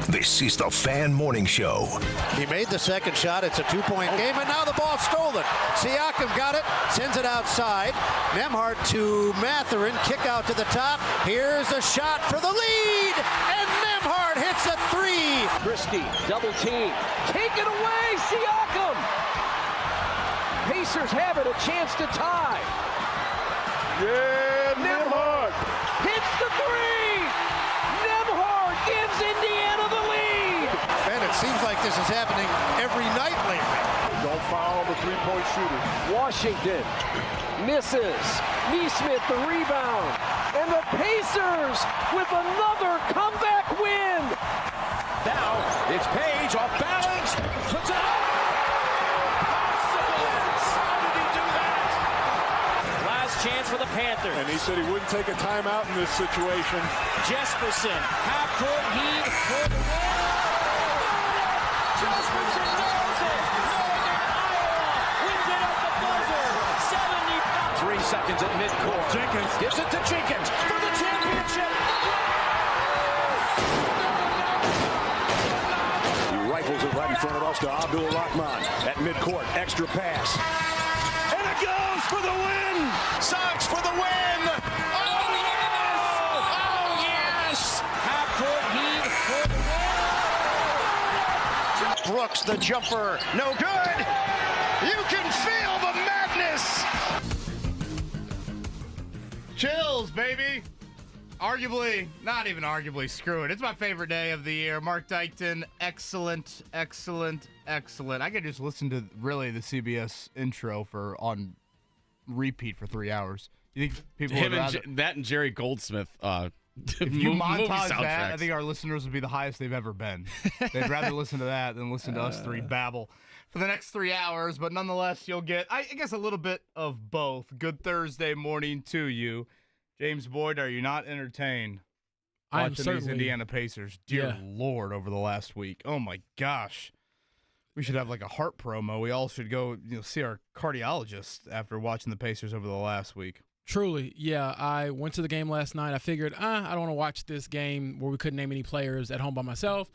This is the Fan Morning Show. He made the second shot. It's a two-point game, and now the ball's stolen. Siakam got it, sends it outside. Nembhard to Mathurin, kick out to the top. Here's a shot for the lead, and Nembhard hits a three. Christie, double team. Take it away, Siakam. Pacers have it, a chance to tie. Yeah, Nembhard hits the three. Nembhard gives Indiana the lead. And it seems like this is happening every night lately. don't foul the three-point shooter. Washington misses. Neesmith the rebound. And the Pacers with another comeback win. Now it's Page off balance. Puts it up. Chance for the Panthers. And he said he wouldn't take a timeout in this situation. Jesperson, half-court heat for the win. Jesperson knows it. Northern Iowa wins it at the buzzer. 75. 3 seconds at midcourt. Jenkins gives it to Jenkins for the championship. He rifles it right in front of us to Abdul Rahman at midcourt. Extra pass. And it goes for the win. Sox for the win! Oh, yes! Oh, yes! Half-court heat for the win! Brooks, the jumper, no good! You can feel the madness! Chills, baby! Arguably, not even arguably, screw it. It's my favorite day of the year. Mark Dykton, excellent, excellent, excellent. I could just listen to, really, the CBS intro on repeat for 3 hours. You think people would rather... that and Jerry Goldsmith if you montage that, soundtracks. I think our listeners would be the highest they've ever been. They'd rather listen to that than listen to us three babble for the next 3 hours. But nonetheless, you'll get, I guess, a little bit of both. Good Thursday morning to you. James Boyd, are you not entertained watching these Indiana Pacers? Dear Lord, over the last week. Oh, my gosh. We should have like a heart promo. We all should go see our cardiologist after watching the Pacers over the last week. Truly, yeah. I went to the game last night. I figured, I don't want to watch this game where we couldn't name any players at home by myself.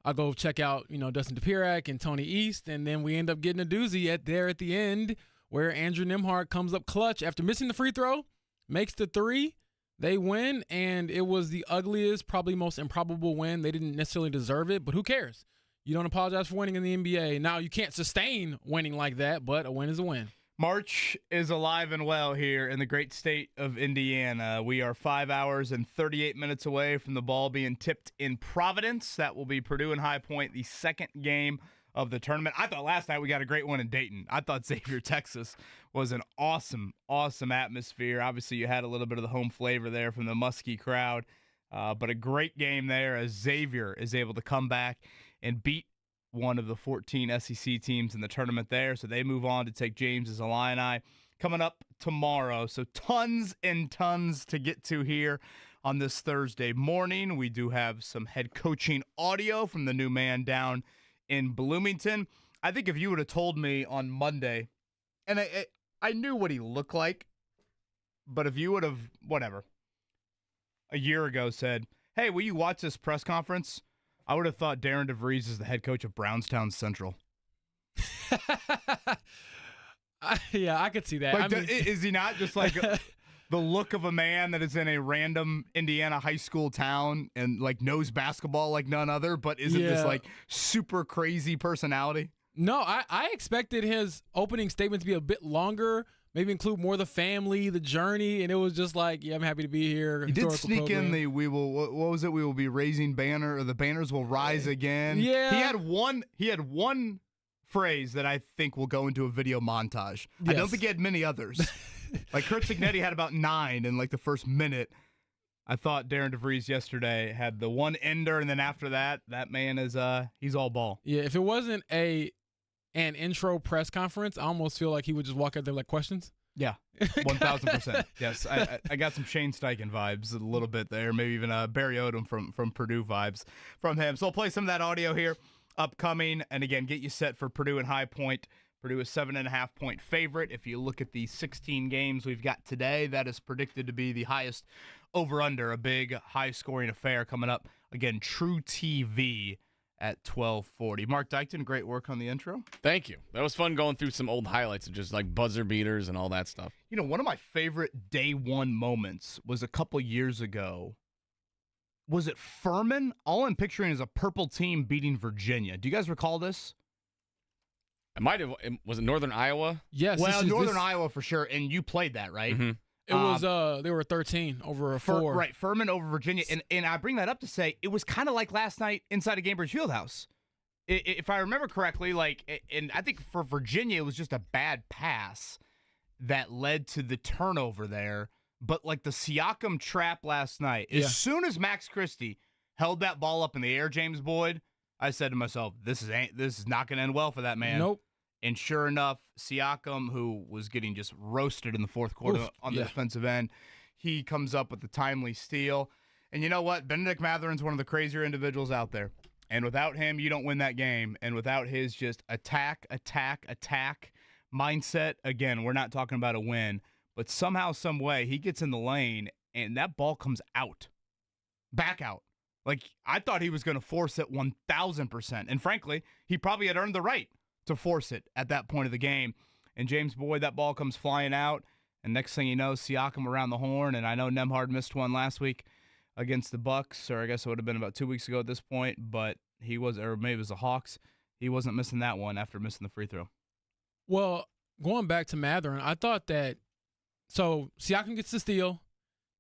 I'll go check out, Dustin Dopirak and Tony East, and then we end up getting a doozy at the end where Andrew Nembhard comes up clutch after missing the free throw, makes the three. They win, and it was the ugliest, probably most improbable win. They didn't necessarily deserve it, but who cares? You don't apologize for winning in the NBA. Now, you can't sustain winning like that, but a win is a win. March is alive and well here in the great state of Indiana. We are 5 hours and 38 minutes away from the ball being tipped in Providence. That will be Purdue and High Point, the second game of the tournament. I thought last night we got a great one in Dayton. I thought Xavier, Texas was an awesome, awesome atmosphere. Obviously, you had a little bit of the home flavor there from the Muskie crowd, but a great game there as Xavier is able to come back and beat one of the 14 SEC teams in the tournament there. So they move on to take James's Illini coming up tomorrow. So tons and tons to get to here on this Thursday morning. We do have some head coaching audio from the new man down in Bloomington. I think if you would have told me on Monday, and I knew what he looked like, but if you would have, a year ago said, hey, will you watch this press conference? I would have thought Darren DeVries is the head coach of Brownstown Central. Yeah, I could see that. Is he not just like the look of a man that is in a random Indiana high school town and like knows basketball like none other, but isn't this like super crazy personality? No, I expected his opening statement to be a bit longer, maybe include more of the family, the journey, and it was just like, I'm happy to be here. He did sneak in the we will be raising banner, or the banners will rise again. Yeah. He had one phrase that I think will go into a video montage. Yes. I don't think he had many others. Like Kurt Signetti had about 9 in like the first minute. I thought Darren DeVries yesterday had the one ender, and then after that man is he's all ball. Yeah, if it wasn't an intro press conference, I almost feel like he would just walk out there like questions. Yeah, 1,000%. Yes, I got some Shane Steichen vibes a little bit there, maybe even Barry Odom from Purdue vibes from him. So I'll play some of that audio here upcoming, and again, get you set for Purdue and High Point. Purdue is 7.5-point favorite. If you look at the 16 games we've got today, that is predicted to be the highest over-under, a big, high-scoring affair coming up Again, True TV at 12:40. Mark Dykton, great work on the intro. Thank you. That was fun going through some old highlights of just like buzzer beaters and all that stuff. You know, one of my favorite day one moments was a couple years ago. Was it Furman? All I'm picturing is a purple team beating Virginia. Do you guys recall this? Was it Northern Iowa? Yes. Well, Northern Iowa for sure, and you played that, right? Mm-hmm. It was they were 13 over a 4. Right, Furman over Virginia. And I bring that up to say it was kind of like last night inside of Gainbridge Fieldhouse. If I remember correctly, and I think for Virginia it was just a bad pass that led to the turnover there. But like the Siakam trap last night, as soon as Max Christie held that ball up in the air, James Boyd, I said to myself, this is not going to end well for that man. Nope. And sure enough, Siakam, who was getting just roasted in the fourth quarter on the defensive end, he comes up with the timely steal. And you know what? Benedict Matherin's one of the crazier individuals out there. And without him, you don't win that game. And without his just attack mindset, again, we're not talking about a win. But somehow, some way, he gets in the lane, and that ball comes out. Back out. Like, I thought he was going to force it 1,000%. And frankly, he probably had earned the right to force it at that point of the game. And James Boyd, that ball comes flying out. And next thing you know, Siakam around the horn. And I know Nembhard missed one last week against the Bucks, or I guess it would have been about 2 weeks ago at this point. But he was, or maybe it was the Hawks. He wasn't missing that one after missing the free throw. Well, going back to Matherin, I thought that, so Siakam gets the steal.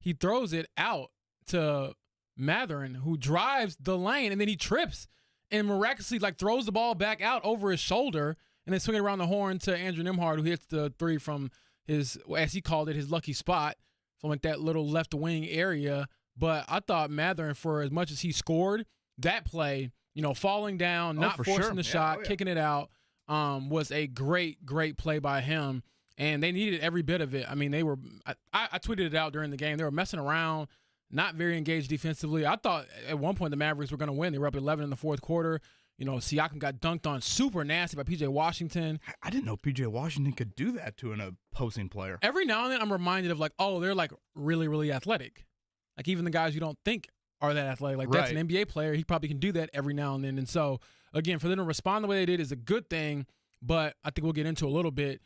He throws it out to Matherin, who drives the lane, and then he trips and miraculously throws the ball back out over his shoulder and then swing it around the horn to Andrew Nembhard, who hits the three from his, as he called it, his lucky spot from that little left wing area. But I thought Matherin, for as much as he scored, that play, falling down, not forcing the shot, kicking it out, was a great play by him. And they needed every bit of it. I mean, I tweeted it out during the game. They were messing around, not very engaged defensively. I thought at one point the Mavericks were going to win. They were up 11 in the fourth quarter. Siakam got dunked on super nasty by P.J. Washington. I didn't know P.J. Washington could do that to an opposing player. Every now and then I'm reminded of they're really, really athletic. Even the guys you don't think are that athletic. That's an NBA player. He probably can do that every now and then. And so, again, for them to respond the way they did is a good thing. But I think we'll get into a little bit.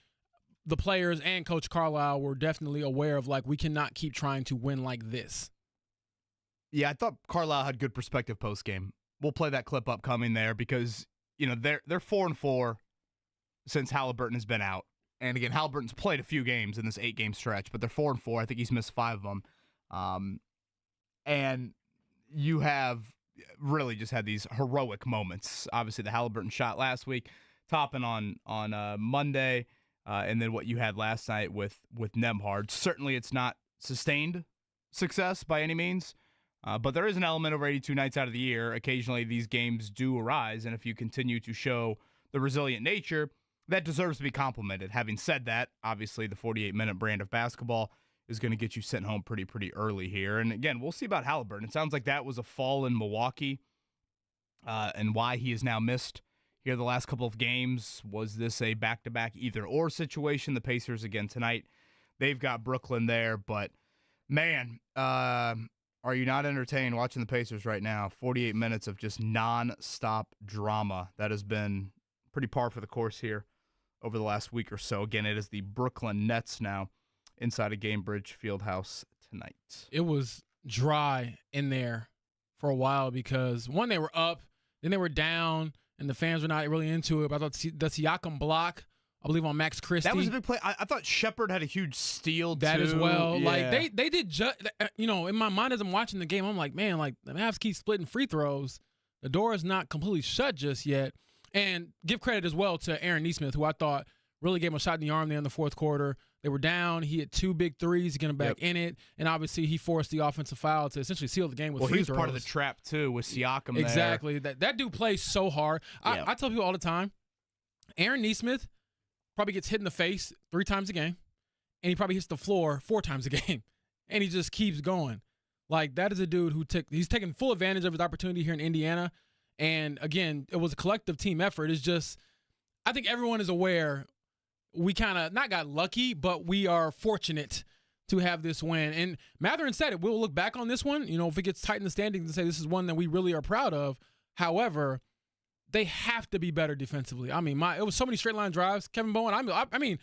The players and Coach Carlisle were definitely aware of we cannot keep trying to win like this. Yeah, I thought Carlisle had good perspective post game. We'll play that clip upcoming there because they're 4-4 since Halliburton has been out, and again Halliburton's played a few games in this 8-game stretch, but they're 4-4. I think he's missed 5 of them, and you have really just had these heroic moments. Obviously, the Halliburton shot last week, topping on Monday. And then what you had last night with Nembhard. Certainly it's not sustained success by any means, but there is an element over 82 nights out of the year. Occasionally these games do arise, and if you continue to show the resilient nature, that deserves to be complimented. Having said that, obviously the 48-minute brand of basketball is going to get you sent home pretty early here. And again, we'll see about Halliburton. It sounds like that was a fall in Milwaukee and why he has now missed here the last couple of games. Was this a back-to-back either-or situation? The Pacers again tonight. They've got Brooklyn there, but man, are you not entertained watching the Pacers right now? 48 minutes of just non-stop drama. That has been pretty par for the course here over the last week or so. Again, it is the Brooklyn Nets now inside of Gainbridge Fieldhouse tonight. It was dry in there for a while because, one, they were up, then they were down, and the fans were not really into it. But I thought the Siakam block, I believe, on Max Christie. That was a big play. I thought Shepard had a huge steal, that too. As well. Yeah. They did in my mind as I'm watching the game, I'm like, man, the Mavs keep splitting free throws. The door is not completely shut just yet. And give credit as well to Aaron Nesmith, who I thought really gave him a shot in the arm there in the fourth quarter. They were down. He had 2 big threes to get him back in it. And obviously he forced the offensive foul to essentially seal the game with free throws. He was part of the trap, too, with Siakam there. Exactly. That dude plays so hard. I tell people all the time, Aaron Nesmith probably gets hit in the face 3 times a game, and he probably hits the floor 4 times a game, and he just keeps going. That is a dude who he's taking full advantage of his opportunity here in Indiana. And, again, it was a collective team effort. It's just I think everyone is aware we kind of not got lucky, but we are fortunate to have this win. And Matherin said it. We'll look back on this one, if it gets tight in the standings, and say this is one that we really are proud of. However, they have to be better defensively. I mean, it was so many straight line drives, Kevin Bowen. I mean,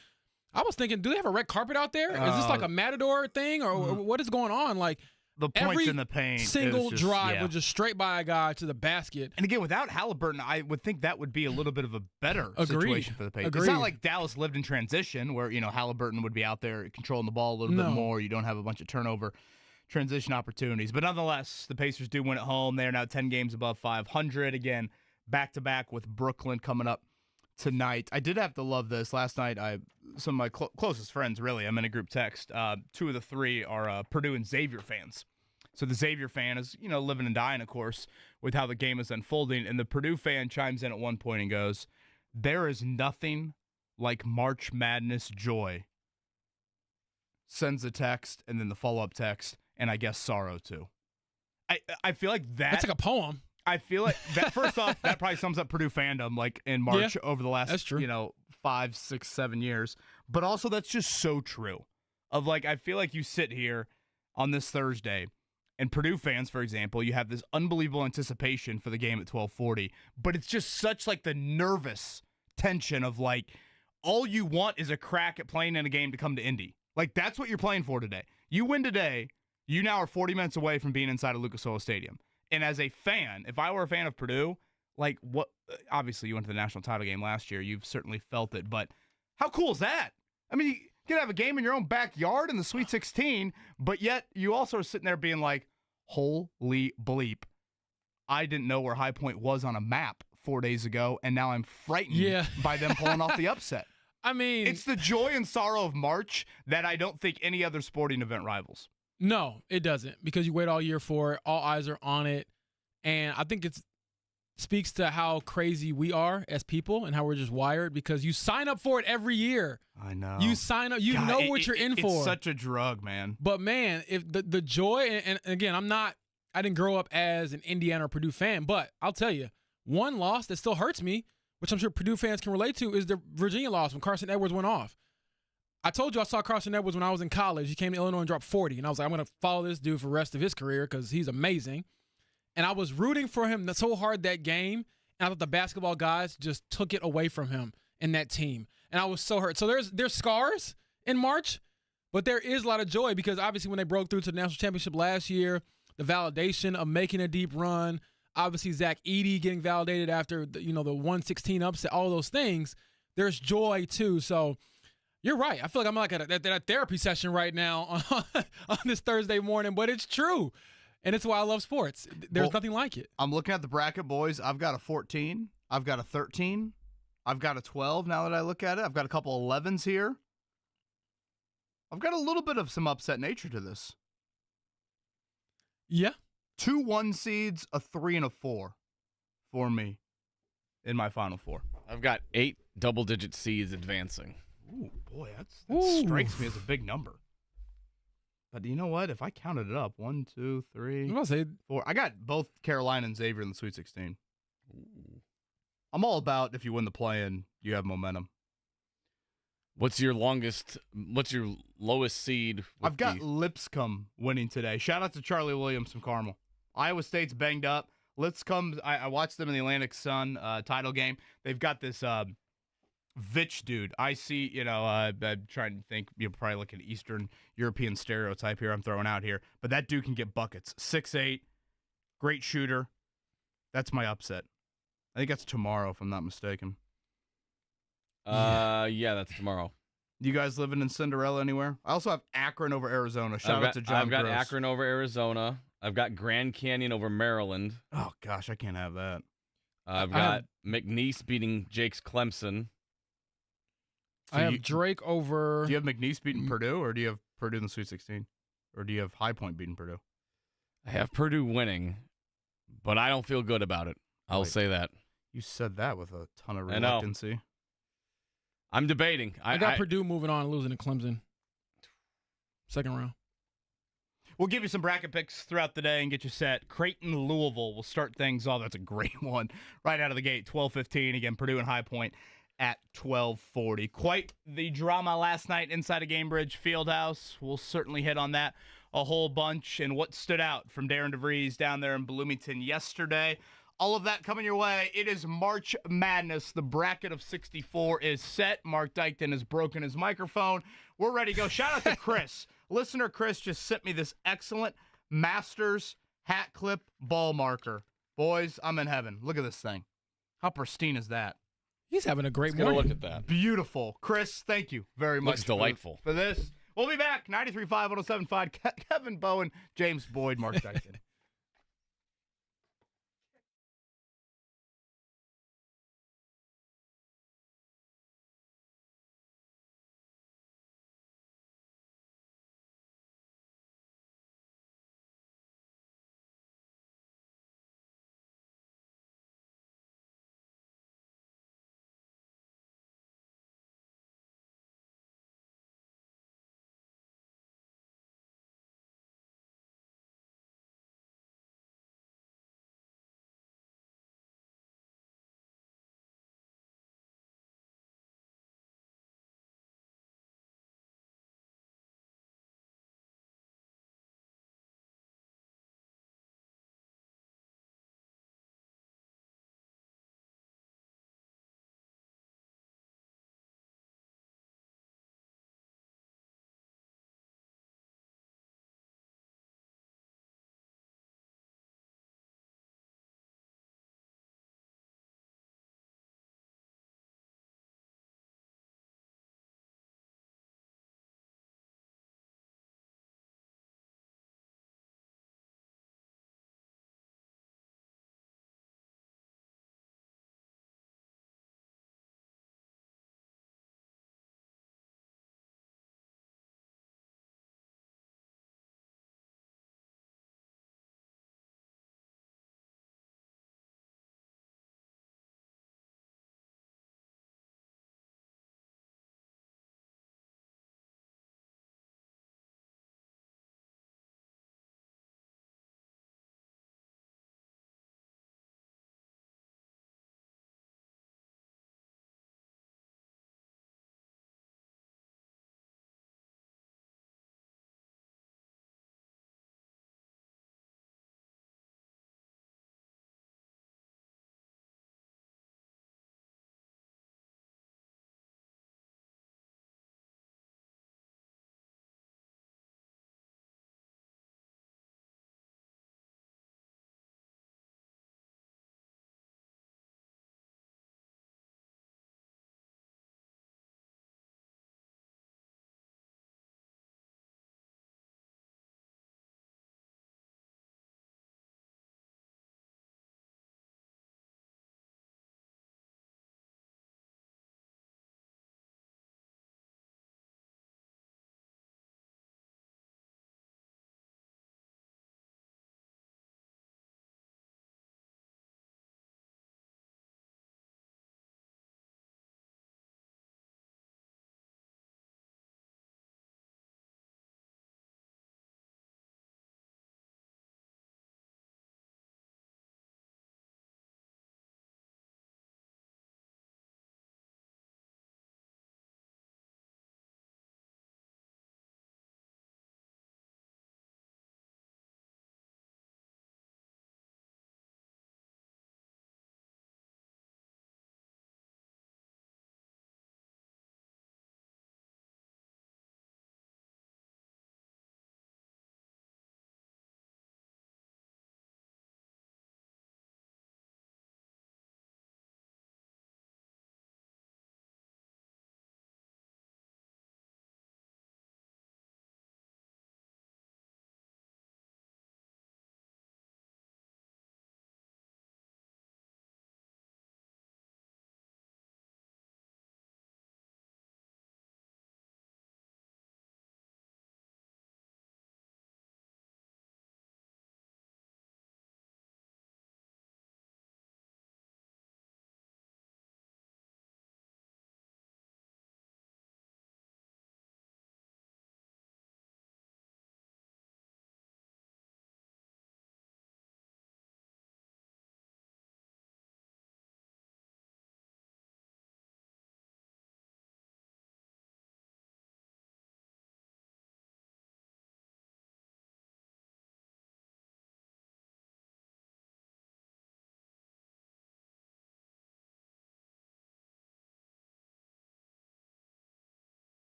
I was thinking, do they have a red carpet out there? Is this like a Matador thing, or what is going on? Like, the points in the paint. Single drive was just straight by a guy to the basket. And again, without Halliburton, I would think that would be a little bit of a better situation for the Pacers. It's not like Dallas lived in transition where, Halliburton would be out there controlling the ball a little bit more. You don't have a bunch of turnover transition opportunities. But nonetheless, the Pacers do win at home. They are now 10 games above 500. Again, back-to-back with Brooklyn coming up tonight. I did have to love this. Last night, some of my closest friends, really, I'm in a group text. 2 of the 3 are Purdue and Xavier fans. So the Xavier fan is, living and dying, of course, with how the game is unfolding. And the Purdue fan chimes in at one point and goes, "There is nothing like March Madness joy." Sends a text and then the follow-up text, and I guess sorrow too. I feel like that's like a poem. I feel like that, first off, that probably sums up Purdue fandom like in March over the last, 5, 6, 7 years. But also that's just so true. Of like, I feel like you sit here on this Thursday, and Purdue fans, for example, you have this unbelievable anticipation for the game at 12:40, but it's just such like the nervous tension of like, all you want is a crack at playing in a game to come to Indy. Like, that's what you're playing for today. You win today, you now are 40 minutes away from being inside of Lucas Oil Stadium. And as a fan, if I were a fan of Purdue, like, what? Obviously, you went to the national title game last year. You've certainly felt it, but how cool is that? I mean, you can have a game in your own backyard in the Sweet 16, but yet you also are sitting there being like, holy bleep, I didn't know where High Point was on a map 4 days ago, and now I'm frightened by them pulling off the upset. I mean, it's the joy and sorrow of March that I don't think any other sporting event rivals. No, it doesn't, because you wait all year for it. All eyes are on it, and I think it speaks to how crazy we are as people and how we're just wired, because you sign up for it every year. I know. You sign up. You know what you're in for. It's such a drug, man. But, man, if the joy, and again, I didn't grow up as an Indiana or Purdue fan, but I'll tell you, one loss that still hurts me, which I'm sure Purdue fans can relate to, is the Virginia loss when Carson Edwards went off. I told you I saw Carson Edwards when I was in college. He came to Illinois and dropped 40, and I was like, I'm going to follow this dude for the rest of his career because he's amazing. And I was rooting for him so hard that game, and I thought the basketball guys just took it away from him in that team. And I was so hurt. So there's scars in March, but there is a lot of joy because obviously when they broke through to the national championship last year, the validation of making a deep run, obviously Zach Edey getting validated after the 116 upset, all those things, there's joy too. So you're right. I feel like I'm like at a therapy session right now on this Thursday morning, but it's true. And it's why I love sports. There's nothing like it. I'm looking at the bracket, boys. I've got a 14. I've got a 13. I've got a 12 now that I look at it. I've got a couple 11s here. I've got a little bit of some upset nature to this. Yeah. 2 1 seeds, a 3 and a 4 for me in my Final Four. I've got 8 double-digit seeds advancing. Ooh, boy, that strikes me as a big number. But you know what? If I counted it up, 1, 2, 3, 4. I got both Carolina and Xavier in the Sweet 16. Ooh. I'm all about if you win the play-in, you have momentum. What's your lowest seed? I've got Lipscomb winning today. Shout out to Charlie Williams from Carmel. Iowa State's banged up. Lipscomb, I watched them in the Atlantic Sun title game. They've got this Vich dude. I see, I'm trying to think, you're probably looking at Eastern European stereotype here I'm throwing out here, but that dude can get buckets. 6'8", great shooter. That's my upset. I think that's tomorrow, if I'm not mistaken. Yeah, that's tomorrow. You guys living in Cinderella anywhere? I also have Akron over Arizona. Shout out to John I've got Gross. Akron over Arizona. I've got Grand Canyon over Maryland. Oh, gosh, I can't have that. I've got McNeese beating Jake's Clemson. So I have Drake over... Do you have McNeese beating Purdue, or do you have Purdue in the Sweet 16? Or do you have High Point beating Purdue? I have Purdue winning, but I don't feel good about it. I'll say that. You said that with a ton of reluctancy. I know. I'm debating. I got Purdue moving on and losing to Clemson. Second round. We'll give you some bracket picks throughout the day and get you set. Creighton-Louisville will start things off. That's a great one right out of the gate. 12:15. Again, Purdue and High Point at 12:40. Quite the drama last night inside of Gamebridge Fieldhouse. We'll certainly hit on that a whole bunch and what stood out from Darren DeVries down there in Bloomington yesterday. All of that coming your way. It is March Madness. The bracket of 64 is set. Mark Dykton has broken his microphone. We're ready to go. Shout out to Chris. Listener Chris just sent me this excellent Masters hat clip ball marker. Boys, I'm in heaven. Look at this thing. How pristine is that? He's having a great Let's get a morning. look at that. Beautiful. Chris, thank you very much. Looks delightful. For this. We'll be back. 93.5, 107.5. Kevin Bowen, James Boyd, Mark Dykton.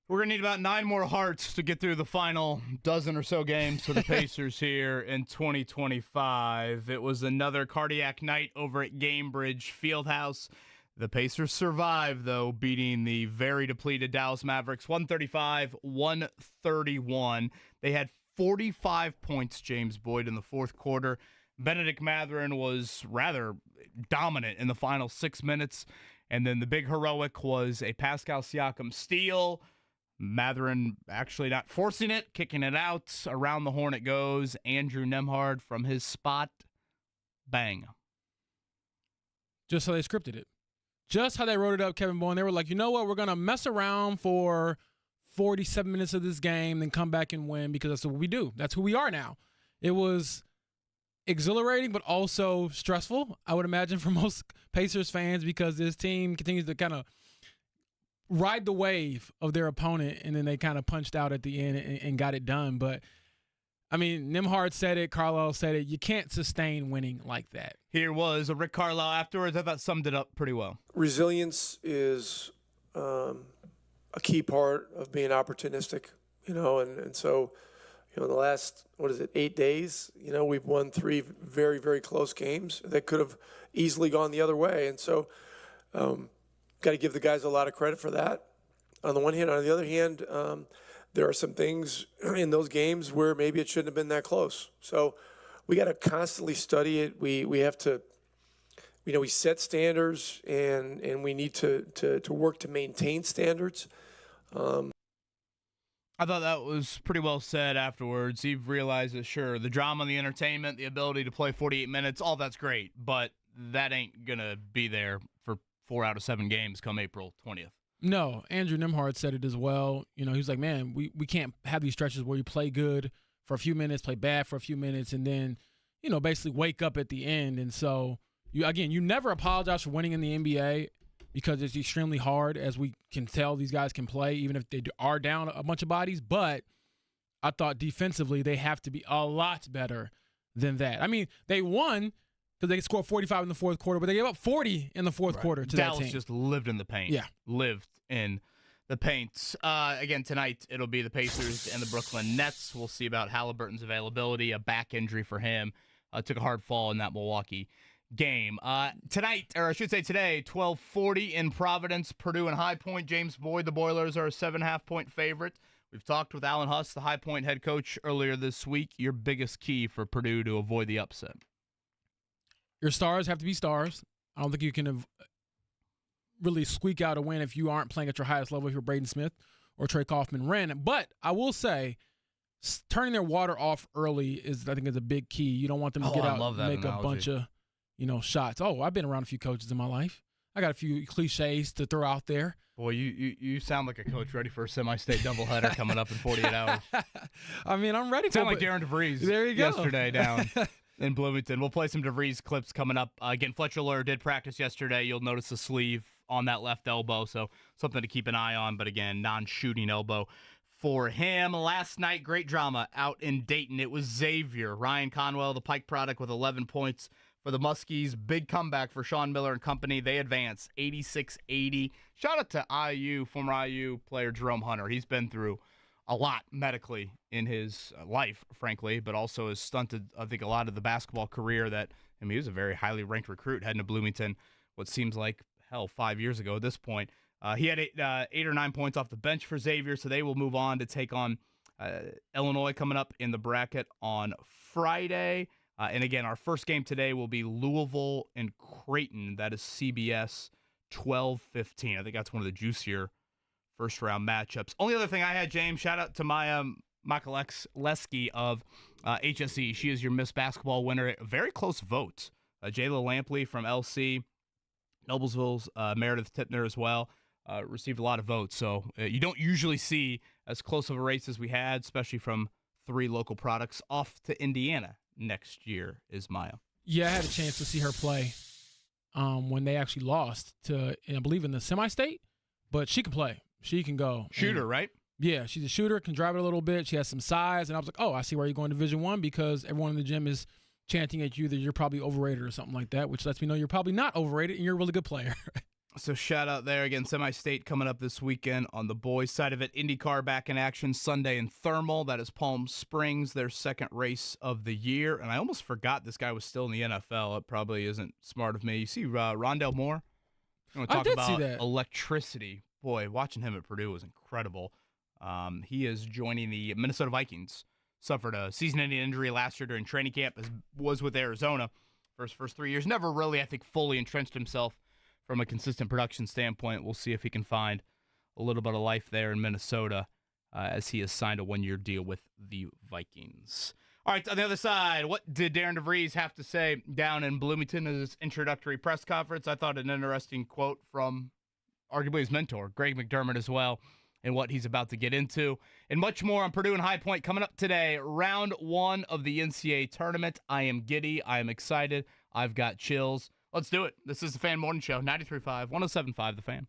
We're going to need about 9 more hearts to get through the final dozen or so games for the Pacers here in 2025. It was another cardiac night over at Gamebridge Fieldhouse. The Pacers survived, though, beating the very depleted Dallas Mavericks 135-131. They had 45 points, James Boyd, in the fourth quarter. Benedict Mathurin was rather dominant in the final 6 minutes. And then the big heroic was a Pascal Siakam steal. Mathurin actually not forcing it, kicking it out. Around the horn it goes. Andrew Nembhard from his spot. Bang. Just how they scripted it. Just how they wrote it up, Kevin Bowen. They were like, you know what? We're going to mess around for 47 minutes of this game, then come back and win because that's what we do. That's who we are now. It was exhilarating, but also stressful, I would imagine, for most Pacers fans because this team continues to kind of ride the wave of their opponent, and then they kind of punched out at the end and got it done. But, I mean, Nembhard said it, Carlisle said it. You can't sustain winning like that. Here was a Rick Carlisle afterwards. I thought summed it up pretty well. Resilience is a key part of being opportunistic, and so, the last, 8 days, we've won 3 very, very close games that could have easily gone the other way. And so, got to give the guys a lot of credit for that on the one hand. On the other hand, there are some things in those games where maybe it shouldn't have been that close. So we got to constantly study it. We have to, we set standards and we need to work to maintain standards. I thought that was pretty well said afterwards. He realizes, sure, the drama, the entertainment, the ability to play 48 minutes, all that's great, but that ain't going to be there for 4 out of 7 games come April 20th. No, Andrew Nembhard said it as well. He was like, man, we can't have these stretches where you play good for a few minutes, play bad for a few minutes, and then, basically wake up at the end. And so, you never apologize for winning in the NBA because it's extremely hard, as we can tell these guys can play, even if they are down a bunch of bodies. But I thought defensively they have to be a lot better than that. I mean, they won because they scored 45 in the fourth quarter, but they gave up 40 in the fourth quarter to Dallas that team. Just lived in the paint. Yeah. Lived in the paint. Again, tonight it'll be the Pacers and the Brooklyn Nets. We'll see about Halliburton's availability, a back injury for him. Took a hard fall in that Milwaukee game. Tonight, or I should say today, 12:40 in Providence, Purdue and High Point. James Boyd, the Boilers are a 7.5-point favorite. We've talked with Alan Huss, the High Point head coach, earlier this week. Your biggest key for Purdue to avoid the upset? Your stars have to be stars. I don't think you can really squeak out a win if you aren't playing at your highest level, if you're Braden Smith or Trey Kaufman-Wren. But I will say, turning their water off early is a big key. You don't want them to get out and make a bunch of shots. Oh, I've been around a few coaches in my life. I got a few cliches to throw out there. Boy, you sound like a coach ready for a semi-state doubleheader coming up in 48 hours. I mean, I'm ready for it. Sound like Darren DeVries there you go. Yesterday down in Bloomington. We'll play some DeVries clips coming up. Again, Fletcher Lawyer did practice yesterday. You'll notice the sleeve on that left elbow, so something to keep an eye on. But again, non-shooting elbow for him. Last night, great drama out in Dayton. It was Xavier. Ryan Conwell, the Pike product, with 11 points for the Muskies. Big comeback for Sean Miller and company. They advance 86-80. Shout out to former IU player Jerome Hunter. He's been through a lot medically in his life, frankly, but also has stunted, I think, a lot of the basketball career that, he was a very highly ranked recruit heading to Bloomington, what seems like, 5 years ago at this point. He had 8 or 9 points off the bench for Xavier, so they will move on to take on Illinois coming up in the bracket on Friday. And again, our first game today will be Louisville and Creighton. That is CBS 12:15. I think that's one of the juicier first-round matchups. Only other thing I had, James, shout out to Maya Michaelewski of HSE. She is your Miss Basketball winner. A very close vote. Jayla Lampley from LC, Noblesville's Meredith Tippner as well, received a lot of votes. So you don't usually see as close of a race as we had, especially from 3 local products. Off to Indiana next year is Maya. Yeah, I had a chance to see her play when they actually lost to, I believe, in the semi-state. But she can play. She can go. Shooter, right? Yeah, she's a shooter, can drive it a little bit. She has some size. And I was like, oh, I see why you're going to Division I, because everyone in the gym is chanting at you that you're probably overrated or something like that, which lets me know you're probably not overrated and you're a really good player. So shout out there again, semi-state coming up this weekend on the boys' side of it. IndyCar back in action Sunday in Thermal. That is Palm Springs, their second race of the year. And I almost forgot this guy was still in the NFL. It probably isn't smart of me. You see Rondell Moore? You want to talk about see that. electricity. Boy, watching him at Purdue was incredible. He is joining the Minnesota Vikings. Suffered a season-ending injury last year during training camp, was with Arizona for his first 3 years. Never really, I think, fully entrenched himself from a consistent production standpoint. We'll see if he can find a little bit of life there in Minnesota as he has signed a one-year deal with the Vikings. All right, on the other side, what did Darren DeVries have to say down in Bloomington at his introductory press conference? I thought an interesting quote from arguably his mentor, Greg McDermott, as well, and what he's about to get into. And much more on Purdue and High Point coming up today. Round 1 of the NCAA tournament. I am giddy. I am excited. I've got chills. Let's do it. This is the Fan Morning Show, 93.5, 107.5 The Fan.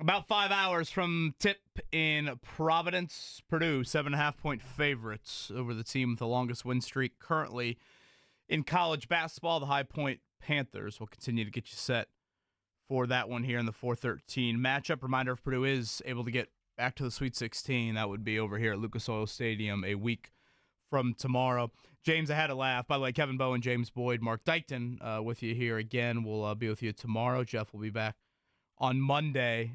About 5 hours from tip in Providence, Purdue, 7.5-point favorites over the team with the longest win streak currently in college basketball. The High Point Panthers will continue to get you set for that one here in the 4-13 matchup. Reminder, if Purdue is able to get back to the Sweet 16, that would be over here at Lucas Oil Stadium a week from tomorrow. James, I had a laugh. By the way, Kevin Bowen, James Boyd, Mark Dykton with you here again. We'll be with you tomorrow. Jeff will be back on Monday.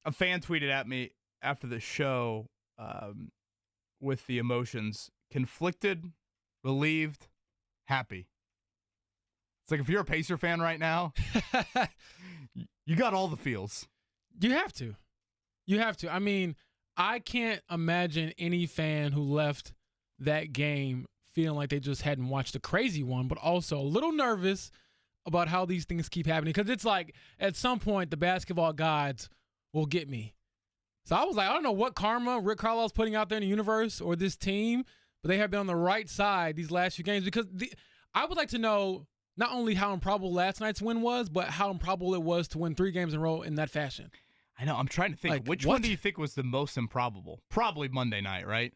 A fan tweeted at me after the show with the emotions: conflicted, relieved, happy. It's like if you're a Pacer fan right now, you got all the feels. You have to. You have to. I mean, I can't imagine any fan who left that game feeling like they just hadn't watched a crazy one, but also a little nervous about how these things keep happening. Because it's like, at some point, the basketball gods will get me. So I was like, I don't know what karma Rick Carlisle's putting out there in the universe or this team, but they have been on the right side these last few games. Because I would like to know not only how improbable last night's win was, but how improbable it was to win 3 games in a row in that fashion. I know. I'm trying to think. Like, which one do you think was the most improbable? Probably Monday night, right?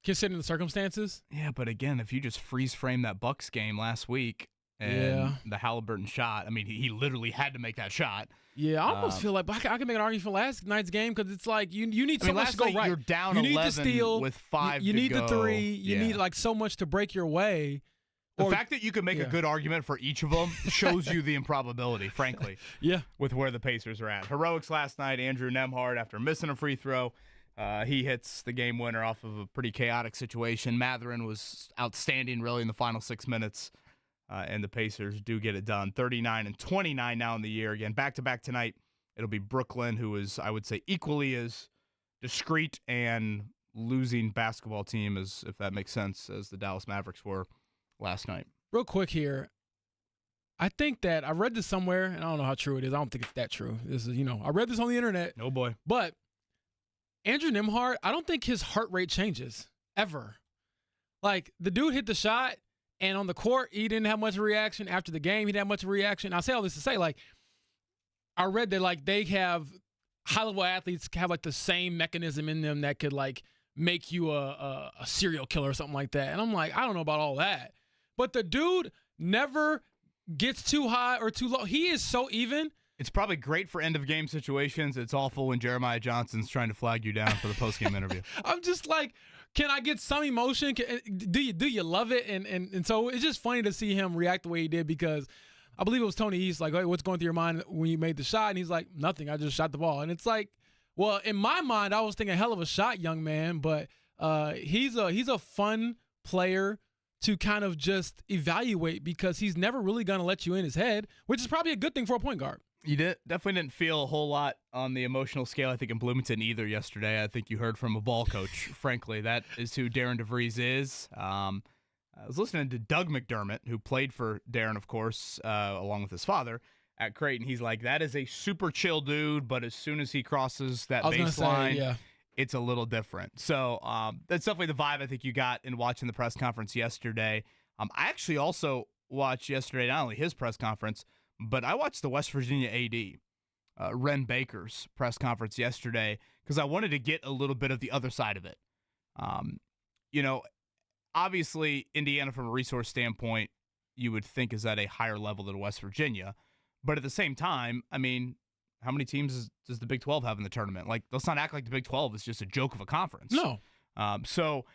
Considering the circumstances? Yeah, but again, if you just freeze frame that Bucks game last week and the Halliburton shot, I mean, he literally had to make that shot. Yeah, I almost feel like I can make an argument for last night's game because it's like you need so much to go right. You're down you 11 need the steal, with 5 you to need go. the 3. You need like so much to break your way. The fact that you can make a good argument for each of them shows you the improbability, frankly. Yeah. With where the Pacers are at. Heroics last night, Andrew Nembhard, after missing a free throw, he hits the game winner off of a pretty chaotic situation. Matherin was outstanding, really, in the final 6 minutes, and the Pacers do get it done. 39-29 now in the year. Again, back-to-back tonight. It'll be Brooklyn, who is, I would say, equally as discreet and losing basketball team, as if that makes sense, as the Dallas Mavericks were last night. Real quick here. I think that I read this somewhere, and I don't know how true it is. I don't think it's that true. This is, I read this on the internet. Oh, boy. But Andrew Nembhard, I don't think his heart rate changes ever. Like, the dude hit the shot, and on the court, he didn't have much of a reaction. After the game, he didn't have much of a reaction. I say all this to say, like, I read that, like, they have high-level athletes have, like, the same mechanism in them that could, like, make you a serial killer or something like that. And I'm like, I don't know about all that. But the dude never gets too high or too low. He is so even. It's probably great for end-of-game situations. It's awful when Jeremiah Johnson's trying to flag you down for the post-game interview. I'm just like, can I get some emotion? Do you love it? And so it's just funny to see him react the way he did, because I believe it was Tony East, like, hey, what's going through your mind when you made the shot? And he's like, nothing. I just shot the ball. And it's like, well, in my mind, I was thinking hell of a shot, young man. But he's a fun player to kind of just evaluate, because he's never really going to let you in his head, which is probably a good thing for a point guard. You definitely didn't feel a whole lot on the emotional scale, I think, in Bloomington either yesterday. I think you heard from a ball coach, frankly. That is who Darren DeVries is. I was listening to Doug McDermott, who played for Darren, of course, along with his father at Creighton. He's like, that is a super chill dude, but as soon as he crosses that baseline, it's a little different. So that's definitely the vibe I think you got in watching the press conference yesterday. I actually also watched yesterday not only his press conference, but I watched the West Virginia AD, Ren Baker's press conference yesterday, because I wanted to get a little bit of the other side of it. Obviously, Indiana, from a resource standpoint, you would think is at a higher level than West Virginia. But at the same time, I mean, how many teams does the Big 12 have in the tournament? Like, let's not act like the Big 12 is just a joke of a conference. No. So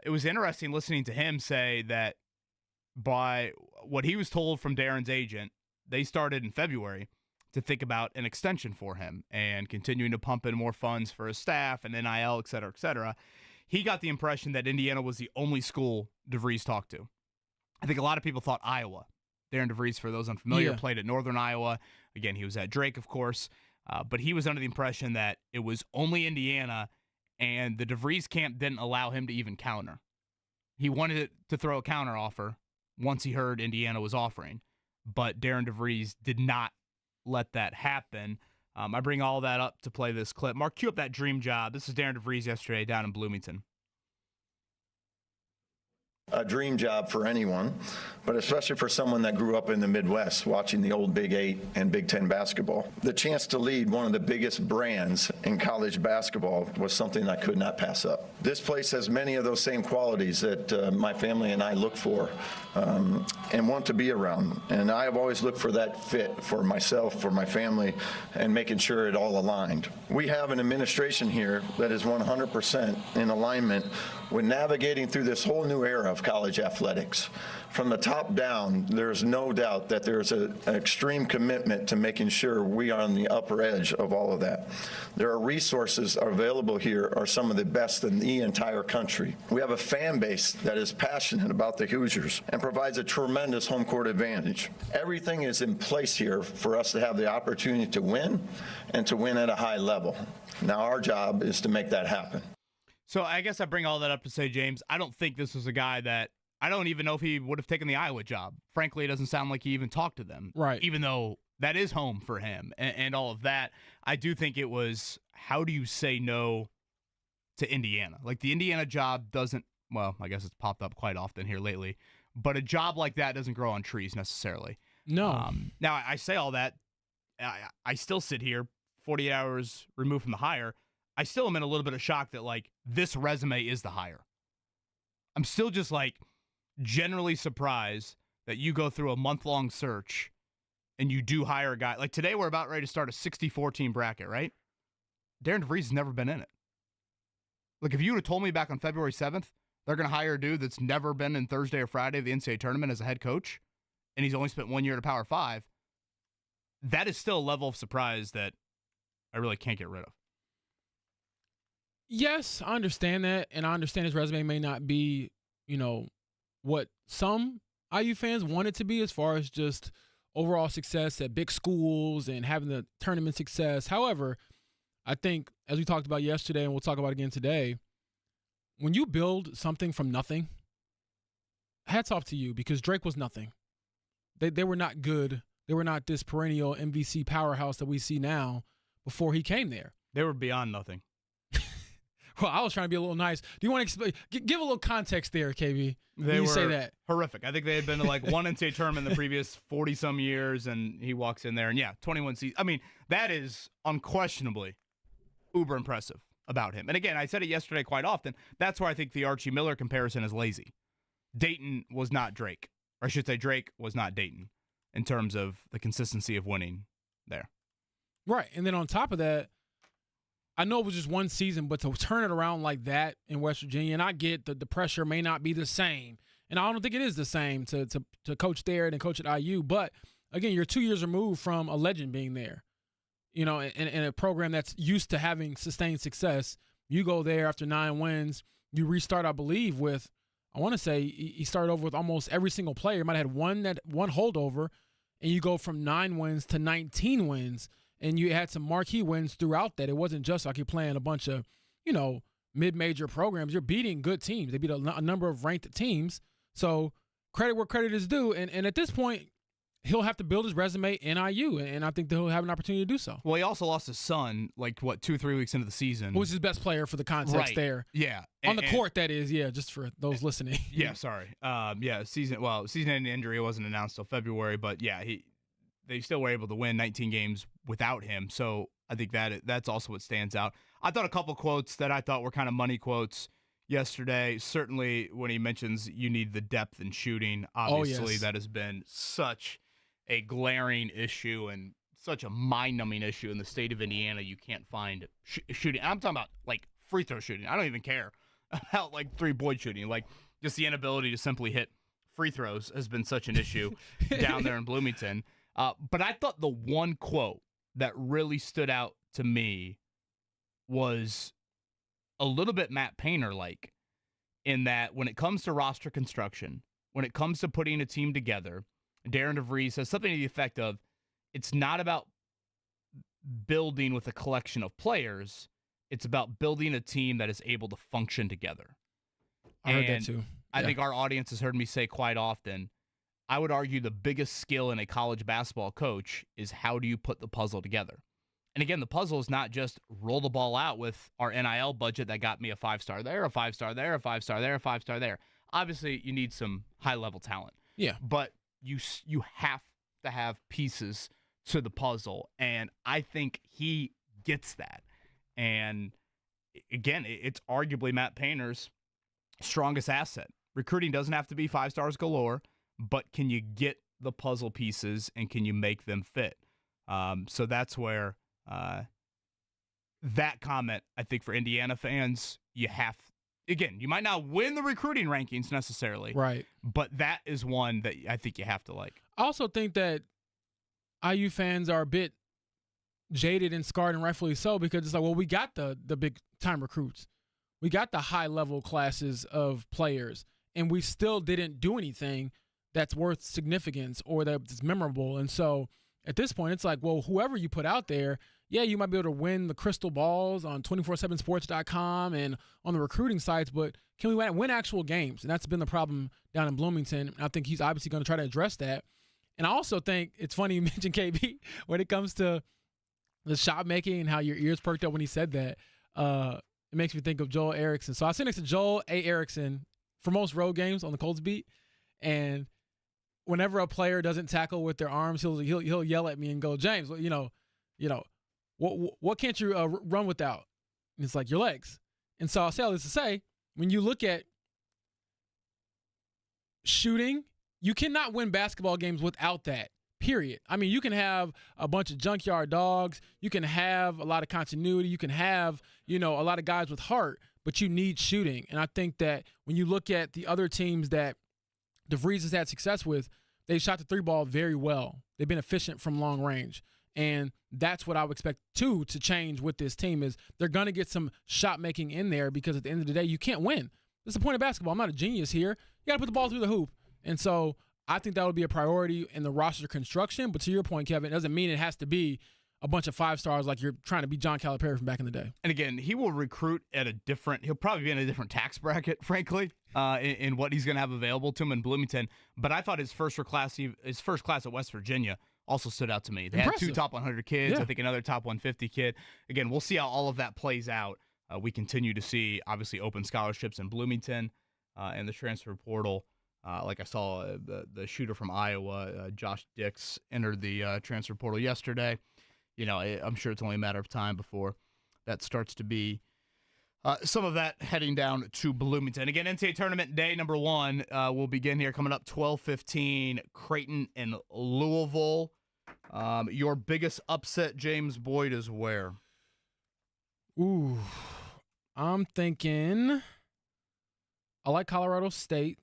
it was interesting listening to him say that by what he was told from Darren's agent, they started in February to think about an extension for him and continuing to pump in more funds for his staff and NIL, et cetera, et cetera. He got the impression that Indiana was the only school DeVries talked to. I think a lot of people thought Iowa. Darren DeVries, for those unfamiliar, played at Northern Iowa. Again, he was at Drake, of course. But he was under the impression that it was only Indiana, and the DeVries camp didn't allow him to even counter. He wanted to throw a counter offer once he heard Indiana was offering. But Darren DeVries did not let that happen. I bring all that up to play this clip. Mark, cue up that dream job. This is Darren DeVries yesterday down in Bloomington. A dream job for anyone, but especially for someone that grew up in the Midwest watching the old Big 8 and Big 10 basketball. The chance to lead one of the biggest brands in college basketball was something I could not pass up. This place has many of those same qualities that my family and I look for and want to be around. And I have always looked for that fit for myself, for my family, and making sure it all aligned. We have an administration here that is 100% in alignment with navigating through this whole new era of college athletics. From the top down, there's no doubt that there's an extreme commitment to making sure we are on the upper edge of all of that. There are resources available here are some of the best in the entire country. We have a fan base that is passionate about the Hoosiers and provides a tremendous home court advantage. Everything is in place here for us to have the opportunity to win and to win at a high level. Now our job is to make that happen. So I guess I bring all that up to say, James, I don't think this was a guy that I don't even know if he would have taken the Iowa job. Frankly, it doesn't sound like he even talked to them. Right. Even though that is home for him and all of that. I do think it was, how do you say no to Indiana? Like, the Indiana job doesn't, well, I guess it's popped up quite often here lately, but a job like that doesn't grow on trees necessarily. No. Now, I say all that. I still sit here 48 hours removed from the hire. I still am in a little bit of shock that, like, this resume is the hire. I'm still just, like, generally surprised that you go through a month-long search and you do hire a guy. Like, today we're about ready to start a 64-team bracket, right? Darren DeVries has never been in it. Like, if you would have told me back on February 7th they're going to hire a dude that's never been in Thursday or Friday of the NCAA tournament as a head coach, and he's only spent 1 year at a Power 5, that is still a level of surprise that I really can't get rid of. Yes, I understand that, and I understand his resume may not be, what some IU fans want it to be as far as just overall success at big schools and having the tournament success. However, I think, as we talked about yesterday and we'll talk about again today, when you build something from nothing, hats off to you, because Drake was nothing. They were not good. They were not this perennial MVC powerhouse that we see now before he came there. They were beyond nothing. Well, I was trying to be a little nice. Do you want to explain? Give a little context there, KB. They were say that. Horrific. I think they had been to like one NCAA tournament in the previous 40-some years, and he walks in there, and 21 seasons. I mean, that is unquestionably uber impressive about him. And again, I said it yesterday quite often. That's where I think the Archie Miller comparison is lazy. Dayton was not Drake. Or I should say Drake was not Dayton in terms of the consistency of winning there. Right. And then on top of that, I know it was just one season, but to turn it around like that in West Virginia, and I get that the pressure may not be the same, and I don't think it is the same to coach there and coach at IU, but again, you're 2 years removed from a legend being there, in a program that's used to having sustained success. You go there after 9 wins, you restart, I believe, with, I want to say he started over with almost every single player. Might have had one holdover, and you go from 9 wins to 19 wins. And you had some marquee wins throughout that. It wasn't just like you're playing a bunch of, mid-major programs. You're beating good teams. They beat a number of ranked teams. So credit where credit is due. And at this point, he'll have to build his resume in IU, and I think that he'll have an opportunity to do so. Well, he also lost his son, 2-3 weeks into the season. Who was his best player for the context there? Yeah. On the court, that is, just for those listening. Yeah, sorry. Season-ending injury wasn't announced till February, but they still were able to win 19 games without him. So I think that's also what stands out. I thought a couple quotes that I thought were kind of money quotes yesterday. Certainly when he mentions you need the depth in shooting. Obviously, that has been such a glaring issue and such a mind-numbing issue in the state of Indiana. You can't find shooting. I'm talking about, free throw shooting. I don't even care about, three-point shooting. Just the inability to simply hit free throws has been such an issue down there in Bloomington. But I thought the one quote that really stood out to me was a little bit Matt Painter-like, in that when it comes to roster construction, when it comes to putting a team together, Darren DeVries says something to the effect of, it's not about building with a collection of players, it's about building a team that is able to function together. I heard that too. I think our audience has heard me say quite often, I would argue the biggest skill in a college basketball coach is how do you put the puzzle together. And again, the puzzle is not just roll the ball out with our NIL budget that got me a 5-star there, a 5-star there, a 5-star there, a 5-star there. Obviously, you need some high-level talent. Yeah. But you have to have pieces to the puzzle, and I think he gets that. And, again, it's arguably Matt Painter's strongest asset. Recruiting doesn't have to be 5 stars galore, but can you get the puzzle pieces and can you make them fit? So that's where that comment, I think, for Indiana fans, you might not win the recruiting rankings necessarily, right? But that is one that I think you have to like. I also think that IU fans are a bit jaded and scarred, and rightfully so, because it's like, well, we got the big time recruits, we got the high level classes of players, and we still didn't do anything that's worth significance or that's memorable. And so at this point, it's like, well, whoever you put out there, yeah, you might be able to win the crystal balls on 247sports.com and on the recruiting sites, but can we win actual games? And that's been the problem down in Bloomington. I think he's obviously going to try to address that. And I also think it's funny you mentioned KB when it comes to the shot making and how your ears perked up when he said that. It makes me think of Joel Erickson. So I sit next to Joel A. Erickson for most road games on the Colts beat, and whenever a player doesn't tackle with their arms, he'll yell at me and go, James, what can't you run without? And it's like, your legs. And so I'll say all this to say, when you look at shooting, you cannot win basketball games without that, period. I mean, you can have a bunch of junkyard dogs. You can have a lot of continuity. You can have, a lot of guys with heart, but you need shooting. And I think that when you look at the other teams that DeVries has had success with, they shot the 3-ball very well. They've been efficient from long range. And that's what I would expect, too, to change with this team is they're going to get some shot making in there, because at the end of the day, you can't win. That's the point of basketball. I'm not a genius here. You got to put the ball through the hoop. And so I think that would be a priority in the roster construction. But to your point, Kevin, it doesn't mean it has to be a bunch of 5 stars like you're trying to be John Calipari from back in the day. And again, he will recruit at he'll probably be in a different tax bracket, frankly, in what he's going to have available to him in Bloomington. But I thought his first class at West Virginia also stood out to me. They Impressive. had 2 top 100 kids, Yeah. I think another top 150 kid. Again, we'll see how all of that plays out. We continue to see, obviously, open scholarships in Bloomington and the transfer portal. Like I saw the shooter from Iowa, Josh Dix, entered the transfer portal yesterday. I'm sure it's only a matter of time before that starts to be some of that heading down to Bloomington. Again, NCAA Tournament Day number 1 will begin here coming up 12:15, Creighton and Louisville. Your biggest upset, James Boyd, is where? Ooh, I'm thinking I like Colorado State.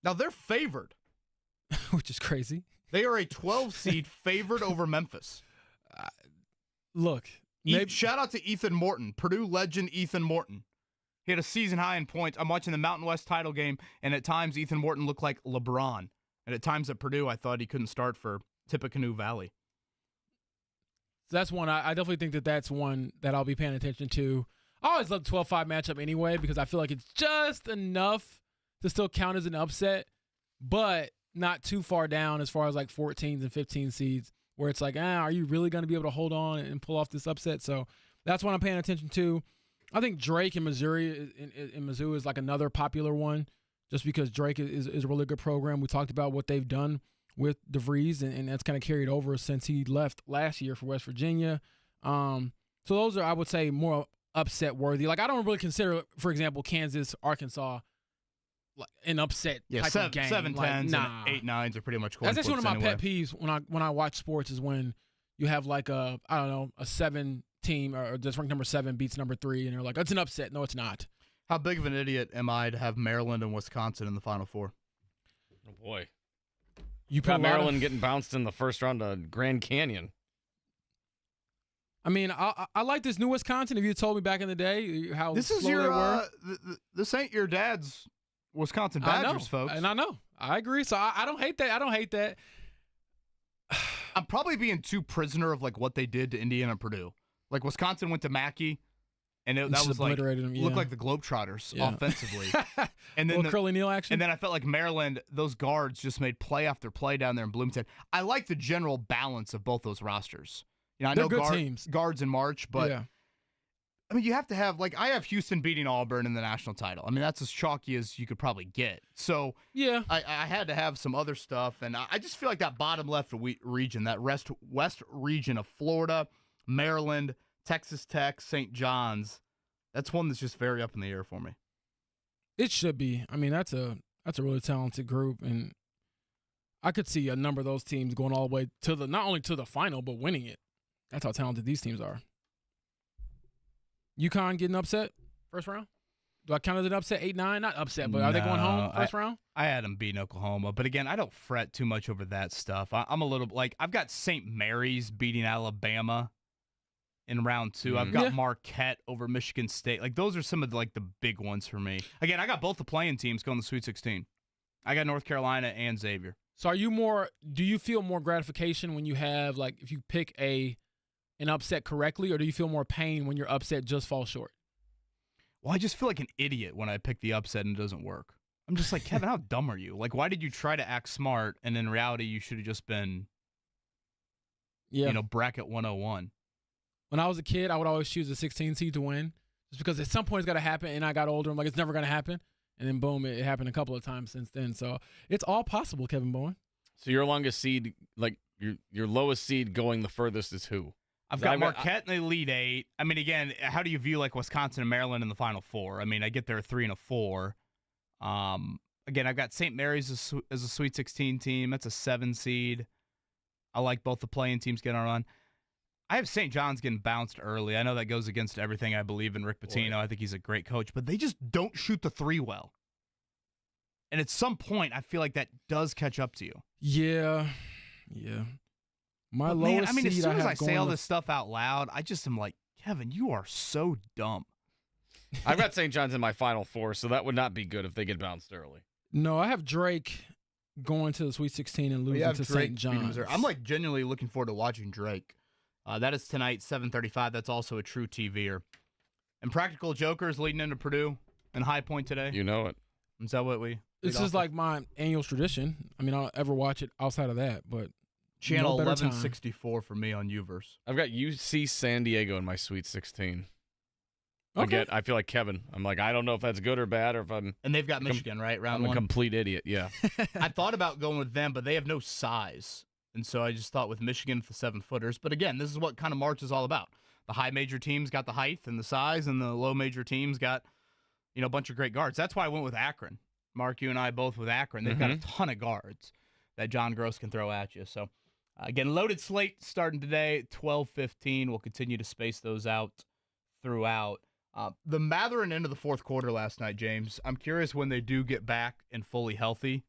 Now, they're favored. Which is crazy. They are a 12 seed favored over Memphis. Look. Shout out to Ethan Morton, Purdue legend Ethan Morton. He had a season high in points. I'm watching the Mountain West title game, and at times Ethan Morton looked like LeBron. And at times at Purdue, I thought he couldn't start for Tippecanoe Valley. So that's one. I definitely think that's one that I'll be paying attention to. I always love the 12-5 matchup anyway, because I feel like it's just enough to still count as an upset, but not too far down as far as like 14s and 15 seeds, where it's like, are you really going to be able to hold on and pull off this upset? So that's what I'm paying attention to. I think Drake in Missouri, in Mizzou, is like another popular one, just because Drake is a really good program. We talked about what they've done with DeVries, and that's kind of carried over since he left last year for West Virginia. So those are, I would say, more upset worthy. Like, I don't really consider, for example, Kansas, Arkansas, like an upset type of game. 7-10s nah. and 8-9s are pretty much coin That's flips one of my anyway. pet peeves when I watch sports, is when you have like a 7 team or just ranked number 7 beats number 3, and you're like, that's an upset. No, it's not. How big of an idiot am I to have Maryland and Wisconsin in the Final Four? Oh, boy. You got Maryland getting bounced in the first round of Grand Canyon. I mean, I like this new Wisconsin. If you told me back in the day how this is slow your they were. This ain't your dad's Wisconsin Badgers, folks. And I know. I agree. So I don't hate that. I don't hate that. I'm probably being too prisoner of like what they did to Indiana and Purdue. Like Wisconsin went to Mackey, and that was like looked like the Globetrotters offensively. And then Curly Neal action. And then I felt like Maryland, those guards just made play after play down there in Bloomington. I like the general balance of both those rosters. I know good teams. guards in March, but I mean, you have to have, like, I have Houston beating Auburn in the national title. I mean, that's as chalky as you could probably get. So, Yeah. I had to have some other stuff, and I just feel like that bottom left region, that west region of Florida, Maryland, Texas Tech, St. John's, that's one that's just very up in the air for me. It should be. I mean, that's a really talented group, and I could see a number of those teams going all the way to not only to the final, but winning it. That's how talented these teams are. UConn getting upset first round? Do I count it as an upset? 8-9? Not upset, but are they going home first round? I had them beating Oklahoma. But again, I don't fret too much over that stuff. I'm a little, like, I've got St. Mary's beating Alabama in round 2. I've got Marquette over Michigan State. Like, those are some of the big ones for me. Again, I got both the playing teams going to the Sweet 16. I got North Carolina and Xavier. So do you feel more gratification when you have, like, if you pick an upset correctly, or do you feel more pain when your upset just falls short? Well, I just feel like an idiot when I pick the upset and it doesn't work. I'm just like, Kevin, how dumb are you? Like, why did you try to act smart, and in reality you should have just been, bracket 101. When I was a kid, I would always choose a 16 seed to win, just because at some point it's got to happen, and I got older, I'm like, it's never going to happen. And then, boom, it happened a couple of times since then. So it's all possible, Kevin Bowen. So your longest seed, like your lowest seed going the furthest is who? I've got Marquette in the Elite 8. I mean, again, how do you view, like, Wisconsin and Maryland in the Final Four? I mean, I get there 3 and a 4. Again, I've got St. Mary's as a Sweet 16 team. That's a 7 seed. I like both the playing teams getting on a run. I have St. John's getting bounced early. I know that goes against everything I believe in Rick Pitino. Boy. I think he's a great coach, but they just don't shoot the 3 well. And at some point, I feel like that does catch up to you. Yeah. My lowest man, I mean, as seed soon as I say all this stuff out loud, I just am like, Kevin, you are so dumb. I've got St. John's in my Final Four, so that would not be good if they get bounced early. No, I have Drake going to the Sweet 16 and losing to St. John's. I'm, like, genuinely looking forward to watching Drake. That is tonight, 7:35. That's also a true TVer. And Practical Jokers leading into Purdue and High Point today. You know it. Is that what we... This is like my annual tradition. I mean, I don't ever watch it outside of that, but... Channel 1164 for me on Uverse. I've got UC San Diego in my Sweet 16. Okay. Again, I feel like Kevin. I'm like, I don't know if that's good or bad, or if I'm... And they've got Michigan, right? Round 1? I'm a complete idiot, yeah. I thought about going with them, but they have no size. And so I just thought with Michigan for the 7-footers. But again, this is what kind of March is all about. The high major teams got the height and the size, and the low major teams got, a bunch of great guards. That's why I went with Akron. Mark, you and I both with Akron. They've got a ton of guards that John Gross can throw at you. So, again, loaded slate starting today, 12:15. We'll continue to space those out throughout. The Matherin into the fourth quarter last night, James. I'm curious when they do get back and fully healthy.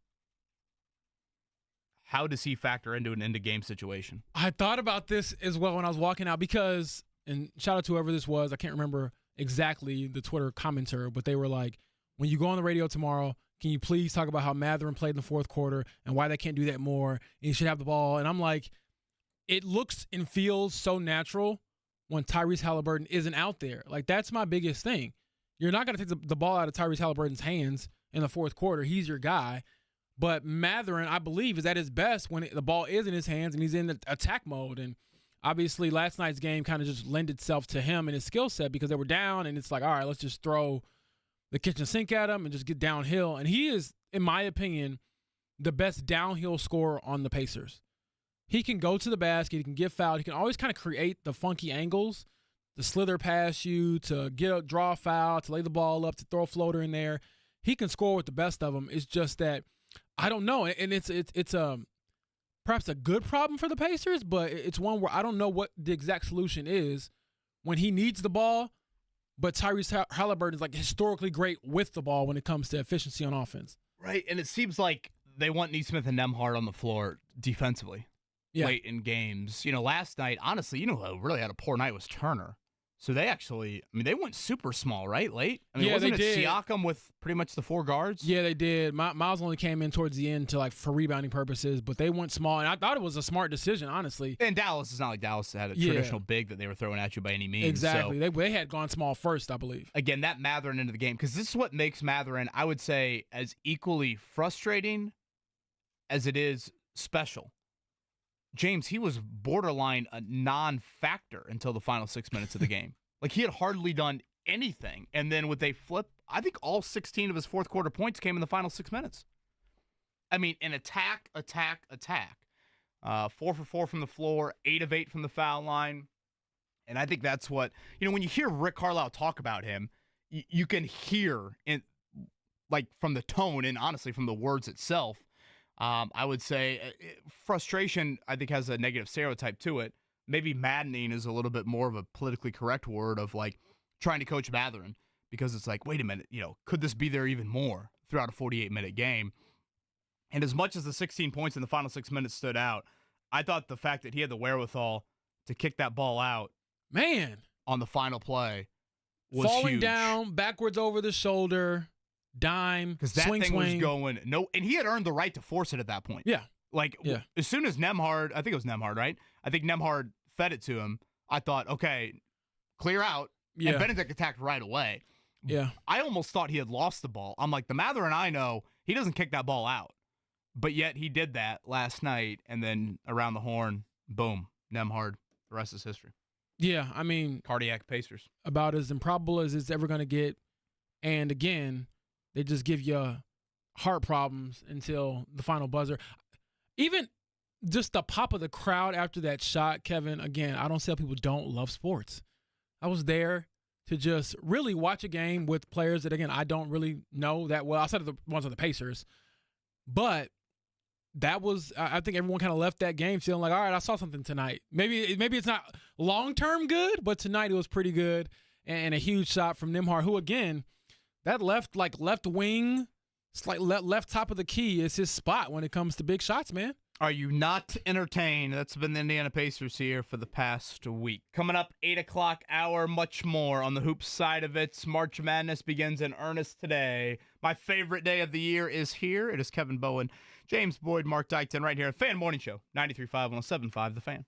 How does he factor into an end-of-game situation? I thought about this as well when I was walking out because, and shout out to whoever this was, I can't remember exactly the Twitter commenter, but they were like, when you go on the radio tomorrow, can you please talk about how Matherin played in the fourth quarter and why they can't do that more? And he should have the ball. And I'm like, it looks and feels so natural when Tyrese Halliburton isn't out there. Like, that's my biggest thing. You're not going to take the ball out of Tyrese Halliburton's hands in the fourth quarter. He's your guy. But Matherin, I believe, is at his best when the ball is in his hands and he's in the attack mode. And obviously last night's game kind of just lent itself to him and his skill set because they were down, and it's like, all right, let's just throw the kitchen sink at him and just get downhill. And he is, in my opinion, the best downhill scorer on the Pacers. He can go to the basket. He can get fouled. He can always kind of create the funky angles, to slither past you, to draw a foul, to lay the ball up, to throw a floater in there. He can score with the best of them. It's just that I don't know, and it's perhaps a good problem for the Pacers, but it's one where I don't know what the exact solution is when he needs the ball. But Tyrese Halliburton is like historically great with the ball when it comes to efficiency on offense. Right, and it seems like they want Nesmith and Nembhard on the floor defensively late in games. Last night, honestly, who really had a poor night was Turner. So they actually, they went super small, right, late? Wasn't it Siakam with pretty much the 4 guards? Yeah, they did. Miles only came in towards the end for rebounding purposes, but they went small, and I thought it was a smart decision, honestly. And Dallas, is not like Dallas had a traditional big that they were throwing at you by any means. Exactly. So, they had gone small first, I believe. Again, that Matherin into the game, because this is what makes Matherin, I would say, as equally frustrating as it is special. James, he was borderline a non-factor until the final 6 minutes of the game. Like, he had hardly done anything. And then with a flip, I think all 16 of his fourth quarter points came in the final 6 minutes. I mean, an attack. 4 for 4 from the floor, 8 of 8 from the foul line. And I think that's what, when you hear Rick Carlisle talk about him, you can hear from the tone and honestly from the words itself, I would say frustration, I think, has a negative stereotype to it. Maybe maddening is a little bit more of a politically correct word of trying to coach Mathurin, because it's wait a minute, could this be there even more throughout a 48-minute game? And as much as the 16 points in the final 6 minutes stood out, I thought the fact that he had the wherewithal to kick that ball out, on the final play was falling huge. Down, backwards over the shoulder, dime, because that swing. Was going and he had earned the right to force it at that point. Yeah. As soon as Nembhard, I think it was Nembhard, right? I think Nembhard fed it to him. I thought, okay, clear out. Yeah. And Benedict attacked right away. Yeah. I almost thought he had lost the ball. I'm like, the Mathurin I know, he doesn't kick that ball out. But yet he did that last night, and then around the horn, boom, Nembhard. The rest is history. Yeah, I mean, cardiac Pacers. About as improbable as it's ever going to get. And again, they just give you heart problems until the final buzzer. Even just the pop of the crowd after that shot, Kevin, again, I don't say people don't love sports. I was there to just really watch a game with players that, again, I don't really know that well, outside of the ones on the Pacers. But that was, I think everyone kind of left that game feeling like, all right, I saw something tonight. Maybe it's not long-term good, but tonight it was pretty good. And a huge shot from Nembhard, who, again, that left wing, left top of the key is his spot when it comes to big shots, man. Are you not entertained? That's been the Indiana Pacers here for the past week. Coming up, 8 o'clock hour, much more on the hoops side of it. March Madness begins in earnest today. My favorite day of the year is here. It is Kevin Bowen, James Boyd, Mark Dykton right here at Fan Morning Show, 93.5 on 7.5 The Fan.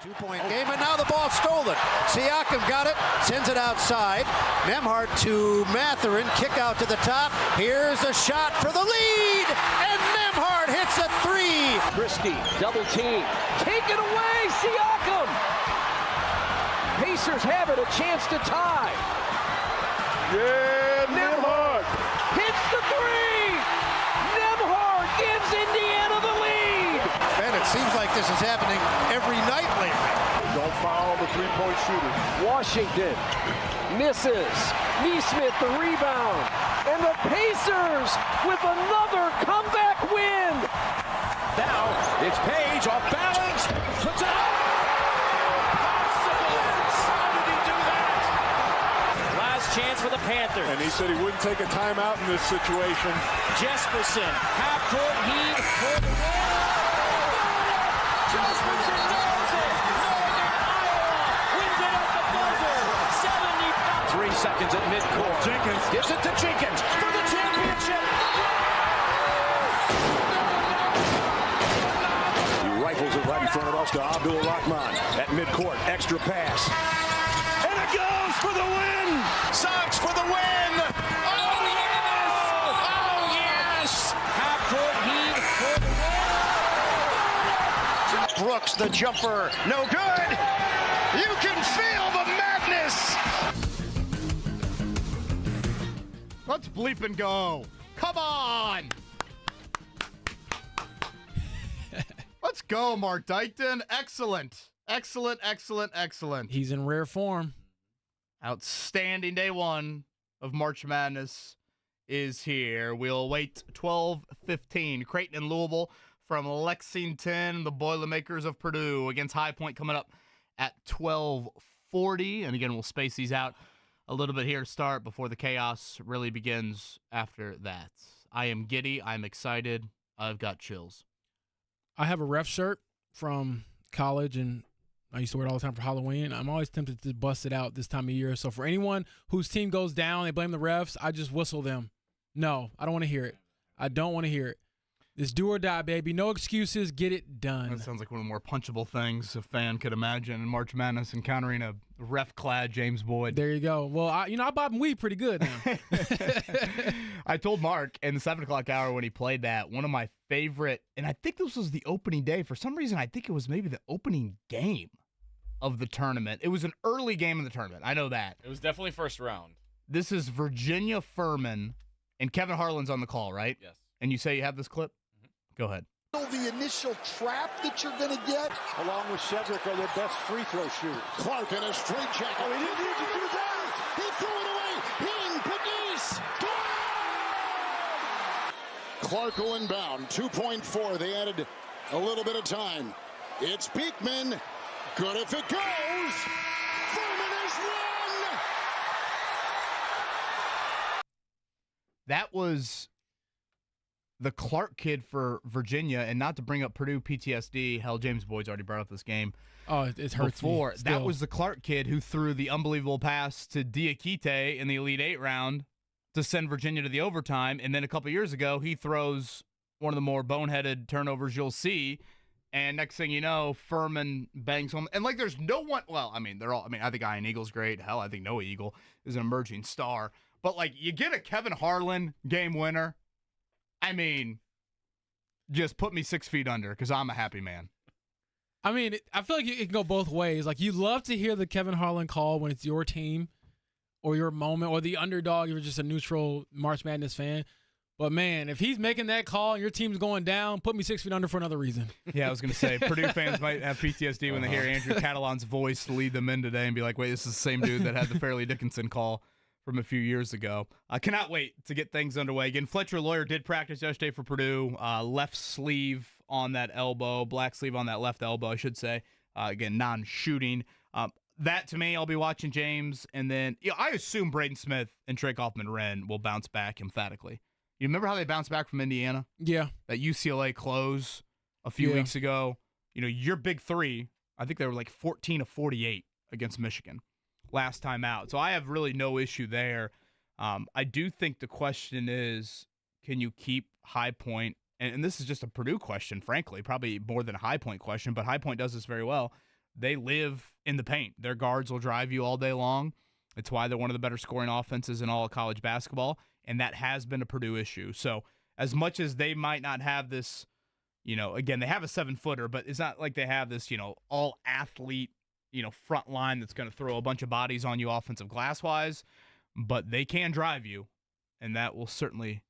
2-point game, and now the ball stolen. Siakam got it, sends it outside. Nembhard to Matherin, kick out to the top. Here's a shot for the lead, and Nembhard hits a three. Christie, double team. Take it away, Siakam. Pacers have it, a chance to tie. Yeah, Nembhard Hits the three. Nembhard gives Indiana the lead. And it seems like this is happening every night lately. don't foul the three-point shooter. Washington misses. Neesmith the rebound. And the Pacers with another comeback win. Now it's Page off balance. Puts it up. How did he do that? Last chance for the Panthers. And he said he wouldn't take a timeout in this situation. Jesperson, half-court heave for the win. Jesperson knows it. Northern Iowa wins it at the buzzer. 75. 3 seconds at midcourt. Jenkins Gives it to Jenkins for the championship. He rifles it right in front of us to Abdul-Rahman at midcourt. Extra pass. And it goes for the win. Sox for the win. Oh, yes. Oh, yes. Half-court heave for the win. Brooks, the jumper, no good. You can feel the madness. Let's bleep and go. Come on. Let's go, Mark Dykton. Excellent. Excellent, excellent, excellent. He's in rare form. Outstanding day one of March Madness is here. We'll wait 12:15. Creighton and Louisville from Lexington. The Boilermakers of Purdue against High Point coming up at 12:40. And again, we'll space these out a little bit here to start before the chaos really begins after that. I am giddy. I'm excited. I've got chills. I have a ref shirt from college, and I used to wear it all the time for Halloween. I'm always tempted to bust it out this time of year. So for anyone whose team goes down, they blame the refs, I just whistle them. No, I don't want to hear it. I don't want to hear it. It's do or die, baby. No excuses. Get it done. That sounds like one of the more punchable things a fan could imagine in March Madness, encountering a ref-clad James Boyd. There you go. Well, I bob and weave pretty good now. I told Mark in the 7 o'clock hour when he played that, one of my favorite, and I think this was the opening day. For some reason, I think it was maybe the opening game of the tournament. It was an early game in the tournament. I know that. It was definitely first round. This is Virginia Furman, and Kevin Harlan's on the call, right? Yes. And you say you have this clip? Go ahead. The initial trap that you're going to get. Along with Cedric are their best free throw shooters. Clark in a straight jacket. Oh, he didn't need to do that. He threw it away. Ping, Padis. Clark will inbound. 2.4. They added a little bit of time. It's Beekman. Good if it goes. Furman is won. That was the Clark kid for Virginia, and not to bring up Purdue PTSD. Hell, James Boyd's already brought up this game. Oh, it hurts before. me. Still. That was the Clark kid who threw the unbelievable pass to Diakite in the Elite Eight round to send Virginia to the overtime. And then a couple years ago, he throws one of the more boneheaded turnovers you'll see. And next thing you know, Furman bangs home. And like, there's no one. Well, I mean, I think Ian Eagle's great. Hell, I think Noah Eagle is an emerging star. But like, you get a Kevin Harlan game winner. I mean, just put me 6 feet under, because I'm a happy man. I mean, I feel like it can go both ways. Like, you love to hear the Kevin Harlan call when it's your team or your moment or the underdog if you're just a neutral March Madness fan. But, man, if he's making that call and your team's going down, put me 6 feet under for another reason. Yeah, I was going to say, Purdue fans might have PTSD when they hear Andrew Catalan's voice lead them in today and be like, wait, this is the same dude that had the Fairleigh Dickinson call from a few years ago. I cannot wait to get things underway. Again, Fletcher Lawyer did practice yesterday for Purdue. Left sleeve on that elbow, black sleeve on that left elbow, I should say. Again, non-shooting. That, to me, I'll be watching James. And then I assume Braden Smith and Trey Kaufman-Renn will bounce back emphatically. You remember how they bounced back from Indiana? Yeah. That UCLA close a few weeks ago. Your big three, I think they were like 14 of 48 against Michigan last time out. So I have really no issue there. I do think the question is, can you keep High Point? And this is just a Purdue question, frankly, probably more than a High Point question, but High Point does this very well. they live in the paint. Their guards will drive you all day long. It's why they're one of the better scoring offenses in all of college basketball, and that has been a Purdue issue. So as much as they might not have this, again, they have a 7-footer, but it's not like they have this, all-athlete, front line that's going to throw a bunch of bodies on you offensive glass-wise, but they can drive you, and that will certainly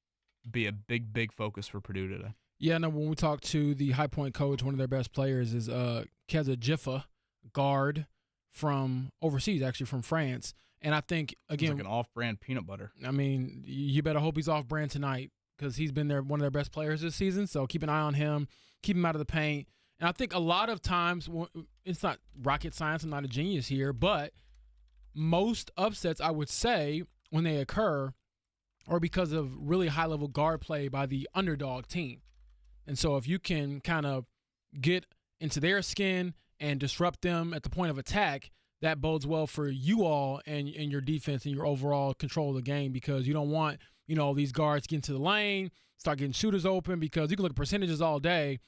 be a big, big focus for Purdue today. Yeah, no, when we talk to the High Point coach, one of their best players is Keza Jiffa, guard from overseas, actually from France. And I think, again, it's like an off-brand peanut butter. I mean, you better hope he's off-brand tonight because he's been one of their best players this season. So keep an eye on him, keep him out of the paint. And I think a lot of times, it's not rocket science, I'm not a genius here, but most upsets, I would say, when they occur, are because of really high-level guard play by the underdog team. And so if you can kind of get into their skin and disrupt them at the point of attack, that bodes well for you all and your defense and your overall control of the game, because you don't want, these guards getting to the lane, start getting shooters open, because you can look at percentages all day.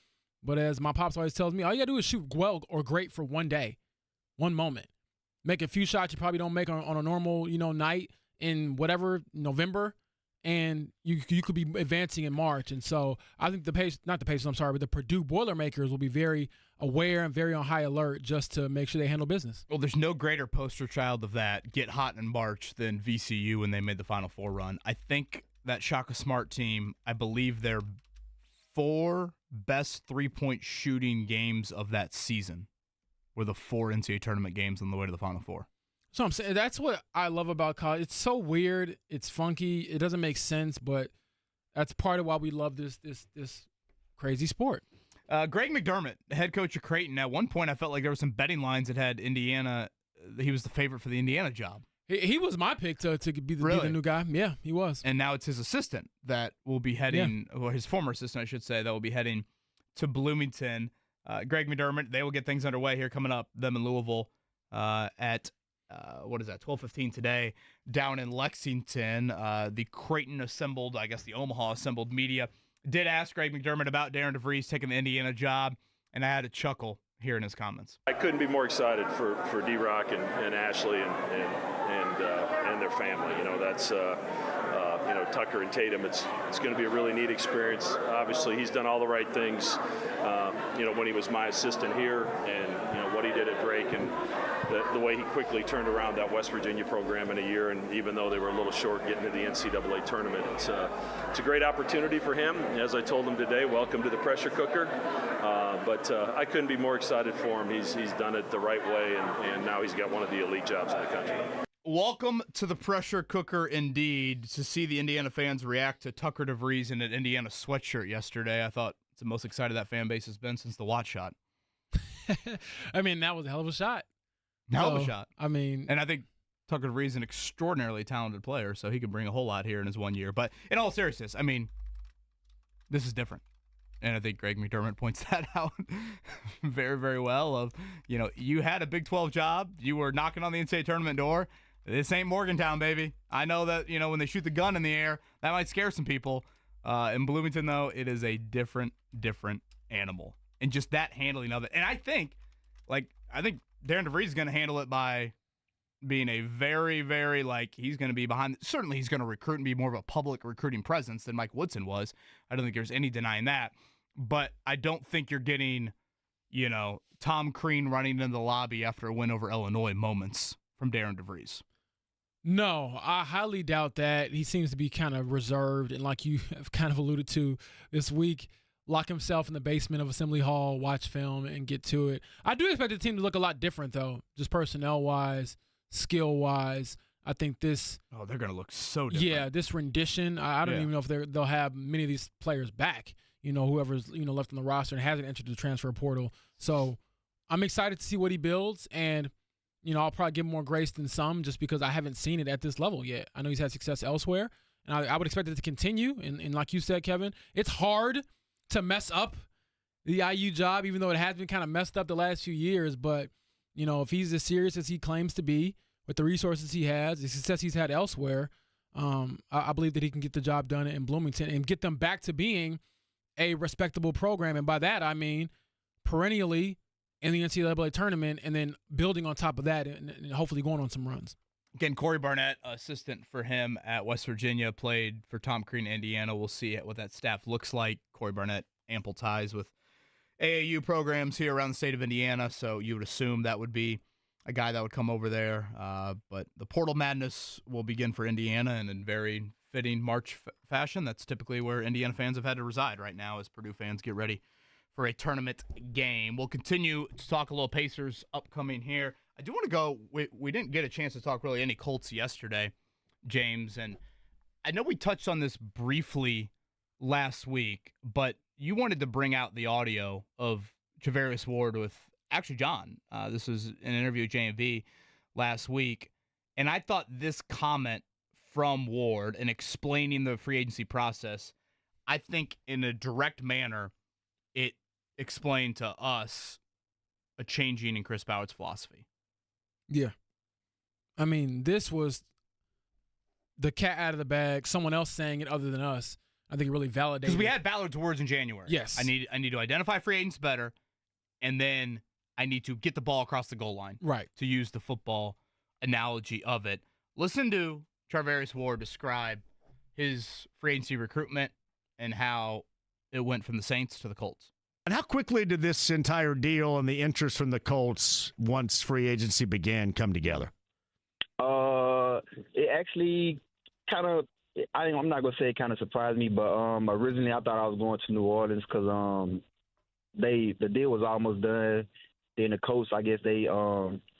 But as my pops always tells me, all you got to do is shoot well or great for one day, one moment. Make a few shots you probably don't make on a normal, night in whatever, November, and you could be advancing in March. And so I think but the Purdue Boilermakers will be very aware and very on high alert just to make sure they handle business. Well, there's no greater poster child of that, get hot in March, than VCU when they made the Final Four run. I think that Shaka Smart team, I believe their 4 best three-point shooting games of that season were the 4 NCAA tournament games on the way to the Final Four. So I'm saying that's what I love about college. It's so weird. It's funky. It doesn't make sense, but that's part of why we love this crazy sport. Greg McDermott, head coach of Creighton, at one point I felt like there were some betting lines that had Indiana. He was the favorite for the Indiana job. He was my pick to be the new guy. Yeah, he was. And now it's his assistant that will be heading, or his former assistant, I should say, that will be heading to Bloomington. Greg McDermott, they will get things underway here coming up, them in Louisville at 12:15 today down in Lexington. The Creighton assembled, I guess the Omaha assembled media did ask Greg McDermott about Darren DeVries taking the Indiana job, and I had a chuckle hearing his comments. I couldn't be more excited for D-Rock and Ashley and their family. That's Tucker and Tatum. It's going to be a really neat experience. Obviously, he's done all the right things. When he was my assistant here, and what he did at Drake, and the way he quickly turned around that West Virginia program in a year, and even though they were a little short getting to the NCAA tournament, it's a great opportunity for him. As I told him today, welcome to the pressure cooker. But I couldn't be more excited for him. He's done it the right way, and now he's got one of the elite jobs in the country. Welcome to the pressure cooker, indeed. To see the Indiana fans react to Tucker DeVries in an Indiana sweatshirt yesterday, I thought it's the most excited that fan base has been since the Watt shot. I mean, that was a hell of a shot. Hell of a shot. I mean, and I think Tucker DeVries is an extraordinarily talented player, so he can bring a whole lot here in his 1 year. But in all seriousness, I mean, this is different. And I think Greg McDermott points that out very, very well. You had a Big 12 job. You were knocking on the NCAA tournament door. This ain't Morgantown, baby. I know that, when they shoot the gun in the air, that might scare some people. In Bloomington, though, it is a different animal. And just that handling of it. And I think Darren DeVries is going to handle it by being a very, very, he's going to be behind. Certainly he's going to recruit and be more of a public recruiting presence than Mike Woodson was. I don't think there's any denying that. But I don't think you're getting, Tom Crean running in the lobby after a win over Illinois moments from Darren DeVries. No, I highly doubt that. He seems to be kind of reserved, and like you have kind of alluded to this week, lock himself in the basement of Assembly Hall, watch film, and get to it. I do expect the team to look a lot different, though, just personnel-wise, skill-wise. I think this... Oh, they're going to look so different. Yeah, this rendition, I don't even know if they'll have many of these players back, whoever's left on the roster and hasn't entered the transfer portal. So I'm excited to see what he builds, and I'll probably give him more grace than some just because I haven't seen it at this level yet. I know he's had success elsewhere, and I would expect it to continue. And like you said, Kevin, it's hard to mess up the IU job, even though it has been kind of messed up the last few years. But, if he's as serious as he claims to be with the resources he has, the success he's had elsewhere, I believe that he can get the job done in Bloomington and get them back to being a respectable program. And by that, I mean perennially in the NCAA tournament and then building on top of that and hopefully going on some runs. Again, Corey Barnett, assistant for him at West Virginia, played for Tom Crean, Indiana. We'll see what that staff looks like. Corey Barnett, ample ties with AAU programs here around the state of Indiana, so you would assume that would be a guy that would come over there. But the portal madness will begin for Indiana, and in very fitting March fashion, that's typically where Indiana fans have had to reside right now as Purdue fans get ready for a tournament game. We'll continue to talk a little Pacers upcoming here. I do want to go, we didn't get a chance to talk really any Colts yesterday, James, and I know we touched on this briefly last week, but you wanted to bring out the audio of Travaris Ward with actually John. This was an interview with JMV last week, and I thought this comment from Ward and explaining the free agency process, I think in a direct manner, it explained to us a changing in Chris Ballard's philosophy. Yeah. I mean, this was the cat out of the bag, someone else saying it other than us. I think it really validated. Because we had Ballard's words in January. Yes. I need to identify free agents better, and then I need to get the ball across the goal line. Right. To use the football analogy of it. Listen to Travaris Ward describe his free agency recruitment and how it went from the Saints to the Colts. And how quickly did this entire deal and the interest from the Colts, once free agency began, come together? It actually kind of, I'm not going to say it kind of surprised me, but originally I thought I was going to New Orleans because the deal was almost done. Then the Colts, I guess they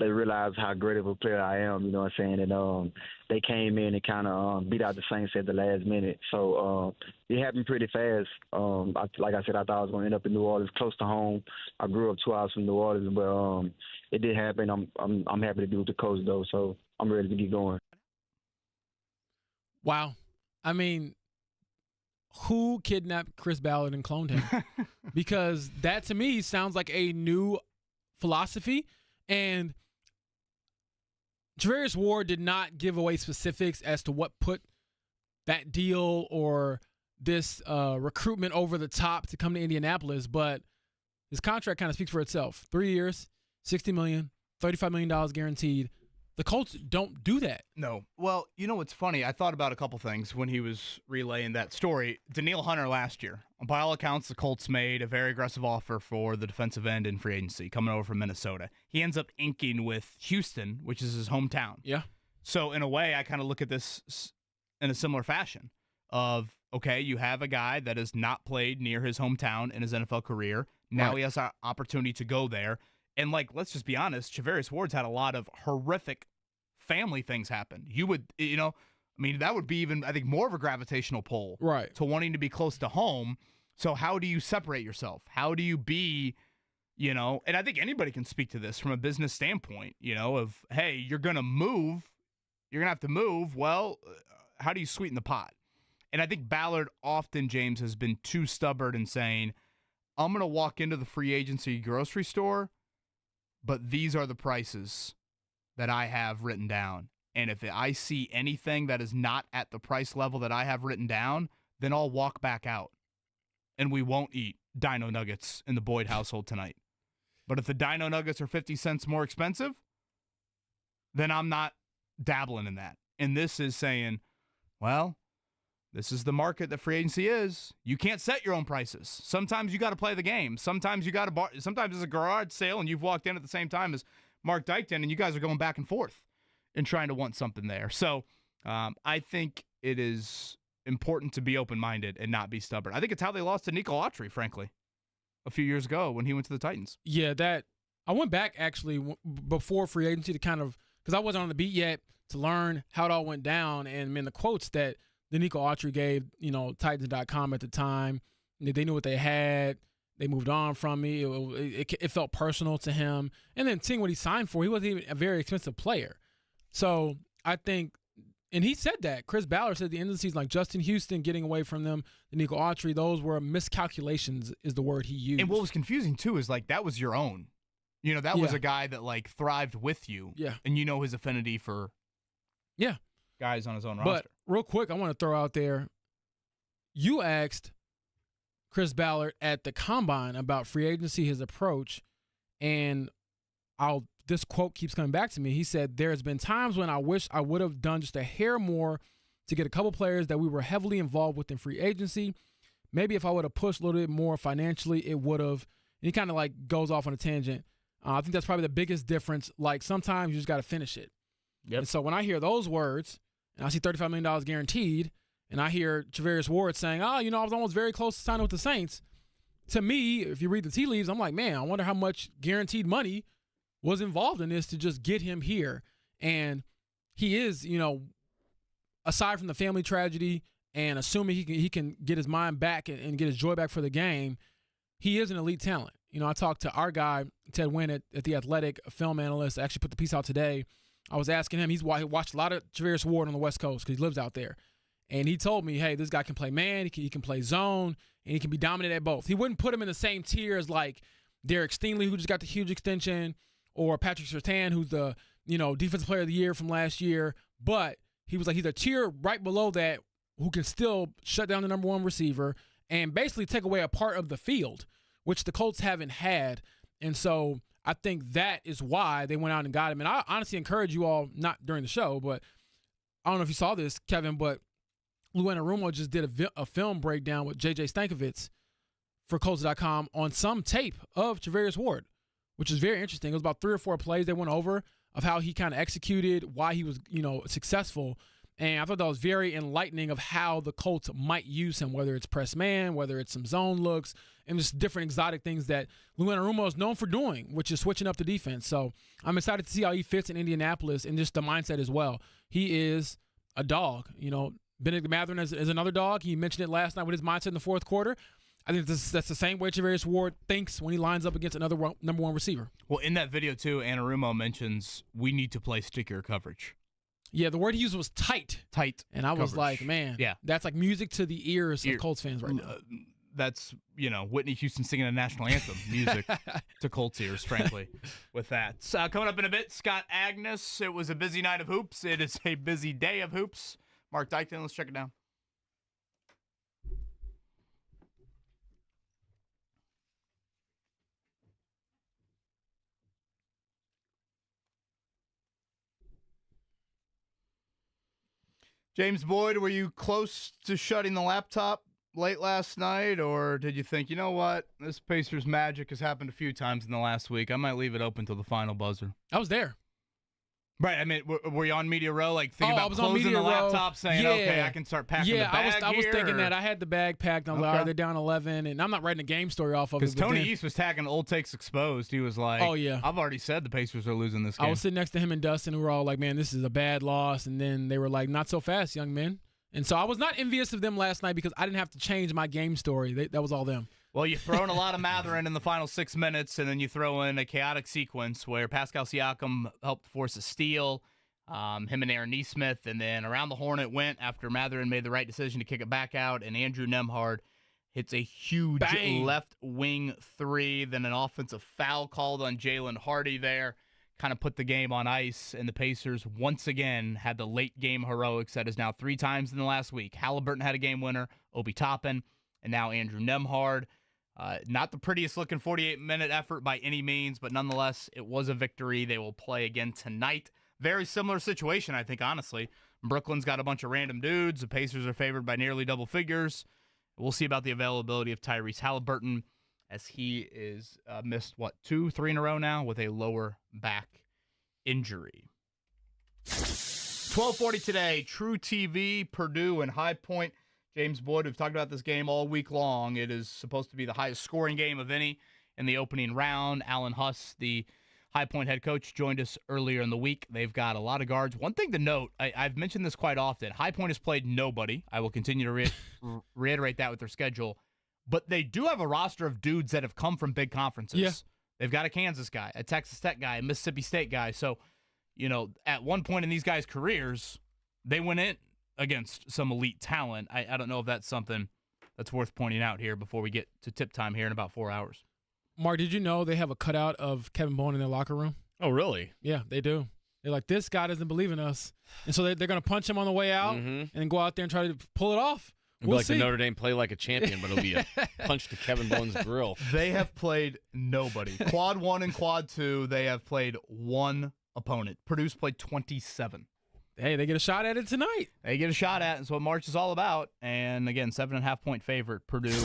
realized how great of a player I am, you know what I'm saying? And they came in and kind of beat out the Saints at the last minute. So it happened pretty fast. Like I said, I thought I was going to end up in New Orleans, close to home. I grew up 2 hours from New Orleans, but it did happen. I'm happy to be with the Colts, though, so I'm ready to get going. Wow. I mean, who kidnapped Chris Ballard and cloned him? Because that, to me, sounds like a new philosophy. And Travaris Ward did not give away specifics as to what put that deal or this recruitment over the top to come to Indianapolis, but his contract kind of speaks for itself. 3 years, $60 million, $35 million guaranteed. The Colts don't do that. No. Well, you know what's funny? I thought about a couple things when he was relaying that story. Daniil Hunter last year. By all accounts, the Colts made a very aggressive offer for the defensive end in free agency coming over from Minnesota. He ends up inking with Houston, which is his hometown. Yeah. So in a way, I kind of look at this in a similar fashion of, okay, you have a guy that has not played near his hometown in his NFL career. Now he has an opportunity to go there. And, let's just be honest, Travaris Ward's had a lot of horrific family things happen. You would, that would be even, I think, more of a gravitational pull to wanting to be close to home. So how do you separate yourself? How do you be, and I think anybody can speak to this from a business standpoint, of, hey, you're going to move. You're going to have to move. Well, how do you sweeten the pot? And I think Ballard often, James, has been too stubborn in saying, I'm going to walk into the free agency grocery store, but these are the prices that I have written down. And if I see anything that is not at the price level that I have written down, then I'll walk back out. And we won't eat Dino Nuggets in the Boyd household tonight. But if the Dino Nuggets are 50 cents more expensive, then I'm not dabbling in that. And this is saying, well, this is the market that free agency is. You can't set your own prices. Sometimes you got to play the game. Sometimes you got to sometimes it's a garage sale and you've walked in at the same time as Mark Dykton and you guys are going back and forth and trying to want something there. So I think it is important to be open-minded and not be stubborn. I think it's how they lost to Nico Autry, frankly, a few years ago when he went to the Titans. Yeah, I went back actually before free agency to kind of, because I wasn't on the beat yet, to learn how it all went down. And the quotes that the Nico Autry gave, Titans.com at the time, they knew what they had. They moved on from me. It felt personal to him. And then seeing what he signed for, he wasn't even a very expensive player. So I think, and he said that. Chris Ballard said at the end of the season, Justin Houston getting away from them, the Nico Autry, those were miscalculations is the word he used. And what was confusing, too, is that was your own. That was a guy that thrived with you. Yeah. And his affinity for guys on his own roster. But real quick, I want to throw out there, you asked Chris Ballard at the Combine about free agency, his approach, And this quote keeps coming back to me. He said, "There's been times when I wish I would have done just a hair more to get a couple players that we were heavily involved with in free agency. Maybe if I would have pushed a little bit more financially, it would have." And he kind of like goes off on a tangent. I think that's probably the biggest difference. Like sometimes you just got to finish it. Yep. And so when I hear those words and I see $35 million guaranteed and I hear Travarius Ward saying, I was almost very close to signing with the Saints. To me, if you read the tea leaves, I'm like, man, I wonder how much guaranteed money was involved in this to just get him here. And he is, aside from the family tragedy and assuming he can get his mind back and get his joy back for the game, he is an elite talent. I talked to our guy, Ted Wynn at The Athletic, a film analyst. I actually put the piece out today. I was asking him, he watched a lot of Travarius Ward on the West Coast because he lives out there. And he told me, hey, this guy can play man, he can play zone, and he can be dominant at both. He wouldn't put him in the same tier as like Derek Stingley, who just got the huge extension, or Patrick Surtain, who's the defensive player of the year from last year. But he was like, he's a tier right below that who can still shut down the number one receiver and basically take away a part of the field, which the Colts haven't had. And so I think that is why they went out and got him. And I honestly encourage you all, not during the show, but I don't know if you saw this, Kevin, but Lou Anarumo just did a film breakdown with J.J. Stankovic for Colts.com on some tape of Travarius Ward, which is very interesting. It was about 3 or 4 plays they went over of how he kind of executed, why he was, successful. And I thought that was very enlightening of how the Colts might use him, whether it's press man, whether it's some zone looks, and just different exotic things that Lou Anarumo is known for doing, which is switching up the defense. So I'm excited to see how he fits in Indianapolis and just the mindset as well. He is a dog. Benedict Mathurin is another dog. He mentioned it last night with his mindset in the fourth quarter. I think that's the same way Travarius Ward thinks when he lines up against another number one receiver. Well, in that video, too, Anarumo mentions we need to play stickier coverage. Yeah, the word he used was tight. Tight. And I was like, man, that's like music to the ears of Colts fans right now. That's, Whitney Houston singing a national anthem music to Colts ears, frankly, with that. Coming up in a bit, Scott Agnes. It was a busy night of hoops. It is a busy day of hoops. Mark Dykton, let's check it down. James Boyd, were you close to shutting the laptop late last night, or did you think, you know what, this Pacers magic has happened a few times in the last week. I might leave it open till the final buzzer. I was there. Right. I mean, were you on Media Row, like thinking about closing the laptop, saying, okay, I can start packing the bag I was thinking that. I had the bag packed. I'm like, they're down 11, and I'm not writing a game story off of it. Because Tony East was tagging Old Takes Exposed. He was like, I've already said the Pacers are losing this game. I was sitting next to him and Dustin, who were all like, man, this is a bad loss. And then they were like, not so fast, young men. And so I was not envious of them last night because I didn't have to change my game story. That was all them. Well, you throw in a lot of Mathurin in the final 6 minutes, and then you throw in a chaotic sequence where Pascal Siakam helped force a steal, him and Aaron Nesmith, and then around the horn it went after Mathurin made the right decision to kick it back out, and Andrew Nembhard hits a huge left wing three, then an offensive foul called on Jalen Hardy there. Kind of put the game on ice, and the Pacers once again had the late game heroics that is now 3 times in the last week. Halliburton had a game winner, Obi Toppin, and now Andrew Nembhard. Not the prettiest looking 48-minute effort by any means, but nonetheless, it was a victory. They will play again tonight. Very similar situation, I think, honestly. Brooklyn's got a bunch of random dudes. The Pacers are favored by nearly double figures. We'll see about the availability of Tyrese Halliburton, as he is missed, 2-3 in a row now with a lower back injury. 12:40 today, True TV, Purdue and High Point. James Boyd, we've talked about this game all week long. It is supposed to be the highest scoring game of any in the opening round. Alan Huss, the High Point head coach, joined us earlier in the week. They've got a lot of guards. One thing to note, I've mentioned this quite often, High Point has played nobody. I will continue to reiterate that with their schedule. But they do have a roster of dudes that have come from big conferences. Yeah. They've got a Kansas guy, a Texas Tech guy, a Mississippi State guy. So, at one point in these guys' careers, they went in against some elite talent. I don't know if that's something that's worth pointing out here before we get to tip time here in about 4 hours. Mark, did you know they have a cutout of Kevin Bowen in their locker room? Oh, really? Yeah, they do. They're like, this guy doesn't believe in us. And so they're going to punch him on the way out and then go out there and try to pull it off. It'll be like the Notre Dame play like a champion, but it'll be a punch to Kevin Bones' grill. They have played nobody. Quad 1 and Quad 2, they have played one opponent. Purdue's played 27. Hey, they get a shot at it tonight. They get a shot at it. That's what March is all about. And, again, 7.5-point favorite, Purdue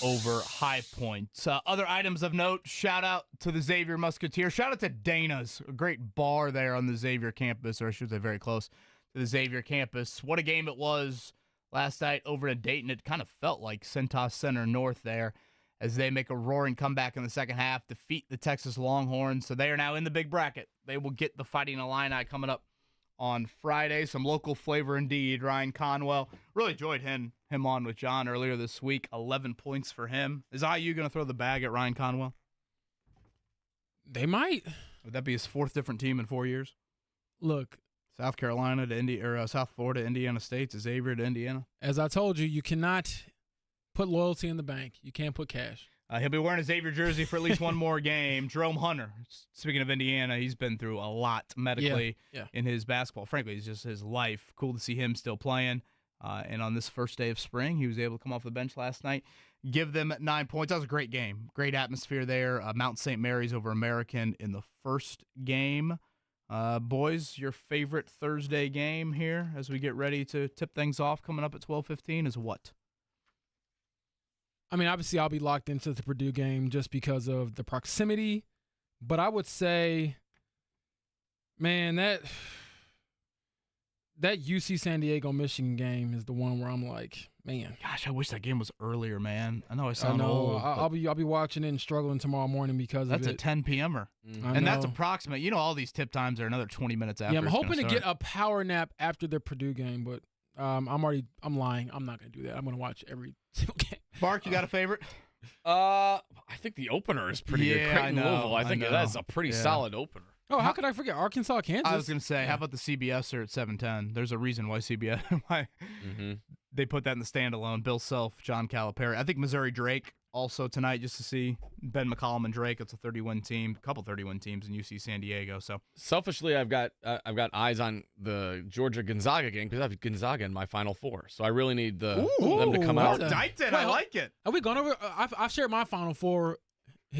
over High Point. Other items of note, shout out to the Xavier Musketeers. Shout out to Dana's, a great bar there on the Xavier campus, or I should say very close to the Xavier campus. What a game it was last night over in Dayton. It kind of felt like Centos Center North there as they make a roaring comeback in the second half, defeat the Texas Longhorns. So they are now in the big bracket. They will get the Fighting Illini coming up on Friday. Some local flavor indeed. Ryan Conwell. Really enjoyed him on with John earlier this week. 11 points for him. Is IU going to throw the bag at Ryan Conwell? They might. Would that be his fourth different team in 4 years? Look. South Carolina to South Florida, Indiana State to Xavier to Indiana. As I told you, you cannot put loyalty in the bank. You can't put cash. He'll be wearing a Xavier jersey for at least one more game. Jerome Hunter, speaking of Indiana, he's been through a lot medically in his basketball. Frankly, it's just his life. Cool to see him still playing. And on this first day of spring, he was able to come off the bench last night, give them 9 points. That was a great game. Great atmosphere there. Mount St. Mary's over American in the first game. Boys, your favorite Thursday game here as we get ready to tip things off coming up at 12:15 is what? I mean, obviously, I'll be locked into the Purdue game just because of the proximity. But I would say, man, that UC San Diego Michigan game is the one where I'm like, man. Gosh, I wish that game was earlier, man. I know I sound old. I'll be watching it and struggling tomorrow morning because that's of it. That's a 10 p.m.er. And that's approximate. You know, all these tip times are another 20 minutes after. Yeah, I'm hoping to get a power nap after the Purdue game, but I'm lying. I'm not going to do that. I'm going to watch every single game. Mark, you got a favorite? I think the opener is pretty good. Creighton, Louisville. I think that's a pretty solid opener. Oh, how could I forget Arkansas, Kansas? I was going to say, how about the CBS at 7:10? There's a reason why CBS they put that in the standalone. Bill Self, John Calipari. I think Missouri Drake also tonight, just to see Ben McCollum and Drake. It's a 30-win team, a couple 30-win teams in UC San Diego. So selfishly, I've got eyes on the Georgia Gonzaga game because I have Gonzaga in my Final Four. So I really need them to come out. I like it. Are we going over? I've shared my Final Four.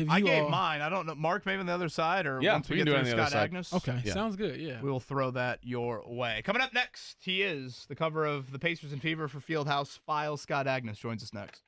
I gave mine. I don't know. Mark, maybe on the other side, or once we get through Scott Agnes. Okay, sounds good. Yeah, we'll throw that your way. Coming up next, he is the cover of the Pacers and Fever for Fieldhouse Files. Scott Agnes joins us next.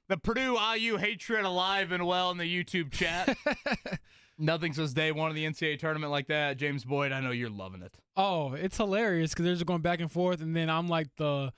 The Purdue IU hatred alive and well in the YouTube chat. Nothing says day one of the NCAA tournament like that. James Boyd, I know you're loving it. Oh, it's hilarious because they're just going back and forth, and then I'm like the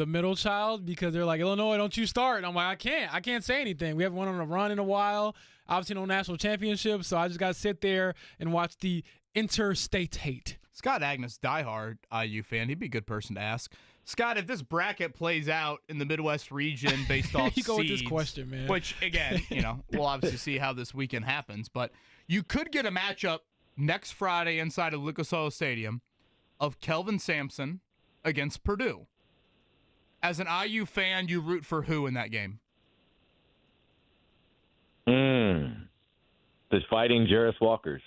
middle child because they're like, Illinois, don't you start. And I'm like, I can't say anything. We haven't went on a run in a while. Obviously no national championship, so I just got to sit there and watch the interstate hate. Scott Agnes, diehard IU fan. He'd be a good person to ask. Scott, if this bracket plays out in the Midwest region based off you go seeds, with this question, man. Which, again, we'll obviously see how this weekend happens, but you could get a matchup next Friday inside of Lucas Oil Stadium of Kelvin Sampson against Purdue. As an IU fan, you root for who in that game? The Fighting Jarris Walkers.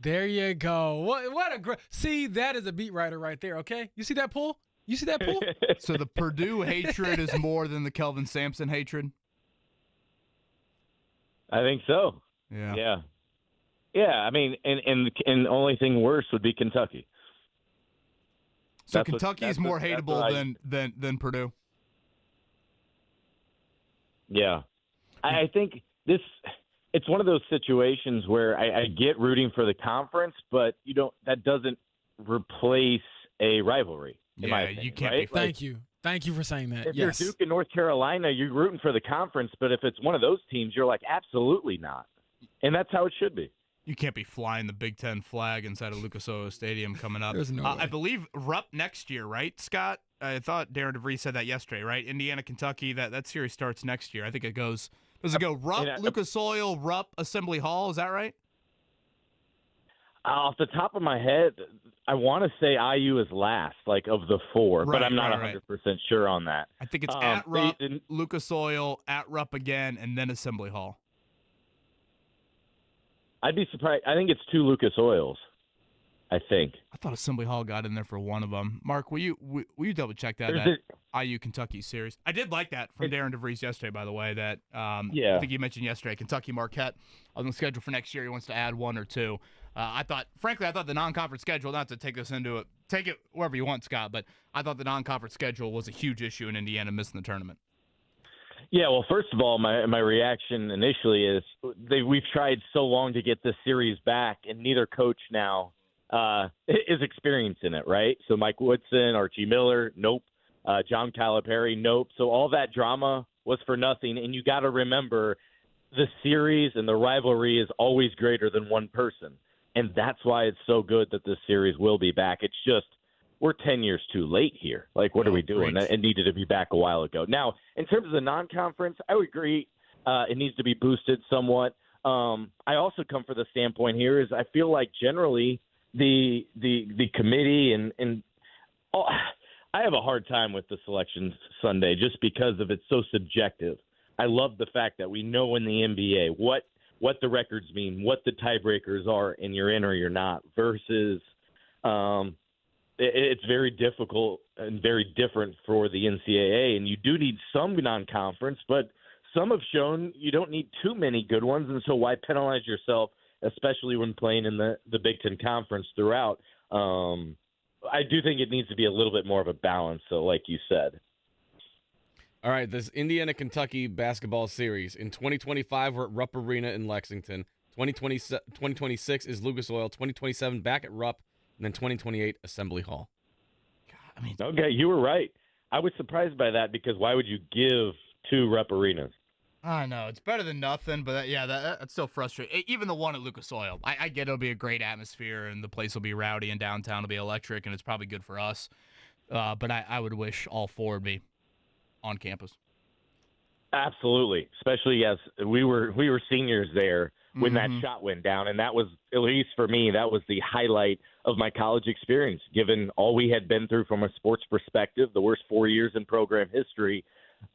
There you go. What a great. See, that is a beat writer right there, okay? You see that pull? So the Purdue hatred is more than the Kelvin Sampson hatred? I think so. Yeah. Yeah, I mean, and the only thing worse would be Kentucky. So Kentucky is more hateable than Purdue? Yeah. I think it's one of those situations where I get rooting for the conference, but that doesn't replace a rivalry. In my opinion, you can't right? be. Thank you for saying that. If you're Duke and North Carolina, you're rooting for the conference, but if it's one of those teams, you're like, absolutely not. And that's how it should be. You can't be flying the Big Ten flag inside of Lucas Oil Stadium coming up. There's no way. I believe Rupp next year, right, Scott? I thought Darren DeVries said that yesterday, right? Indiana, Kentucky, that series starts next year. I think it goes. Does it go Rupp, Lucas Oil, Rupp, Assembly Hall? Is that right? Off the top of my head, I want to say IU is last, like of the four, but I'm not 100% sure on that. I think it's at Rupp, Lucas Oil, at Rupp again, and then Assembly Hall. I'd be surprised. I think it's 2 Lucas Oils. I think. I thought Assembly Hall got in there for one of them. Mark, will you double check that IU Kentucky series? I did like that from Darren DeVries yesterday, by the way. That I think you mentioned yesterday, Kentucky Marquette on the schedule for next year. He wants to add 1 or 2. I thought the non-conference schedule. Not to take this into it, take it wherever you want, Scott. But I thought the non-conference schedule was a huge issue in Indiana missing the tournament. Yeah, well, first of all, my reaction initially is we've tried so long to get this series back, and neither coach now is experienced in it, right? So Mike Woodson, Archie Miller, nope. John Calipari, nope. So all that drama was for nothing, and you got to remember the series and the rivalry is always greater than one person, and that's why it's so good that this series will be back. It's just we're 10 years too late here. Like, what are we doing? It needed to be back a while ago. Now, in terms of the non-conference, I would agree it needs to be boosted somewhat. I also come for the standpoint here is I feel like generally the committee and I have a hard time with the selection Sunday just because of it's so subjective. I love the fact that we know in the NBA what the records mean, what the tiebreakers are, and you're in or you're not, versus it's very difficult and very different for the NCAA, and you do need some non-conference, but some have shown you don't need too many good ones, and so why penalize yourself, especially when playing in the Big Ten Conference throughout? I do think it needs to be a little bit more of a balance, so like you said. All right, this Indiana-Kentucky basketball series. In 2025, we're at Rupp Arena in Lexington. 2026 is Lucas Oil. 2027, back at Rupp. And then 2028, Assembly Hall. God, okay, you were right. I was surprised by that because why would you give 2 Rupp Arenas? I know. It's better than nothing, but that's still frustrating. Even the one at Lucas Oil. I get it'll be a great atmosphere, and the place will be rowdy, and downtown will be electric, and it's probably good for us. But I would wish all 4 would be on campus. Absolutely, especially as we were seniors there when that shot went down, and that was, at least for me, that was the highlight of my college experience, given all we had been through from a sports perspective, the worst 4 years in program history.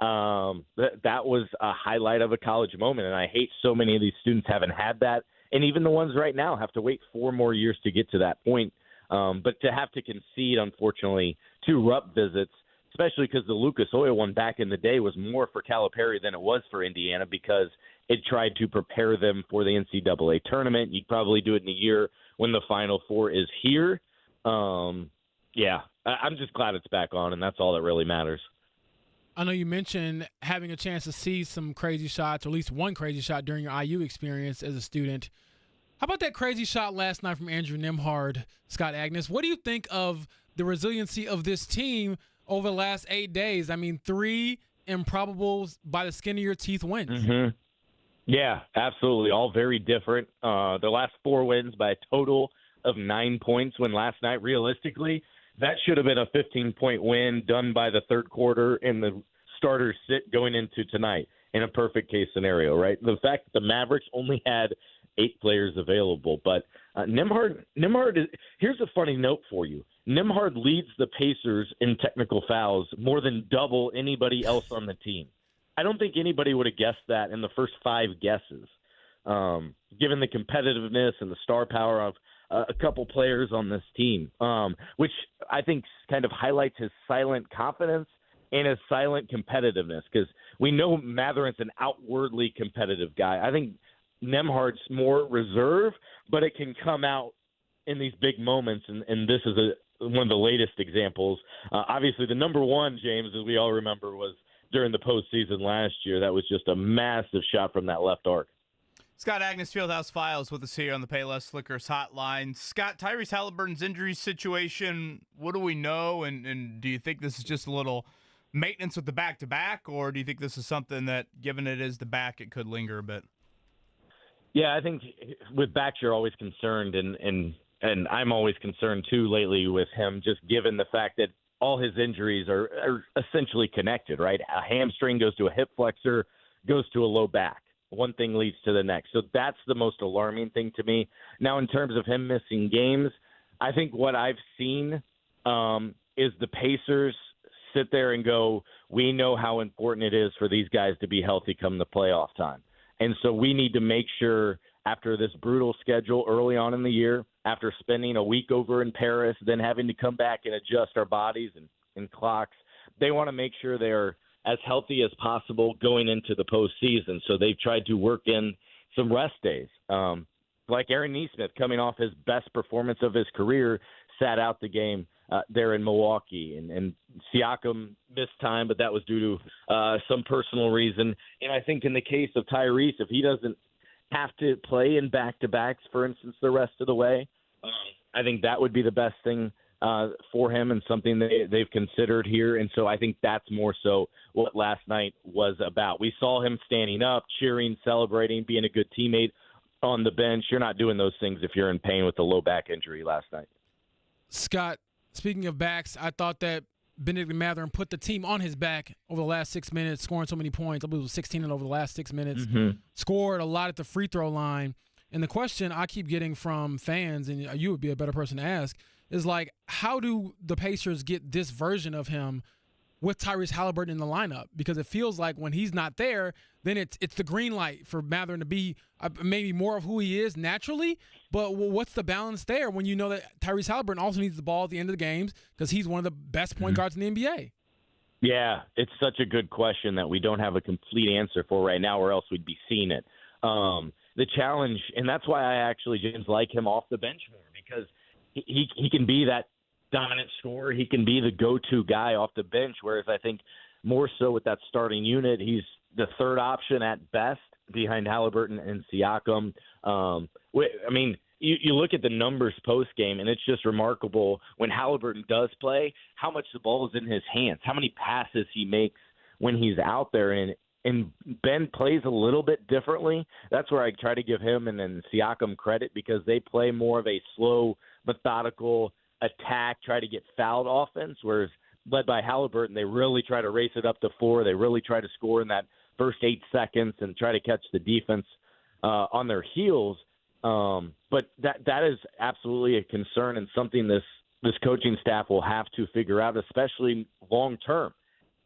That was a highlight of a college moment, and I hate so many of these students haven't had that, and even the ones right now have to wait 4 more years to get to that point. But to have to concede, unfortunately, 2 Rupp visits, especially because the Lucas Oil one back in the day was more for Calipari than it was for Indiana because it tried to prepare them for the NCAA tournament. You'd probably do it in a year when the Final Four is here. I'm just glad it's back on, and that's all that really matters. I know you mentioned having a chance to see some crazy shots, or at least one crazy shot during your IU experience as a student. How about that crazy shot last night from Andrew Nembhard, Scott Agnes? What do you think of the resiliency of this team over the last 8 days? I mean, 3 improbables by the skin of your teeth wins. Mm-hmm. Yeah, absolutely. All very different. The last 4 wins by a total of 9 points, when last night, realistically, that should have been a 15-point win done by the third quarter and the starters sit going into tonight in a perfect case scenario, right? The fact that the Mavericks only had 8 players available. But Nembhard is, here's a funny note for you. Nembhard leads the Pacers in technical fouls more than double anybody else on the team. I don't think anybody would have guessed that in the first 5 guesses, given the competitiveness and the star power of a couple players on this team, which I think kind of highlights his silent confidence and his silent competitiveness, because we know Matherin's an outwardly competitive guy. I think Nembhard's more reserved, but it can come out in these big moments, and this is one of the latest examples. Obviously, the number one, James, as we all remember, was during the postseason last year. That was just a massive shot from that left arc. Scott Agnes, Fieldhouse Files, with us here on the Payless Liquors Hotline. Scott, Tyrese Halliburton's injury situation, what do we know, and do you think this is just a little maintenance with the back-to-back, or do you think this is something that, given it is the back, it could linger a bit? Yeah, I think with backs you're always concerned, and I'm always concerned too lately with him, just given the fact that all his injuries are essentially connected, right? A hamstring goes to a hip flexor, goes to a low back. One thing leads to the next. So that's the most alarming thing to me. Now, in terms of him missing games, I think what I've seen is the Pacers sit there and go, we know how important it is for these guys to be healthy come the playoff time. And so we need to make sure, after this brutal schedule early on in the year, after spending a week over in Paris, then having to come back and adjust our bodies and clocks, they want to make sure they're as healthy as possible going into the postseason. So they've tried to work in some rest days. Like Aaron Nesmith, coming off his best performance of his career, sat out the game there in Milwaukee. And Siakam missed time, but that was due to some personal reason. And I think in the case of Tyrese, if he doesn't have to play in back-to-backs, for instance, the rest of the way, I think that would be the best thing for him, and something they've considered here. And so I think that's more so what last night was about. We saw him standing up, cheering, celebrating, being a good teammate on the bench. You're not doing those things if you're in pain with a low back injury last night. Scott, speaking of backs, I thought that Benedict Mathurin put the team on his back over the last 6 minutes, scoring so many points. I believe it was 16 over the last 6 minutes. Mm-hmm. Scored a lot at the free throw line. And the question I keep getting from fans, and you would be a better person to ask, is like, how do the Pacers get this version of him with Tyrese Halliburton in the lineup? Because it feels like when he's not there, then it's the green light for Mathurin to be maybe more of who he is naturally. But what's the balance there when you know that Tyrese Halliburton also needs the ball at the end of the games because he's one of the best point guards in the NBA? Yeah, it's such a good question that we don't have a complete answer for right now, or else we'd be seeing it. The challenge, and that's why I actually, James, like him off the bench more, because he can be that dominant scorer. He can be the go-to guy off the bench, whereas I think more so with that starting unit, he's the third option at best behind Halliburton and Siakam. I mean, you look at the numbers post-game, and it's just remarkable when Halliburton does play, how much the ball is in his hands, how many passes he makes when he's out there. And Ben plays a little bit differently. That's where I try to give him and then Siakam credit, because they play more of a slow, methodical attack, try to get fouled offense, whereas led by Halliburton, they really try to race it up to 4. They really try to score in that first 8 seconds and try to catch the defense on their heels. But that is absolutely a concern, and something this coaching staff will have to figure out, especially long term.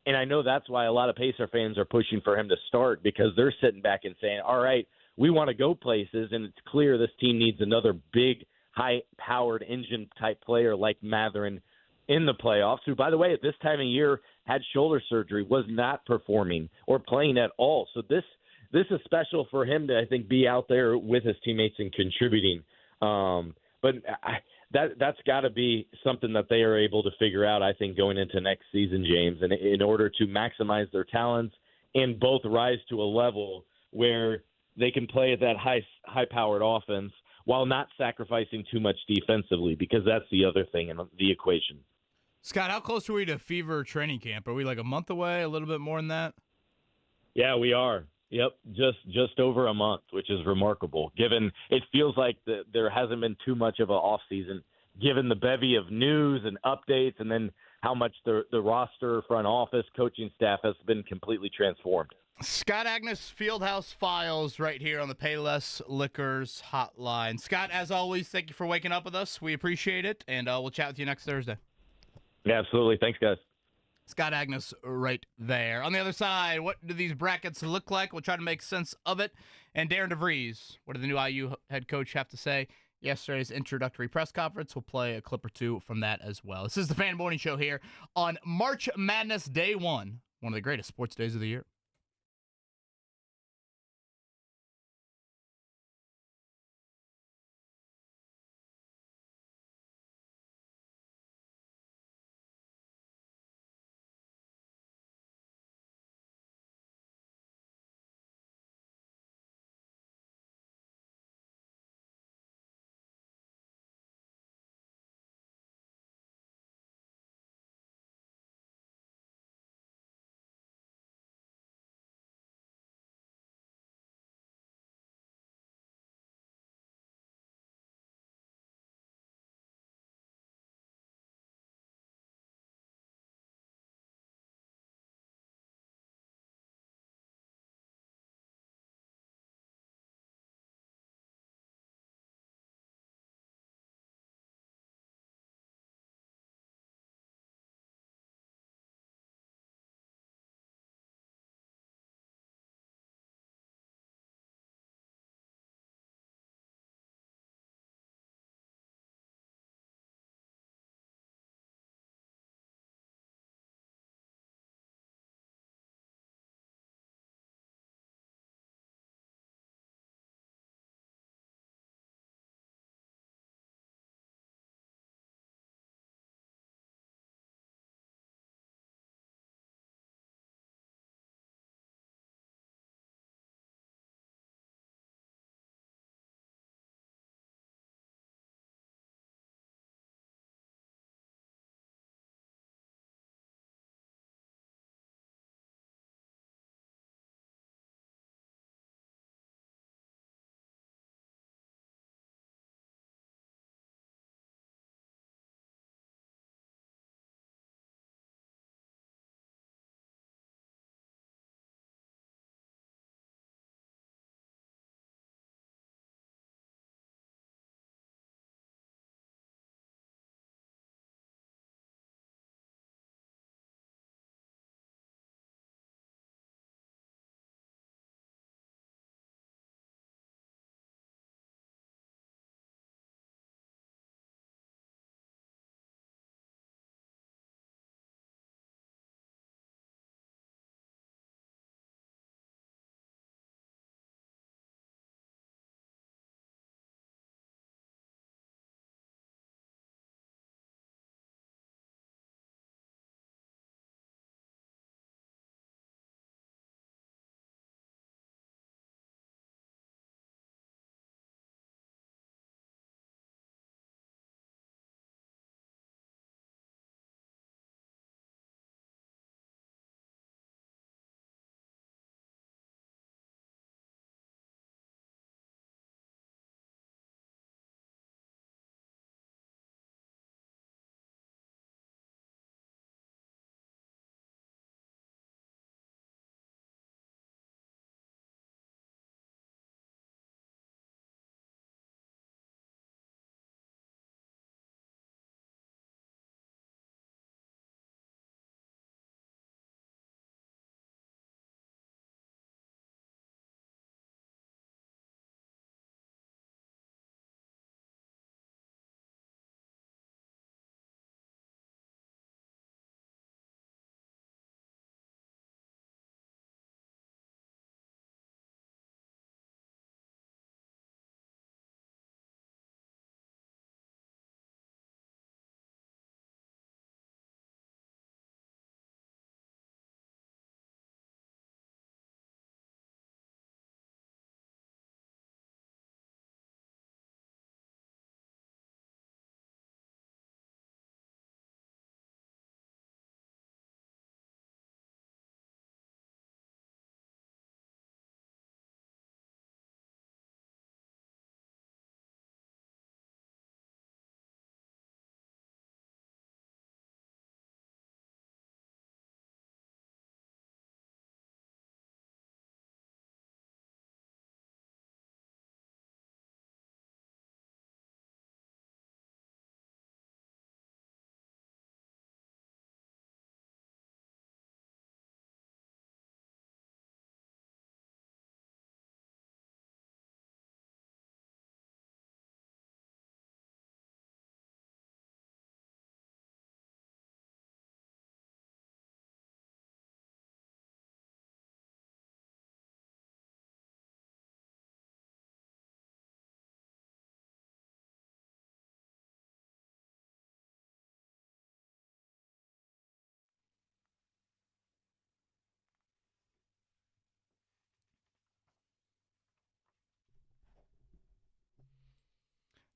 And I know that's why a lot of Pacer fans are pushing for him to start, because they're sitting back and saying, all right, we want to go places, and it's clear this team needs another big, high-powered engine-type player like Mathurin in the playoffs, who, by the way, at this time of year had shoulder surgery, was not performing or playing at all. So this is special for him to, I think, be out there with his teammates and contributing. But that's got to be something that they are able to figure out, I think, going into next season, James, and in order to maximize their talents and both rise to a level where they can play at that high-powered offense while not sacrificing too much defensively, because that's the other thing in the equation. Scott, how close are we to fever training camp? Are we like a month away, a little bit more than that? Yeah, we are. Yep, just over a month, which is remarkable, given it feels like there hasn't been too much of an off-season, given the bevy of news and updates, and then how much the roster, front office, coaching staff has been completely transformed. Scott Agnes, Fieldhouse Files, right here on the Payless Liquors hotline. Scott, as always, thank you for waking up with us. We appreciate it, and we'll chat with you next Thursday. Yeah, absolutely. Thanks, guys. Scott Agnes right there. On the other side, what do these brackets look like? We'll try to make sense of it. And Darren DeVries, what did the new IU head coach have to say? Yesterday's introductory press conference. We'll play a clip or two from that as well. This is the Fan Morning Show here on March Madness Day 1, one of the greatest sports days of the year.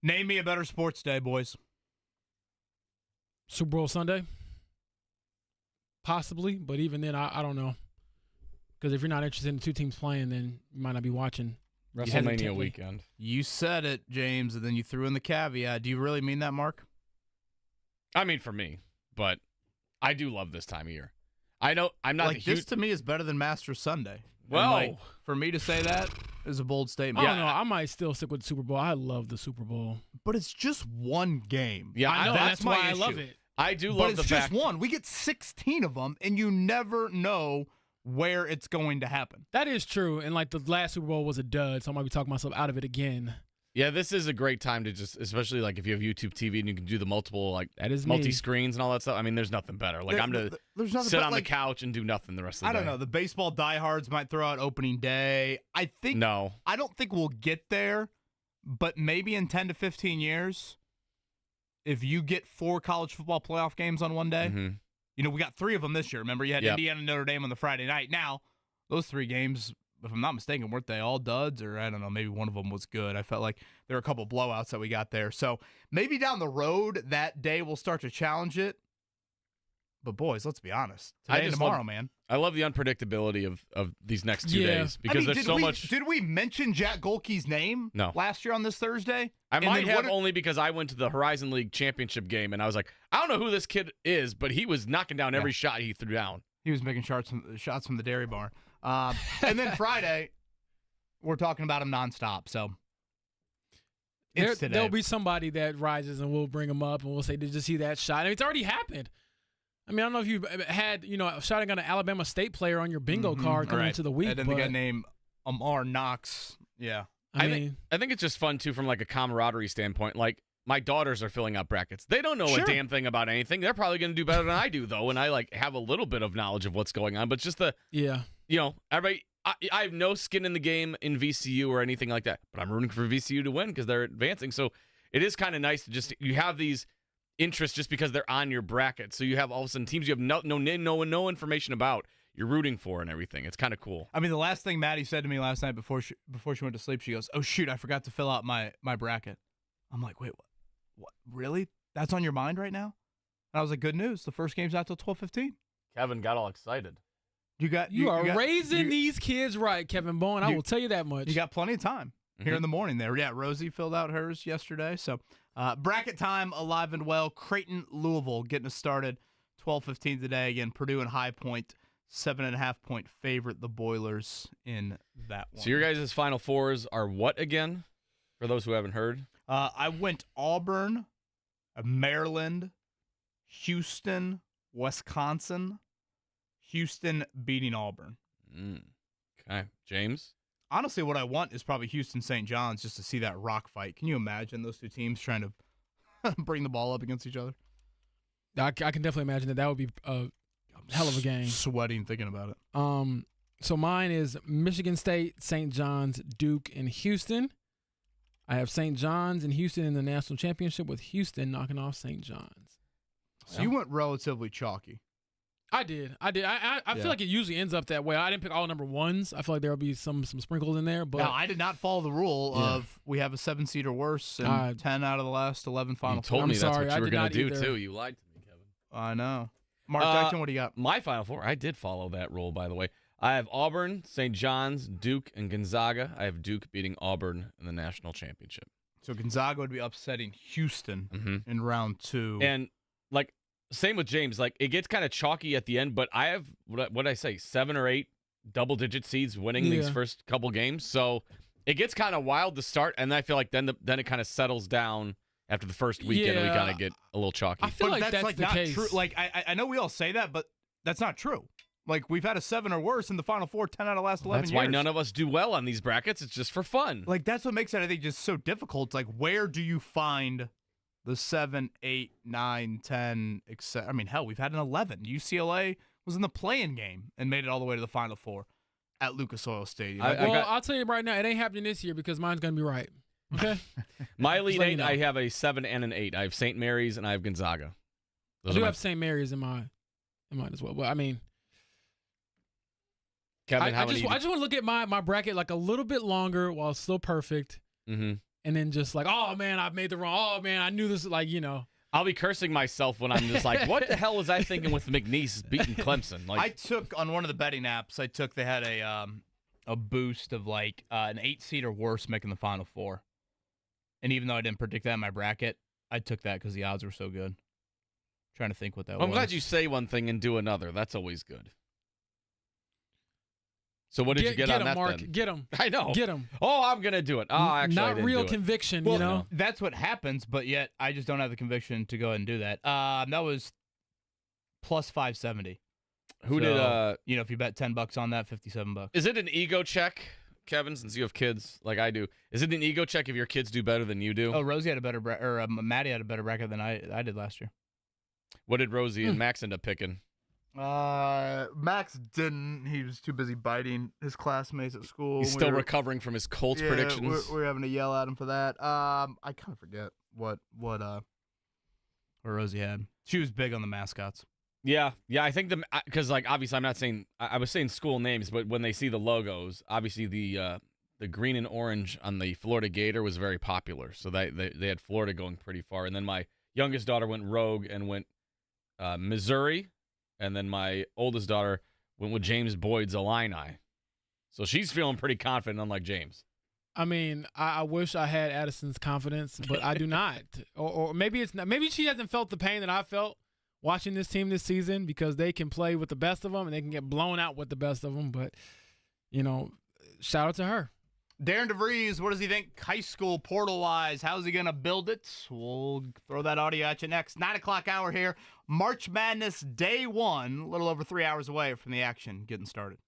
Name me a better sports day, boys. Super Bowl Sunday? Possibly, but even then, I don't know. Because if you're not interested in the two teams playing, then you might not be watching. WrestleMania weekend. You said it, James, and then you threw in the caveat. Do you really mean that, Mark? I mean, for me, but I do love this time of year. I know I'm not like this to me is better than Masters Sunday. Well, like, for me to say that is a bold statement. I don't know. I might still stick with the Super Bowl. I love the Super Bowl, but it's just one game. Yeah, I know. That's why I love it. I do love but it's the just fact one. We get 16 of them, and you never know where it's going to happen. That is true. And like the last Super Bowl was a dud, so I might be talking myself out of it again. Yeah, this is a great time to just, especially like if you have YouTube TV and you can do the multiple like that is multi-screens and all that stuff. I mean, there's nothing better. Like I'm to sit on the couch and do nothing the rest of the day. I don't know. The baseball diehards might throw out opening day. I don't think we'll get there, but maybe in 10 to 15 years, if you get 4 college football playoff games on one day, you know, we got 3 of them this year. Remember, you had Indiana and Notre Dame on the Friday night. Now, those 3 games, if I'm not mistaken, weren't they all duds? Or I don't know, maybe one of them was good. I felt like there were a couple blowouts that we got there. So maybe down the road, that day we'll start to challenge it. But boys, let's be honest. Today and tomorrow, man. I love the unpredictability of these next 2 days because there's so much. Did we mention Jack Golke's name last year on this Thursday? I might have only because I went to the Horizon League championship game and I was like, I don't know who this kid is, but he was knocking down every shot he threw down. He was making shots from the dairy bar. And then Friday, we're talking about him nonstop. So there'll be somebody that rises and we'll bring him up and we'll say, did you see that shot? I mean, it's already happened. I mean, I don't know if you had, shouting on an Alabama State player on your bingo card coming into the week. And then the guy named Amar Knox. Yeah. I think it's just fun, too, from like a camaraderie standpoint. Like, my daughters are filling out brackets. They don't know a damn thing about anything. They're probably going to do better than I do, though, and I like have a little bit of knowledge of what's going on. But just everybody, I have no skin in the game in VCU or anything like that. But I'm rooting for VCU to win because they're advancing. So it is kind of nice to just you have these interests just because they're on your bracket. So you have all of a sudden teams you have no information about. You're rooting for and everything. It's kind of cool. I mean, the last thing Maddie said to me last night before she went to sleep, she goes, "Oh shoot, I forgot to fill out my bracket." I'm like, "Wait, what? Really? That's on your mind right now?" And I was like, "Good news. The first game's out till 12:15." Kevin got all excited. You are raising these kids right, Kevin Bowen. I will tell you that much. You got plenty of time here in the morning there. Yeah, Rosie filled out hers yesterday. So bracket time alive and well. Creighton, Louisville getting us started 12:15 today. Again, Purdue and High Point, 7.5-point favorite. The Boilers in that one. So your guys' Final Fours are what again? For those who haven't heard. I went Auburn, Maryland, Houston, Wisconsin. Houston beating Auburn. Okay. James? Honestly, what I want is probably Houston St. John's just to see that rock fight. Can you imagine those two teams trying to bring the ball up against each other? I can definitely imagine that would be a hell of a game. Sweating thinking about it. So mine is Michigan State, St. John's, Duke, and Houston. I have St. John's and Houston in the national championship with Houston knocking off St. John's. So you went relatively chalky. I did. I feel like it usually ends up that way. I didn't pick all number ones. I feel like there will be some sprinkles in there. But now, I did not follow the rule of we have a 7-seed or worse and 10 out of the last 11 Final Four. You told me that's what you were going to do, too. You lied to me, Kevin. I know. Mark Dyckton, what do you got? My Final Four, I did follow that rule, by the way. I have Auburn, St. John's, Duke, and Gonzaga. I have Duke beating Auburn in the national championship. So Gonzaga would be upsetting Houston in round 2. And, like, same with James. Like, it gets kind of chalky at the end, but I have, what did I say, 7 or 8 double-digit seeds winning these first couple games. So it gets kind of wild to start, and I feel like then it kind of settles down after the first weekend, and we kind of get a little chalky. I feel like that's like the not case. True. Like, I know we all say that, but that's not true. Like, we've had a 7 or worse in the Final Four 10 out of the last 11 years. That's why none of us do well on these brackets. It's just for fun. Like, that's what makes it, I think, just so difficult. It's like, where do you find the 7, 8, 9, 10, etc.? I mean, hell, we've had an 11. UCLA was in the play-in game and made it all the way to the Final Four at Lucas Oil Stadium. I'll tell you right now, it ain't happening this year because mine's going to be right. Okay? My Elite 8, I have a 7 and an 8. I have St. Mary's and I have Gonzaga. I do have St. Mary's in mine as well. But, I mean, Kevin, I just want to look at my bracket like a little bit longer while it's still perfect. Mm-hmm. and then just like, oh man, I made the wrong. Oh man, I knew this. Like, you know. I'll be cursing myself when I'm just like, what the hell was I thinking with McNeese beating Clemson? Like, I took on one of the betting apps. They had a boost of like an 8 seed or worse making the Final Four, and even though I didn't predict that in my bracket, I took that because the odds were so good. Trying to think what that was. I'm glad you say one thing and do another. That's always good. So what did you get on that Mark, then? Get him. I know. Get him. Oh, I'm going to do it. Oh, actually, I not didn't real do it. conviction, Well, you know? That's what happens, but yet I just don't have the conviction to go ahead and do that. That was plus 570. Who did if you bet $10 on that, $57. Is it an ego check, Kevin, since you have kids like I do? Is it an ego check if your kids do better than you do? Oh, Rosie had a better Maddie had a better bracket than I did last year. What did Rosie and Max end up picking? Max didn't. He was too busy biting his classmates at school. He's still recovering from his Colts predictions. We're having to yell at him for that. I kind of forget what Rosie had. She was big on the mascots. Yeah. I think because like obviously I'm not saying I was saying school names, but when they see the logos, obviously the green and orange on the Florida Gator was very popular. So they had Florida going pretty far, and then my youngest daughter went rogue and went Missouri. And then my oldest daughter went with James Boyd's Illini. So she's feeling pretty confident, unlike James. I mean, I wish I had Addison's confidence, but I do not. Or maybe it's not. Maybe she hasn't felt the pain that I felt watching this team this season, because they can play with the best of them and they can get blown out with the best of them. But, shout out to her. Darren DeVries, what does he think high school portal-wise? How's he going to build it? We'll throw that audio at you next. 9 o'clock hour here. March Madness Day 1, a little over 3 hours away from the action getting started.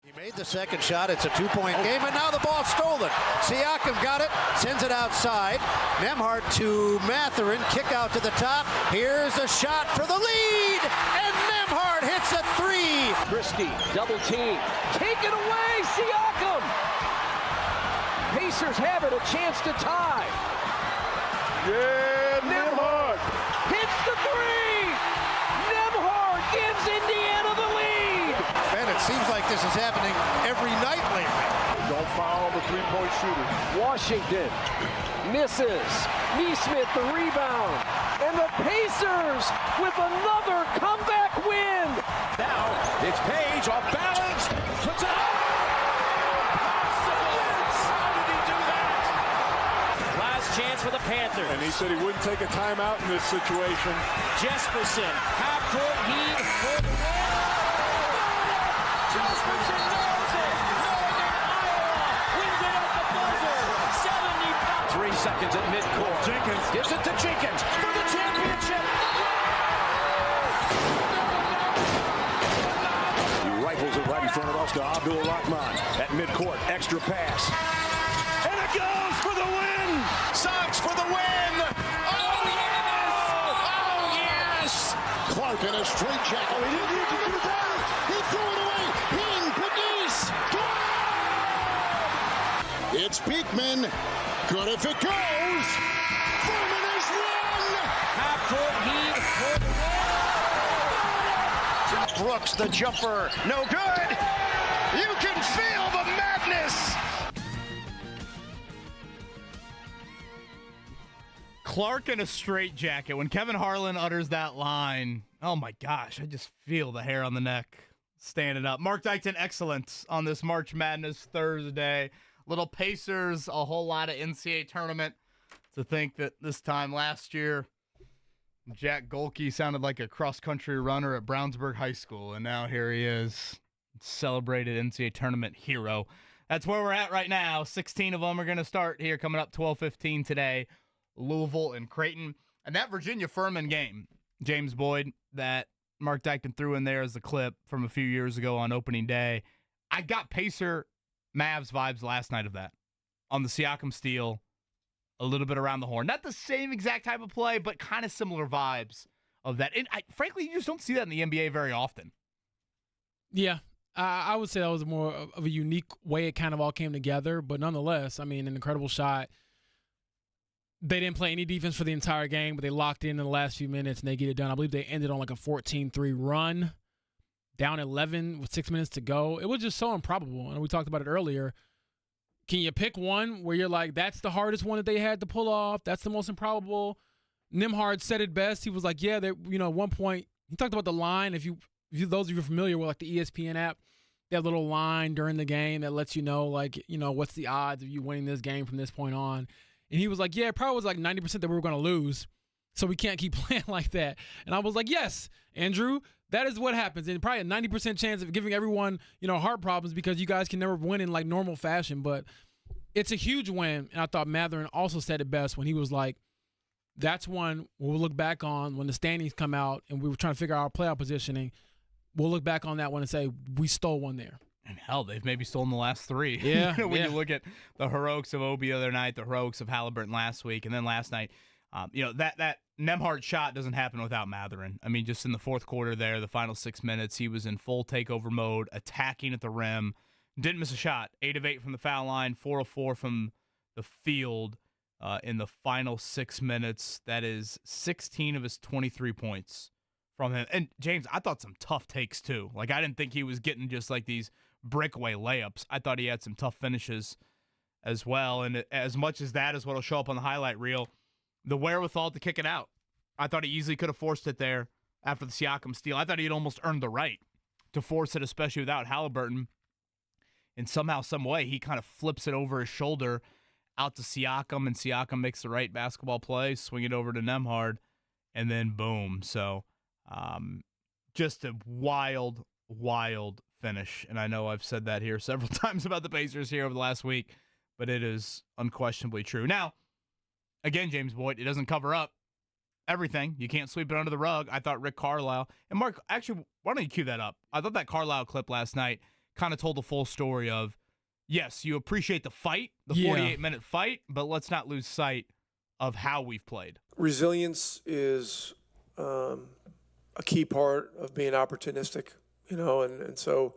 He made the second shot. It's a two-point game, and now the ball stolen. Siakam got it, sends it outside. Nembhard to Matherin, kick out to the top. Here's a shot for the lead, and Nembhard hits a three. Christie, double team, take it away, Siakam. Pacers have it, a chance to tie. Yeah, Nembhard hits the three. Nembhard gives Indiana the lead. And it seems like this is happening every night lately. don't foul the three-point shooter. Washington misses. Neesmith the rebound. And the Pacers with another comeback win. Now it's Page off balance. Puts it up. How did he do that? Last chance for the Panthers. And he said he wouldn't take a timeout in this situation. Jesperson, half-court heat for the win. Jesperson knows it. Northern Iowa wins it at the buzzer. 75. 3 seconds at midcourt. Jenkins gives it to Jenkins for the championship. He rifles it right in front of us to Abdul Rahman at midcourt. Extra pass. And it goes for the win. Sox for the win. Oh, yes! Oh, yes! Clark in a straight jacket. Oh, he didn't need to do that. He threw it away. Ping, Padis. It's Beekman. Good if it goes. Furman is won. Half-court heat for the win. Brooks, the jumper. No good. You can feel the madness. Clark in a straitjacket. When Kevin Harlan utters that line, oh my gosh, I just feel the hair on the neck standing up. Mark Dykton, excellent on this March Madness Thursday. Little Pacers, a whole lot of NCAA tournament. To think that this time last year, Jack Golke sounded like a cross-country runner at Brownsburg High School, and now here he is, celebrated NCAA tournament hero. That's where we're at right now. 16 of them are going to start here coming up 12:15 today. Louisville and Creighton. And that Virginia Furman game, James Boyd, that Mark Dykton threw in there as the clip from a few years ago on opening day. I got Pacer Mavs vibes last night of that. On the Siakam steal, a little bit around the horn. Not the same exact type of play, but kind of similar vibes of that. And frankly, you just don't see that in the NBA very often. Yeah, I would say that was more of a unique way it kind of all came together. But nonetheless, I mean, an incredible shot. They didn't play any defense for the entire game, but they locked in the last few minutes, and they get it done. I believe they ended on like a 14-3 run, down 11 with 6 minutes to go. It was just so improbable, and we talked about it earlier. Can you pick one where you're like, that's the hardest one that they had to pull off? That's the most improbable? Nembhard said it best. He was like, yeah, at one point, he talked about the line. If those of you are familiar with like the ESPN app, they have a little line during the game that lets you know, like, what's the odds of you winning this game from this point on. And he was like, yeah, it probably was like 90% that we were going to lose, so we can't keep playing like that. And I was like, yes, Andrew, that is what happens. And probably a 90% chance of giving everyone, heart problems because you guys can never win in like normal fashion. But it's a huge win. And I thought Matherin also said it best when he was like, that's one we'll look back on when the standings come out and we were trying to figure out our playoff positioning. We'll look back on that one and say, we stole one there. And hell, they've maybe stolen the last three. Yeah. When you look at the heroics of Obi the other night, the heroics of Halliburton last week, and then last night, that Nembhard shot doesn't happen without Matherin. I mean, just in the fourth quarter there, the final 6 minutes, he was in full takeover mode, attacking at the rim. Didn't miss a shot. 8 of 8 from the foul line, 4 of 4 from the field in the final 6 minutes. That is 16 of his 23 points from him. And James, I thought some tough takes too. Like, I didn't think he was getting just like these breakaway layups. I thought he had some tough finishes as well. And as much as that is what will show up on the highlight reel, the wherewithal to kick it out. I thought he easily could have forced it there after the Siakam steal. I thought he had almost earned the right to force it, especially without Halliburton. And somehow, some way, he kind of flips it over his shoulder out to Siakam, and Siakam makes the right basketball play, swing it over to Nembhard, and then boom. So just a wild, wild finish. And I know I've said that here several times about the Pacers here over the last week, but it is unquestionably true. Now, again, James Boyd, it doesn't cover up everything. You can't sweep it under the rug. I thought Rick Carlisle, and Mark, actually, why don't you cue that up? I thought that Carlisle clip last night kind of told the full story of, yes, you appreciate the fight, the Yeah. 48-minute fight, but let's not lose sight of how we've played. Resilience is a key part of being opportunistic, and so,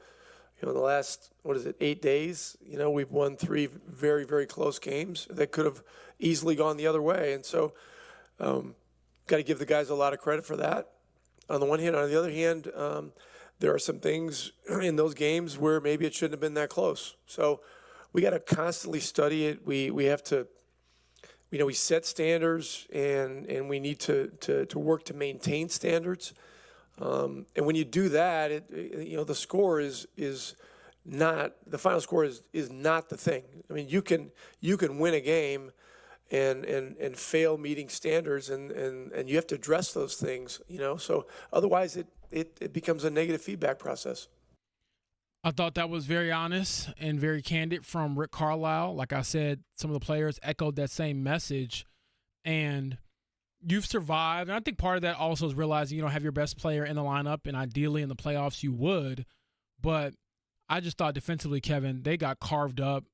the last, 8 days, we've won 3 very, very close games that could have easily gone the other way. And so got to give the guys a lot of credit for that on the one hand. On the other hand, there are some things in those games where maybe it shouldn't have been that close. So we got to constantly study it. We have to, we set standards and we need to work to maintain standards. And when you do that, the score is not, the final score is not the thing. I mean, you can win a game and fail meeting standards, and you have to address those things, so otherwise it becomes a negative feedback process. I thought that was very honest and very candid from Rick Carlisle. Like I said, some of the players echoed that same message, and you've survived. And I think part of that also is realizing you don't have your best player in the lineup, and ideally in the playoffs you would. But I just thought defensively, Kevin, they got carved up.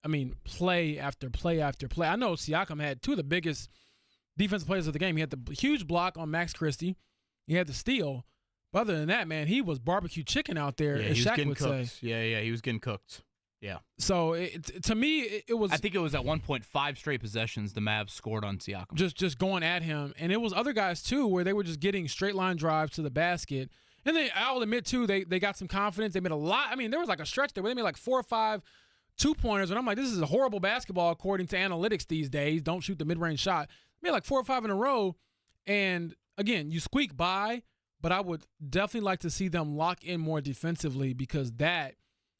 I mean, play after play after play. I know Siakam had 2 of the biggest defensive players of the game. He had the huge block on Max Christie. He had the steal. But other than that, man, he was barbecue chicken out there, as Shaq would say. Yeah, he was getting cooked. Yeah. So, to me, it was... I think it was at one point 5 straight possessions the Mavs scored on Siakam. Just going at him. And it was other guys, too, where they were just getting straight-line drives to the basket. And I'll admit, too, they got some confidence. They made a lot. I mean, there was like a stretch there where they made like 4 or 5 2-pointers. And I'm like, this is a horrible basketball according to analytics these days. Don't shoot the mid-range shot. They made like 4 or 5 in a row. And, again, you squeak by. But I would definitely like to see them lock in more defensively, because that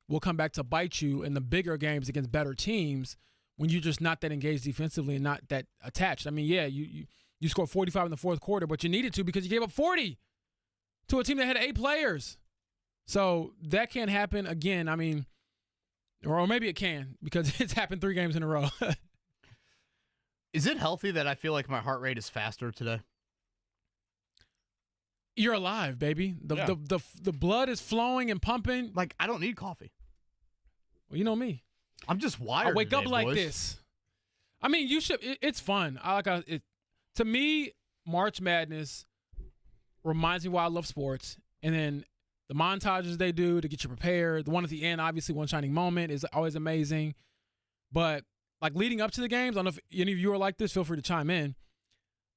will come back to bite you in the bigger games against better teams when you're just not that engaged defensively and not that attached. I mean, yeah, you scored 45 in the fourth quarter, but you needed to because you gave up 40 to a team that had 8 players. So that can't happen again. I mean, or maybe it can, because it's happened 3 games in a row. Is it healthy that I feel like my heart rate is faster today? You're alive, baby. The blood is flowing and pumping. Like, I don't need coffee. Well, you know me. I'm just wired. I wake today, up like boys. this. I mean, you should. It's fun. To me, March Madness reminds me why I love sports. And then the montages they do to get you prepared. The one at the end, obviously, One Shining Moment is always amazing. But like leading up to the games, I don't know if any of you are like this. Feel free to chime in.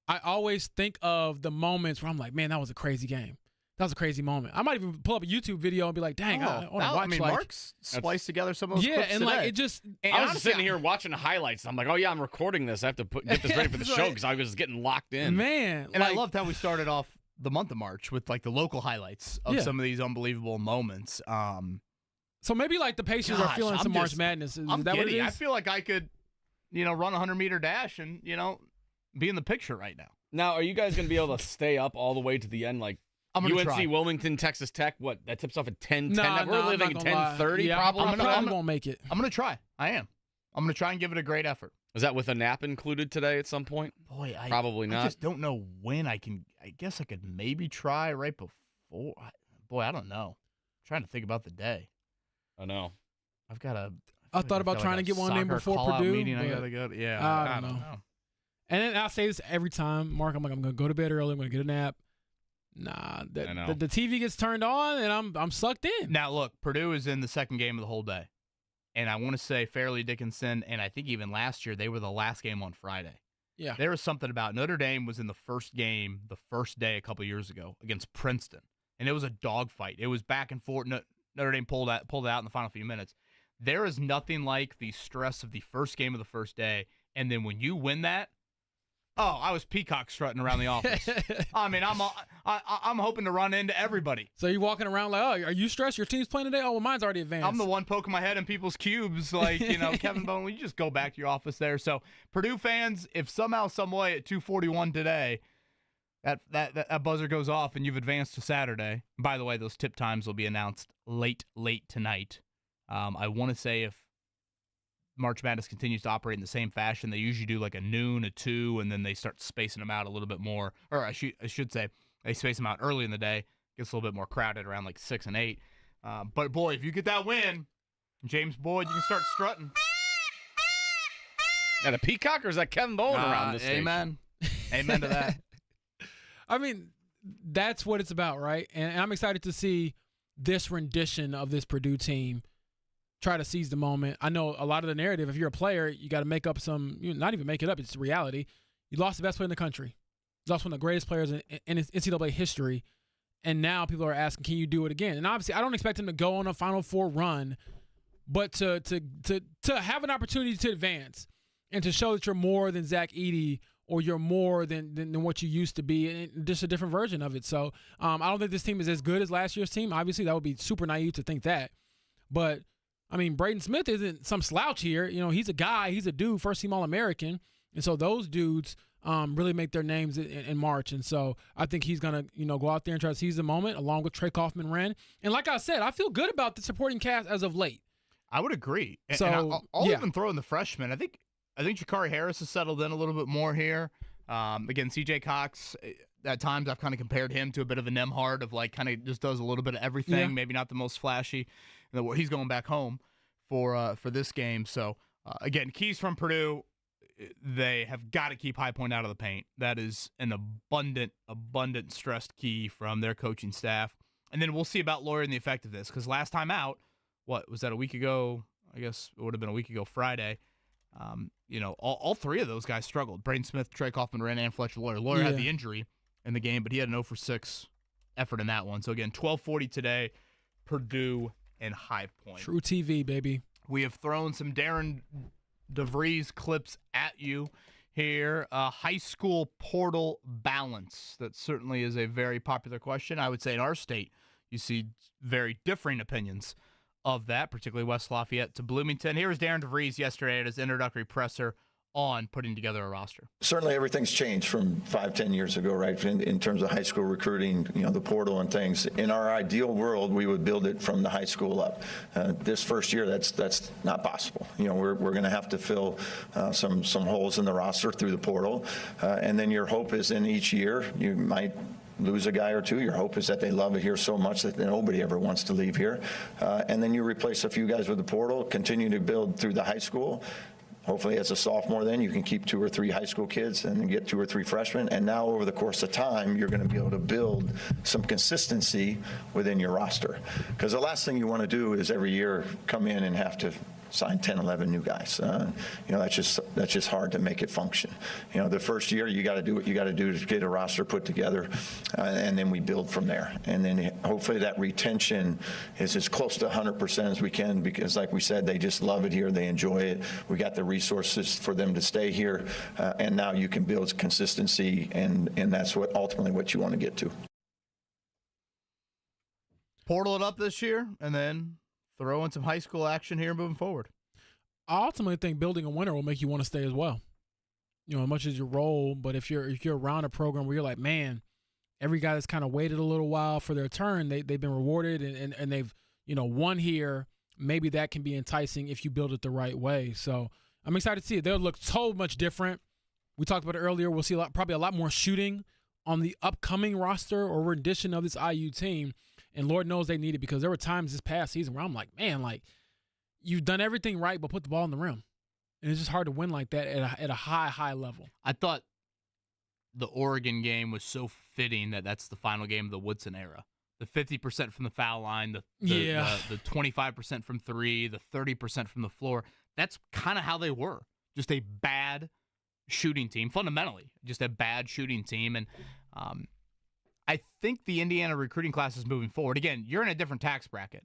I always think of the moments where I'm like, man, that was a crazy game. That was a crazy moment. I might even pull up a YouTube video and be like, dang, I want to watch. I mean, Mark's spliced together some of those clips and today. like it just. I was sitting here watching the highlights. I'm like, oh yeah, I'm recording this. I have to get this ready for the show because I was getting locked in. Man, and I loved how we started off the month of March with like the local highlights of some of these unbelievable moments. So maybe like the Pacers are feeling some March Madness. Is that what it is? I feel like I could, run a 100-meter dash and be in the picture right now. Now, are you guys going to be able to stay up all the way to the end? Like UNC, try. Wilmington, Texas Tech, what? That tips off at 10:10. We're living at 10:30 probably. I probably won't make it. I'm going to try. I am. I'm going to try and give it a great effort. Is that with a nap included today at some point? Boy, probably not. I just don't know when I can. I guess I could maybe try right before. Boy, I don't know. I'm trying to think about the day. I know. I've got a. I thought about trying to get one in before Purdue. Meeting I gotta go. Yeah, I don't know. And then I say this every time, Mark. I'm like, I'm gonna go to bed early. I'm gonna get a nap. Nah, the TV gets turned on and I'm sucked in. Now look, Purdue is in the second game of the whole day, and I want to say Fairleigh Dickinson, and I think even last year they were the last game on Friday. Yeah, there was something about Notre Dame was in the first game the first day a couple years ago against Princeton, and it was a dogfight. It was back and forth. Notre Dame pulled it out in the final few minutes. There is nothing like the stress of the first game of the first day, and then when you win that. Oh, I was peacock strutting around the office. I mean, I'm hoping to run into everybody. So you're walking around like, oh, are you stressed? Your team's playing today? Oh, well, mine's already advanced. I'm the one poking my head in people's cubes like, Kevin Bone, will you just go back to your office there? So, Purdue fans, if somehow, some way at 2:41 today, that buzzer goes off and you've advanced to Saturday. By the way, those tip times will be announced late tonight. I want to say if March Madness continues to operate in the same fashion, they usually do like a noon, a 2, and then they start spacing them out a little bit more. Or I should say they space them out early in the day. Gets a little bit more crowded around like 6 and 8. But, boy, if you get that win, James Boyd, you can start strutting. Is that a peacock or is that Kevin Bowen around this station? Amen. Amen to that. I mean, that's what it's about, right? And I'm excited to see this rendition of this Purdue team try to seize the moment. I know a lot of the narrative, if you're a player, you got to make up not even make it up, it's reality. You lost the best player in the country. You lost one of the greatest players in NCAA history. And now people are asking, can you do it again? And obviously, I don't expect him to go on a Final Four run, but to have an opportunity to advance and to show that you're more than Zach Edey or you're more than what you used to be, and just a different version of it. So I don't think this team is as good as last year's team. Obviously, that would be super naive to think that. But, I mean, Braden Smith isn't some slouch here. You know, he's a guy. He's a dude, first-team All-American. And so those dudes really make their names in March. And so I think he's going to, go out there and try to seize the moment along with Trey Kaufman-Wren. And like I said, I feel good about the supporting cast as of late. I would agree. So, and I'll even throw in the freshmen. I think Jakari Harris has settled in a little bit more here. Again, C.J. Cox, at times I've kind of compared him to a bit of a Nemhard of kind of just does a little bit of everything, Yeah. maybe not the most flashy. He's going back home for this game. So, again, keys from Purdue, they have got to keep High Point out of the paint. That is an abundant stressed key from their coaching staff. And then we'll see about Lawyer and the effect of this, because last time out, what was that, a week ago? I guess it would have been a week ago Friday. All three of those guys struggled. Braden Smith, Trey Kaufman-Wren, and Fletcher Lawyer. Lawyer had the injury in the game, but he had an 0-for-6 effort in that one. So, again, 12:40 today, Purdue and High Point. True TV, baby. We have thrown some Darren DeVries clips at you here. High school portal balance. That certainly is a very popular question. I would say in our state, you see very differing opinions of that, particularly West Lafayette to Bloomington. Here was Darren DeVries yesterday at his introductory presser on putting together a roster. Certainly everything's changed from 5-10 years ago, right, in terms of high school recruiting, the portal and things. In our ideal world, we would build it from the high school up. This first year, that's not possible. We're going to have to fill some holes in the roster through the portal. And then your hope is in each year, you might lose a guy or two. Your hope is that they love it here so much that nobody ever wants to leave here. And then you replace a few guys with the portal, continue to build through the high school. Hopefully as a sophomore then you can keep 2 or 3 high school kids and then get 2 or 3 freshmen. And now over the course of time, you're going to be able to build some consistency within your roster. Because the last thing you want to do is every year come in and have to sign 10, 11 new guys. That's just hard to make it function. The first year you got to do what you got to do to get a roster put together, and then we build from there. And then hopefully that retention is as close to 100% as we can, because like we said, they just love it here. They enjoy it. We got the resources for them to stay here, and now you can build consistency, and that's ultimately what you want to get to. Portal it up this year, and then throw in some high school action here moving forward. I ultimately think building a winner will make you want to stay as well. As much as your role, but if you're around a program where you're like, man, every guy that's kind of waited a little while for their turn, they've been rewarded and they've won here. Maybe that can be enticing if you build it the right way. So I'm excited to see it. They'll look so much different. We talked about it earlier. We'll see probably a lot more shooting on the upcoming roster or rendition of this IU team. And Lord knows they need it, because there were times this past season where I'm like, man, you've done everything right, but put the ball in the rim. And it's just hard to win like that at a high level. I thought the Oregon game was so fitting that's the final game of the Woodson era. The 50% from the foul line, the 25% from 3, the 30% from the floor. That's kind of how they were. Just a bad shooting team, fundamentally. Just a bad shooting team. And I think the Indiana recruiting class is moving forward. Again, you're in a different tax bracket,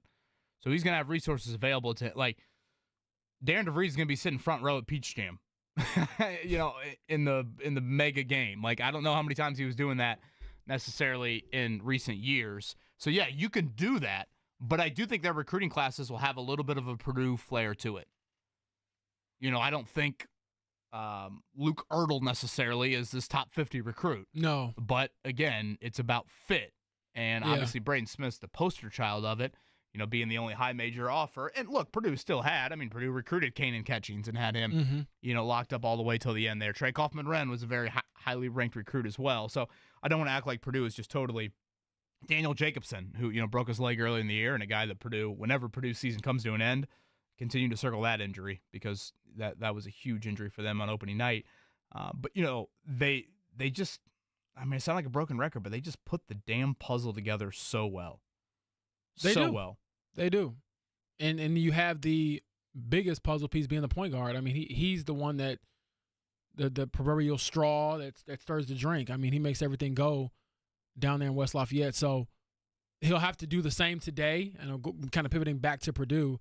so he's going to have resources available to, Darren DeVries is going to be sitting front row at Peach Jam, in the mega game. I don't know how many times he was doing that necessarily in recent years. So, yeah, you can do that, but I do think their recruiting classes will have a little bit of a Purdue flair to it. I don't think Luke Ertl necessarily is this top 50 recruit. No. But, again, it's about fit. And obviously Braden Smith's the poster child of it, being the only high major offer. And, look, Purdue still had. Purdue recruited Kanan Catchings and had him, locked up all the way till the end there. Trey Kaufman-Wren was a very highly ranked recruit as well. So I don't want to act like Purdue is just totally Daniel Jacobson, who broke his leg early in the year, and a guy that Purdue, whenever Purdue's season comes to an end, continue to circle that injury because that was a huge injury for them on opening night. But they just, I mean, it sounds like a broken record, but they just put the damn puzzle together so well. They do. And you have the biggest puzzle piece being the point guard. I mean, he's the one that the proverbial straw that stirs the drink. I mean, he makes everything go down there in West Lafayette. So he'll have to do the same today, and kind of pivoting back to Purdue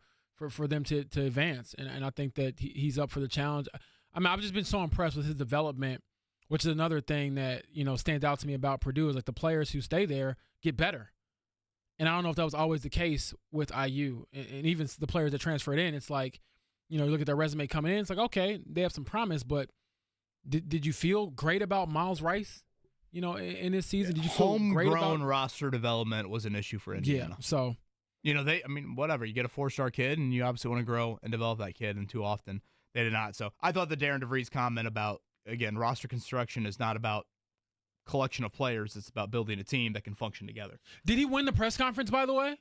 for them to advance. And I think that he's up for the challenge. I mean, I've just been so impressed with his development, which is another thing that, stands out to me about Purdue is like the players who stay there get better. And I don't know if that was always the case with IU. And even the players that transferred in, it's like, you look at their resume coming in, it's like, okay, they have some promise, but did you feel great about Miles Rice, in this season? Did you feel great about homegrown roster development was an issue for Indiana? Yeah, so whatever. You get a 4-star kid, and you obviously want to grow and develop that kid, and too often they did not. So I thought the Darren DeVries comment about, again, roster construction is not about collection of players. It's about building a team that can function together. Did he win the press conference, by the way?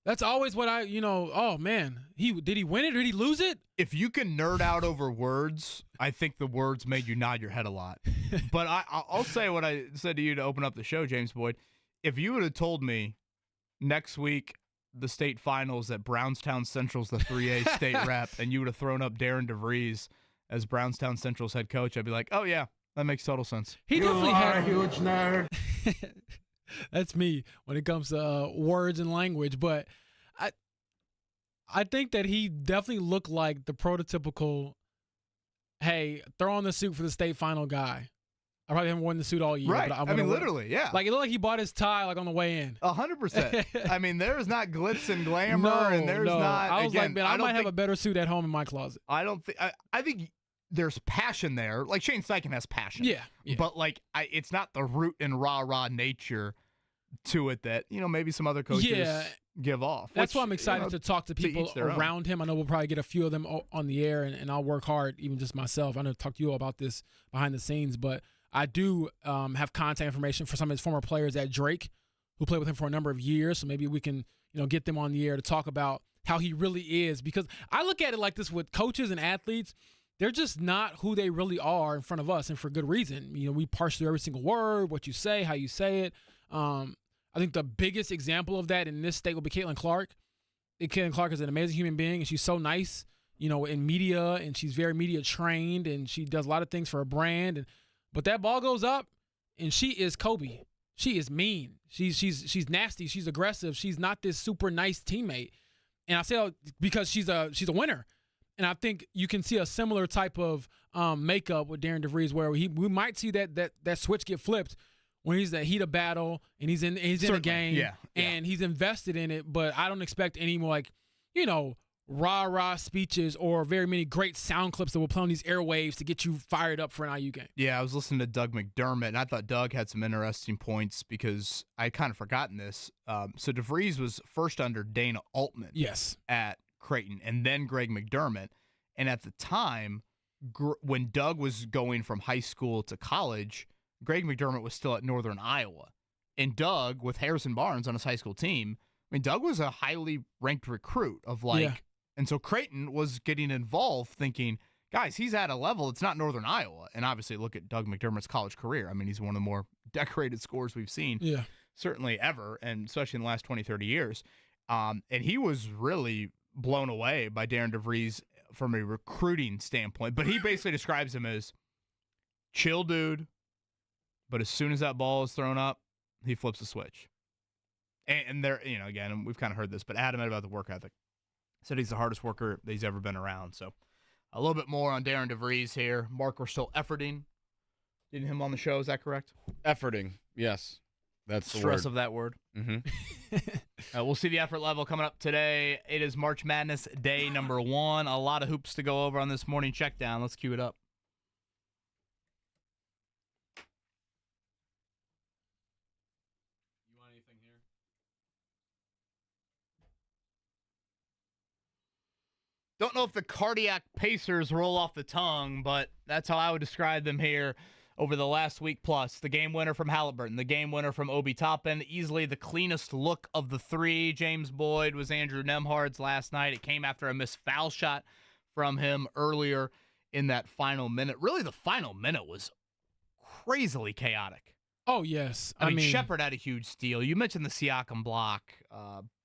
That's always what oh, man. Did he win it or did he lose it? If you can nerd out over words, I think the words made you nod your head a lot. But I'll say what I said to you to open up the show, James Boyd. If you would have told me next week the state finals at Brownstown Central's the 3A state rep, and you would have thrown up Darren DeVries as Brownstown Central's head coach, I'd be like, oh, yeah, that makes total sense. He definitely had a huge nerd. That's me when it comes to words and language. But I think that he definitely looked like the prototypical, hey, throw on the suit for the state final guy. I probably haven't worn the suit all year. Right. But I mean, literally, yeah. Like, it looked like he bought his tie, like, on the way in. 100%. I mean, there is not glitz and glamour, and there's not. I was again, like, man, I might have a better suit at home in my closet. I think there's passion there. Like, Shane Steichen has passion. Yeah. But, like, it's not the root and rah-rah nature to it that, maybe some other coaches give off. That's why I'm excited to talk to people around him. I know we'll probably get a few of them on the air, and I'll work hard, even just myself. I know I've talked to you all about this behind the scenes, but I do have contact information for some of his former players at Drake who played with him for a number of years. So maybe we can, get them on the air to talk about how he really is. Because I look at it like this with coaches and athletes. They're just not who they really are in front of us, and for good reason. We parse through every single word, what you say, how you say it. I think the biggest example of that in this state would be Caitlin Clark. Caitlin Clark is an amazing human being, and she's so nice, in media, and she's very media trained, and she does a lot of things for her brand. But that ball goes up, and she is Kobe. She is mean. She's nasty. She's aggressive. She's not this super nice teammate. And I say that because she's a winner. And I think you can see a similar type of makeup with Darren DeVries, where we might see that switch get flipped when he's in the heat of battle and he's in the game and he's invested in it. But I don't expect any more rah-rah speeches or very many great sound clips that will play on these airwaves to get you fired up for an IU game. Yeah, I was listening to Doug McDermott, and I thought Doug had some interesting points because I kind of forgotten this. So DeVries was first under Dana Altman at Creighton, and then Greg McDermott. And at the time, when Doug was going from high school to college, Greg McDermott was still at Northern Iowa. And Doug, with Harrison Barnes on his high school team, I mean, Doug was a highly ranked recruit of and so Creighton was getting involved thinking, guys, he's at a level, it's not Northern Iowa. And obviously look at Doug McDermott's college career. I mean, he's one of the more decorated scorers we've seen, certainly ever, and especially in the last 20, 30 years. And he was really blown away by Darren DeVries from a recruiting standpoint. But he basically describes him as chill dude, but as soon as that ball is thrown up, he flips the switch. And there, again, we've kind of heard this, but adamant about the work ethic. Said he's the hardest worker that he's ever been around. So a little bit more on Darren DeVries here. Mark, we're still efforting getting him on the show. Is that correct? Efforting, yes. That's the stress word. of that word. Mm-hmm. We'll see the effort level coming up today. It is March Madness day number 1. A lot of hoops to go over on this morning check down. Let's cue it up. You want anything here? Don't know if the cardiac pacers roll off the tongue, but that's how I would describe them here over the last week plus. The game winner from Halliburton, the game winner from Obi Toppin, easily the cleanest look of the three. James Boyd was Andrew Nemhard's last night. It came after a missed foul shot from him earlier in that final minute. Really, the final minute was crazily chaotic. Oh, yes. I mean, Shepard had a huge steal. You mentioned the Siakam block.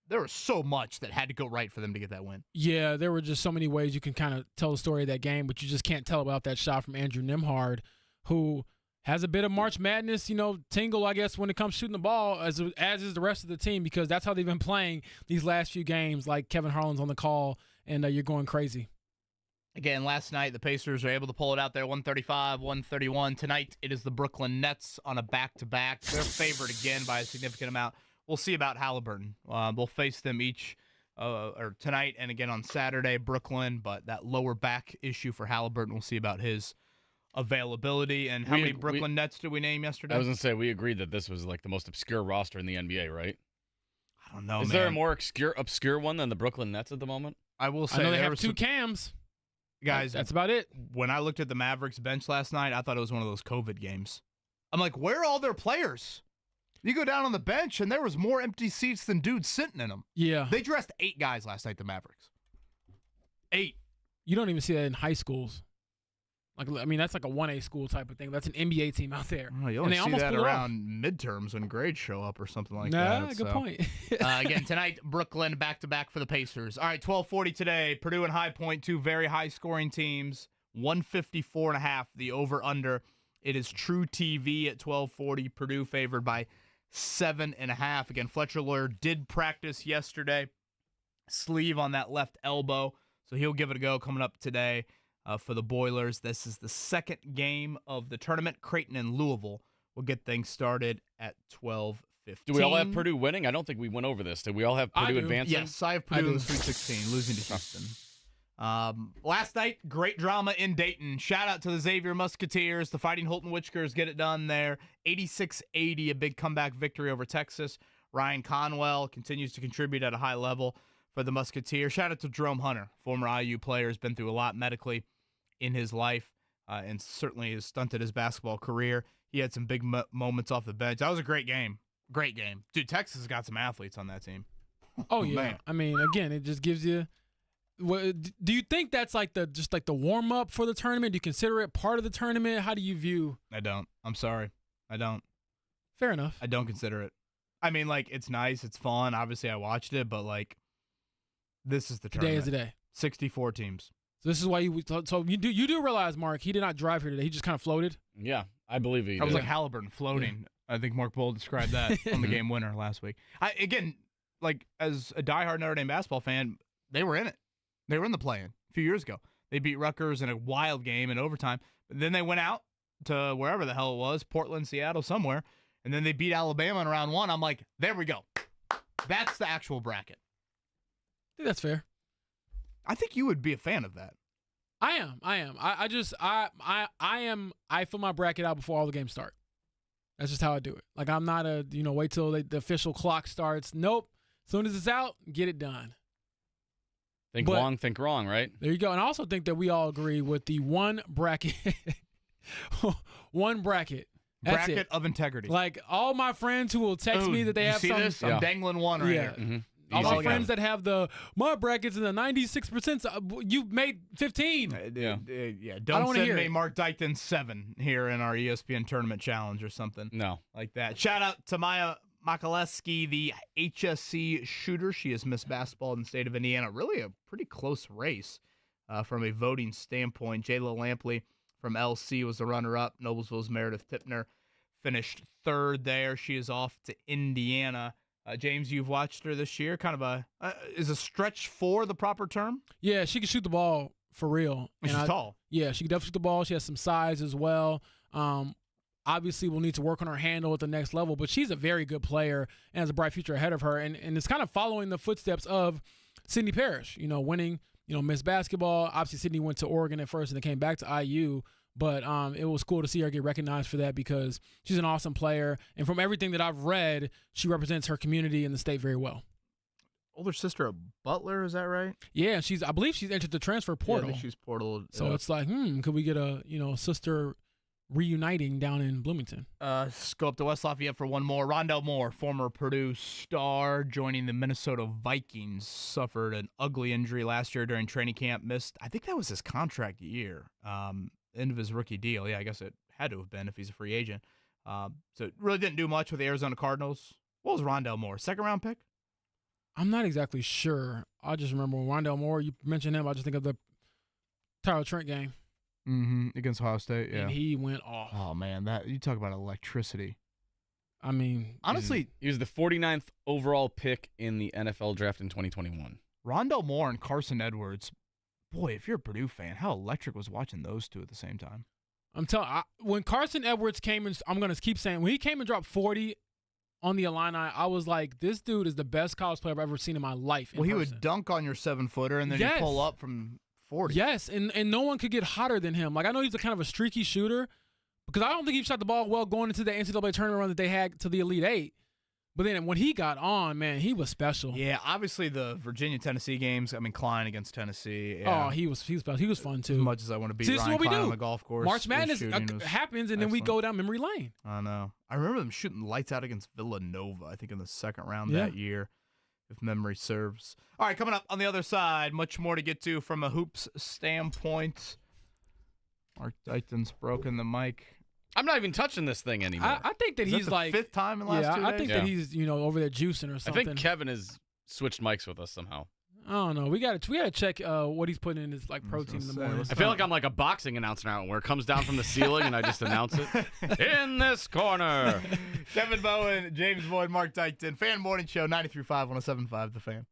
There was so much that had to go right for them to get that win. Yeah, there were just so many ways you can kind of tell the story of that game, but you just can't tell about that shot from Andrew Nemhard, who has a bit of March Madness, tingle, I guess, when it comes shooting the ball, as is the rest of the team, because that's how they've been playing these last few games, like Kevin Harlan's on the call, and you're going crazy. Again, last night, the Pacers were able to pull it out there, 135-131. Tonight, it is the Brooklyn Nets on a back-to-back. They're favored again by a significant amount. We'll see about Halliburton. We'll face them each or tonight and again on Saturday, Brooklyn, but that lower back issue for Halliburton, we'll see about his availability. And how many Brooklyn Nets did we name yesterday? I was going to say, we agreed that this was like the most obscure roster in the NBA, right? I don't know, Is man. there a more obscure one than the Brooklyn Nets at the moment? I will say I know they have two Cams. Guys, that's about it. When I looked at the Mavericks bench last night, I thought it was one of those COVID games. I'm like, where are all their players? You go down on the bench, and there was more empty seats than dudes sitting in them. Yeah. They dressed 8 guys last night, the Mavericks. 8. You don't even see that in high schools. That's like a 1A school type of thing. That's an NBA team out there. Oh, you only see that around midterms when grades show up or something like that. Good point. Again, tonight, Brooklyn back-to-back for the Pacers. All right, 12:40 today. Purdue and High Point, two very high-scoring teams. 154.5, the over-under. It is True TV at 12:40. Purdue favored by 7.5. Again, Fletcher Lawyer did practice yesterday. Sleeve on that left elbow, so he'll give it a go coming up today. For the Boilers, this is the second game of the tournament. Creighton and Louisville will get things started at 12:15. Do we all have Purdue winning? I don't think we went over this. Did we all have Purdue advancing? Yes, I have Purdue in the Sweet 16, losing to Houston. Last night, great drama in Dayton. Shout out to the Xavier Musketeers. The Fighting Holton Witchkers get it done there. 86-80, a big comeback victory over Texas. Ryan Conwell continues to contribute at a high level for the Musketeers. Shout out to Jerome Hunter, former IU player, has been through a lot medically in his life and certainly has stunted his basketball career. He had some big moments off the bench. That was a great game. Great game. Dude, Texas has got some athletes on that team. Oh, yeah. Man. I mean, again, it just gives you do you think that's like the warm-up for the tournament? Do you consider it part of the tournament? How do you view? I don't. I'm sorry. I don't. Fair enough. I don't consider it. I mean, it's nice. It's fun. Obviously, I watched it, but, this is the tournament. Today is the day. 64 teams. So this is why you do realize, Mark, he did not drive here today. He just kind of floated. Yeah, I believe he did. I was like Halliburton floating. Yeah. I think Mark Bowl described that on the game winner last week. As a diehard Notre Dame basketball fan, they were in it. They were in the play-in a few years ago. They beat Rutgers in a wild game in overtime. Then they went out to wherever the hell it was, Portland, Seattle, somewhere, and then they beat Alabama in round 1. I'm like, there we go. That's the actual bracket. I think that's fair. I think you would be a fan of that. I am. I fill my bracket out before all the games start. That's just how I do it. I'm not wait till the official clock starts. Nope. As soon as it's out, get it done. Think long, think wrong, right? There you go. And I also think that we all agree with the one bracket. One bracket. That's bracket it. of integrity. All my friends who will text me that they have some. This? I'm dangling one right here. Mm-hmm. All my friends that have my brackets in the 96%, you've made 15. Don't send me Mark Dykton 7 here in our ESPN Tournament Challenge or something. No. Like that. Shout out to Maya Makaleski, the HSC shooter. She has missed basketball in the state of Indiana. Really a pretty close race from a voting standpoint. Jayla Lampley from LC was the runner-up. Noblesville's Meredith Tipner finished third there. She is off to Indiana. James, you've watched her this year. Kind of is a stretch 4 the proper term? Yeah, she can shoot the ball for real. And she's tall. Yeah, she can definitely shoot the ball. She has some size as well. Obviously, we'll need to work on her handle at the next level, but she's a very good player and has a bright future ahead of her. And it's kind of following the footsteps of Sydney Parrish, winning, Miss Basketball. Obviously, Sydney went to Oregon at first and then came back to IU. But it was cool to see her get recognized for that because she's an awesome player. And from everything that I've read, she represents her community and the state very well. Older sister of Butler, is that right? Yeah, I believe she's entered the transfer portal. Yeah, I think she's portal. So it's like, could we get a sister reuniting down in Bloomington. Let's go up to West Lafayette for one more. Rondell Moore, former Purdue star, joining the Minnesota Vikings, suffered an ugly injury last year during training camp. Missed, I think that was his contract year, end of his rookie deal. Yeah, I guess it had to have been if he's a free agent. So it really didn't do much with the Arizona Cardinals. What was Rondell Moore? Second-round pick? I'm not exactly sure. I just remember when Rondell Moore, you mentioned him, I just think of the Tyler Trent game. Against Ohio State, yeah. And he went off. Oh, man, that you talk about electricity. I mean, honestly, he was the 49th overall pick in the NFL draft in 2021. Rondell Moore and Carson Edwards, boy, if you're a Purdue fan, how electric was watching those two at the same time? I'm telling when Carson Edwards came in, I'm going to keep saying, when he came and dropped 40 on the Illini, I was like, this dude is the best college player I've ever seen in my life. Well, he would dunk on your 7-footer, and then he'd pull up from 40. Yes, and no one could get hotter than him. Like, I know he's a kind of a streaky shooter, because I don't think he shot the ball well going into the NCAA tournament run that they had to the Elite Eight. But then when he got on, man, he was special. Yeah, obviously the Virginia-Tennessee games. I mean, Klein against Tennessee. Yeah. Oh, he was special. He was fun too. As much as I want to beat Ryan Klein on the golf course. March Madness happens, and then we go down memory lane. I know. I remember them shooting lights out against Villanova, I think in the second round that year, if memory serves. All right, coming up on the other side, much more to get to from a hoops standpoint. Mark Dykton's broken the mic. I'm not even touching this thing anymore. I think that he's the fifth time in the last 2 days? I think that he's over there juicing or something. I think Kevin has switched mics with us somehow. I don't know. We gotta check what he's putting in his protein in the morning. I feel like I'm like a boxing announcer now, where it comes down from the ceiling and I just announce it. In this corner, Kevin Bowen, James Boyd, Mark Dykton, Fan Morning Show, 93.5, 107.5, The Fan.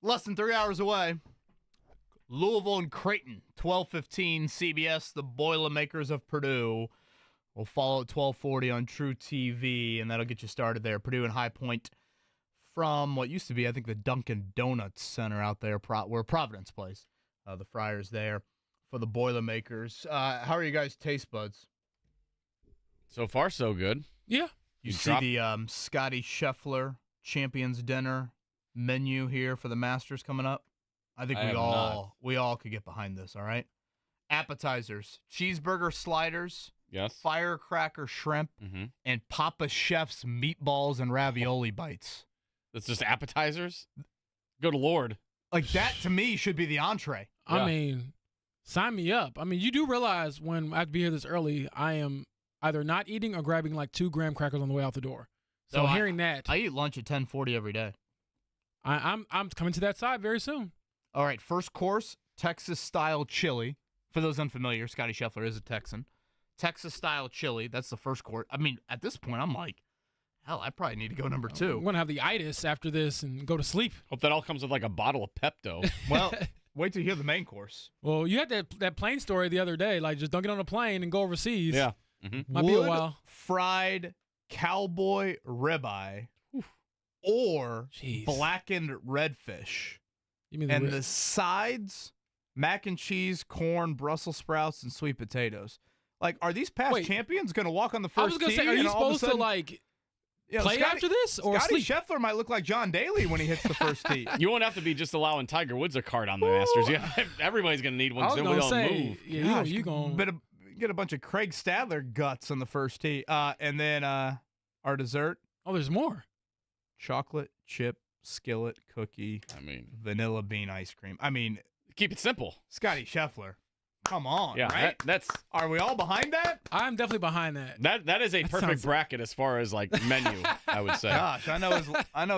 less than 3 hours away. Louisville and Creighton, 12:15 CBS. The Boilermakers of Purdue will follow at 12:40 on True TV, and that'll get you started there. Purdue and High Point from what used to be, I think, the Dunkin' Donuts Center out there, where Providence plays. The Friars there for the Boilermakers. How are you guys' taste buds? So far, so good. Yeah. You see the Scotty Scheffler Champions Dinner menu here for the Masters coming up? I think we all could get behind this, all right? Appetizers, cheeseburger sliders, yes, firecracker shrimp, and Papa Chef's meatballs and ravioli bites. That's just appetizers? Good Lord. Like, that, to me, should be the entree. I mean, sign me up. I mean, you do realize when I have to be here this early, I am either not eating or grabbing like 2 graham crackers on the way out the door. So hearing that. I eat lunch at 10:40 every day. I'm coming to that side very soon. All right, first course, Texas-style chili. For those unfamiliar, Scotty Scheffler is a Texan. Texas-style chili, that's the first course. I mean, at this point, I'm like, hell, I probably need to go number 2. I'm going to have the itis after this and go to sleep. Hope that all comes with like a bottle of Pepto. Well, wait till you hear the main course. Well, you had that plane story the other day. Like, just don't get on a plane and go overseas. Yeah. Might be a while. Fried cowboy ribeye or blackened redfish. And the sides, mac and cheese, corn, Brussels sprouts, and sweet potatoes. Like, are these past champions going to walk on the first tee? I was going to say, are you supposed to, like, play after this? Or Scotty sleep? Scheffler might look like John Daly when he hits the first tee. You won't have to be just allowing Tiger Woods a card on the Masters. Yeah, everybody's going to need one so we don't move. Yeah, you going to get a bunch of Craig Stadler guts on the first tee. And then our dessert. Oh, there's more. Chocolate chip skillet cookie. Vanilla bean ice cream. I mean, keep it simple. Scotty Scheffler. Come on, yeah, right? That's. Are we all behind that? I'm definitely behind that. That is a perfect bracket as far as like menu, I would say. Gosh, I know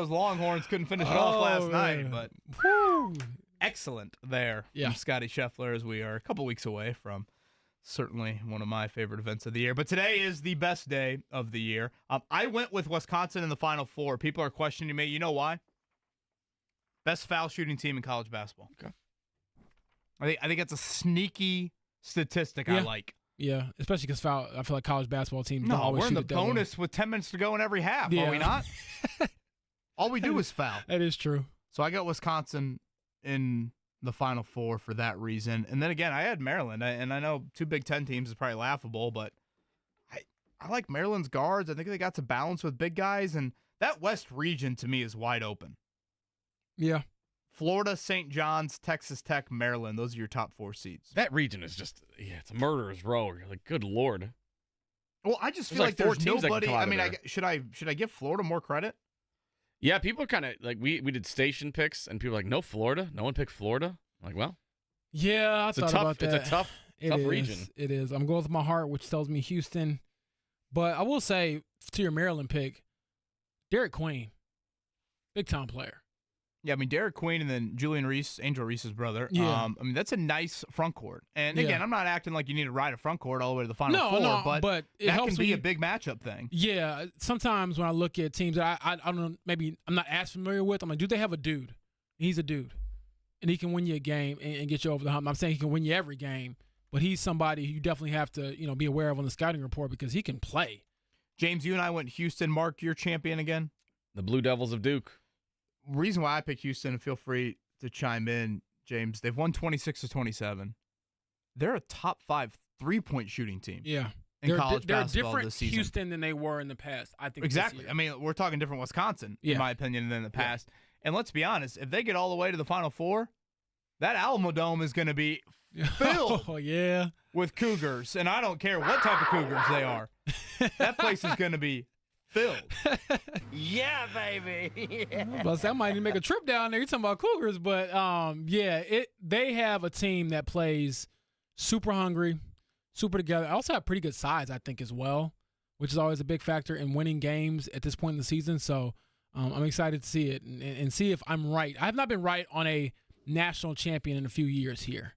his Longhorns couldn't finish it off last night, but excellent there from Scotty Scheffler, as we are a couple weeks away from certainly one of my favorite events of the year. But today is the best day of the year. I went with Wisconsin in the Final Four. People are questioning me. You know why? Best foul shooting team in college basketball. Okay. I think that's a sneaky statistic I like. Yeah, especially because I feel like college basketball teams don't always we're in shoot the it that bonus with 10 minutes to go in every half, are we not? All we do is foul. That is true. So I got Wisconsin in the Final Four for that reason. And then again, I had Maryland. And I know 2 Big Ten teams is probably laughable, but I like Maryland's guards. I think they got to balance with big guys. And that West region, to me, is wide open. Yeah. Florida, St. John's, Texas Tech, Maryland. Those are your top 4 seeds. That region is just, it's a murderer's row. You're like, good Lord. Well, I just feel like there's nobody. I mean, should I give Florida more credit? Yeah, people are kind of like, we did station picks, and people are like, no Florida? No one picked Florida? I'm like, well. Yeah, I thought about that. It's a tough region. It is. I'm going with my heart, which tells me Houston. But I will say, to your Maryland pick, Derek Queen, big-time player. Yeah, I mean, Derek Queen and then Julian Reese, Angel Reese's brother. Yeah. I mean, that's a nice front court. And again, I'm not acting like you need to ride a front court all the way to the Final Four, but it that helps can be a big matchup thing. Yeah, sometimes when I look at teams that I don't know, maybe I'm not as familiar with, I'm like, do they have a dude? He's a dude. And he can win you a game and get you over the hump. I'm saying he can win you every game, but he's somebody you definitely have to, be aware of on the scouting report because he can play. James, you and I went Houston. Mark, your champion again? The Blue Devils of Duke. Reason why I picked Houston, and feel free to chime in, James, they've won 26-27. They're a top 5 3-point shooting team. Yeah. In college basketball different this season. Houston than they were in the past, I think. Exactly. I mean, we're talking different Wisconsin, in my opinion, than in the past. And let's be honest, if they get all the way to the Final Four, that Alamo Dome is going to be filled with Cougars. And I don't care what type of Cougars they are. That place is going to be filled. Yeah, baby. Yeah. Plus, I might even make a trip down there. You're talking about Cougars, but they have a team that plays super hungry, super together. I also have pretty good size, I think, as well, which is always a big factor in winning games at this point in the season. So I'm excited to see it and see if I'm right. I have not been right on a national champion in a few years here,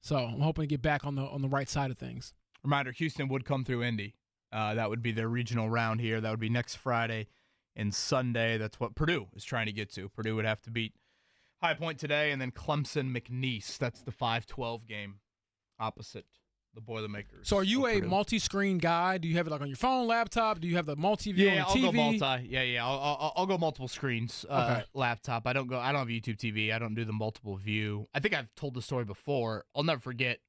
so I'm hoping to get back on the right side of things. Reminder: Houston would come through Indy. That would be their regional round here. That would be next Friday and Sunday. That's what Purdue is trying to get to. Purdue would have to beat High Point today, and then Clemson McNeese. That's the 5-12 game opposite the Boilermakers. So are you a multi-screen guy? Do you have it like on your phone, laptop? Do you have the multi-view on your TV? I'll go multi. Yeah. I'll go multiple screens. Laptop. I don't have YouTube TV. I don't do the multiple view. I think I've told the story before. I'll never forget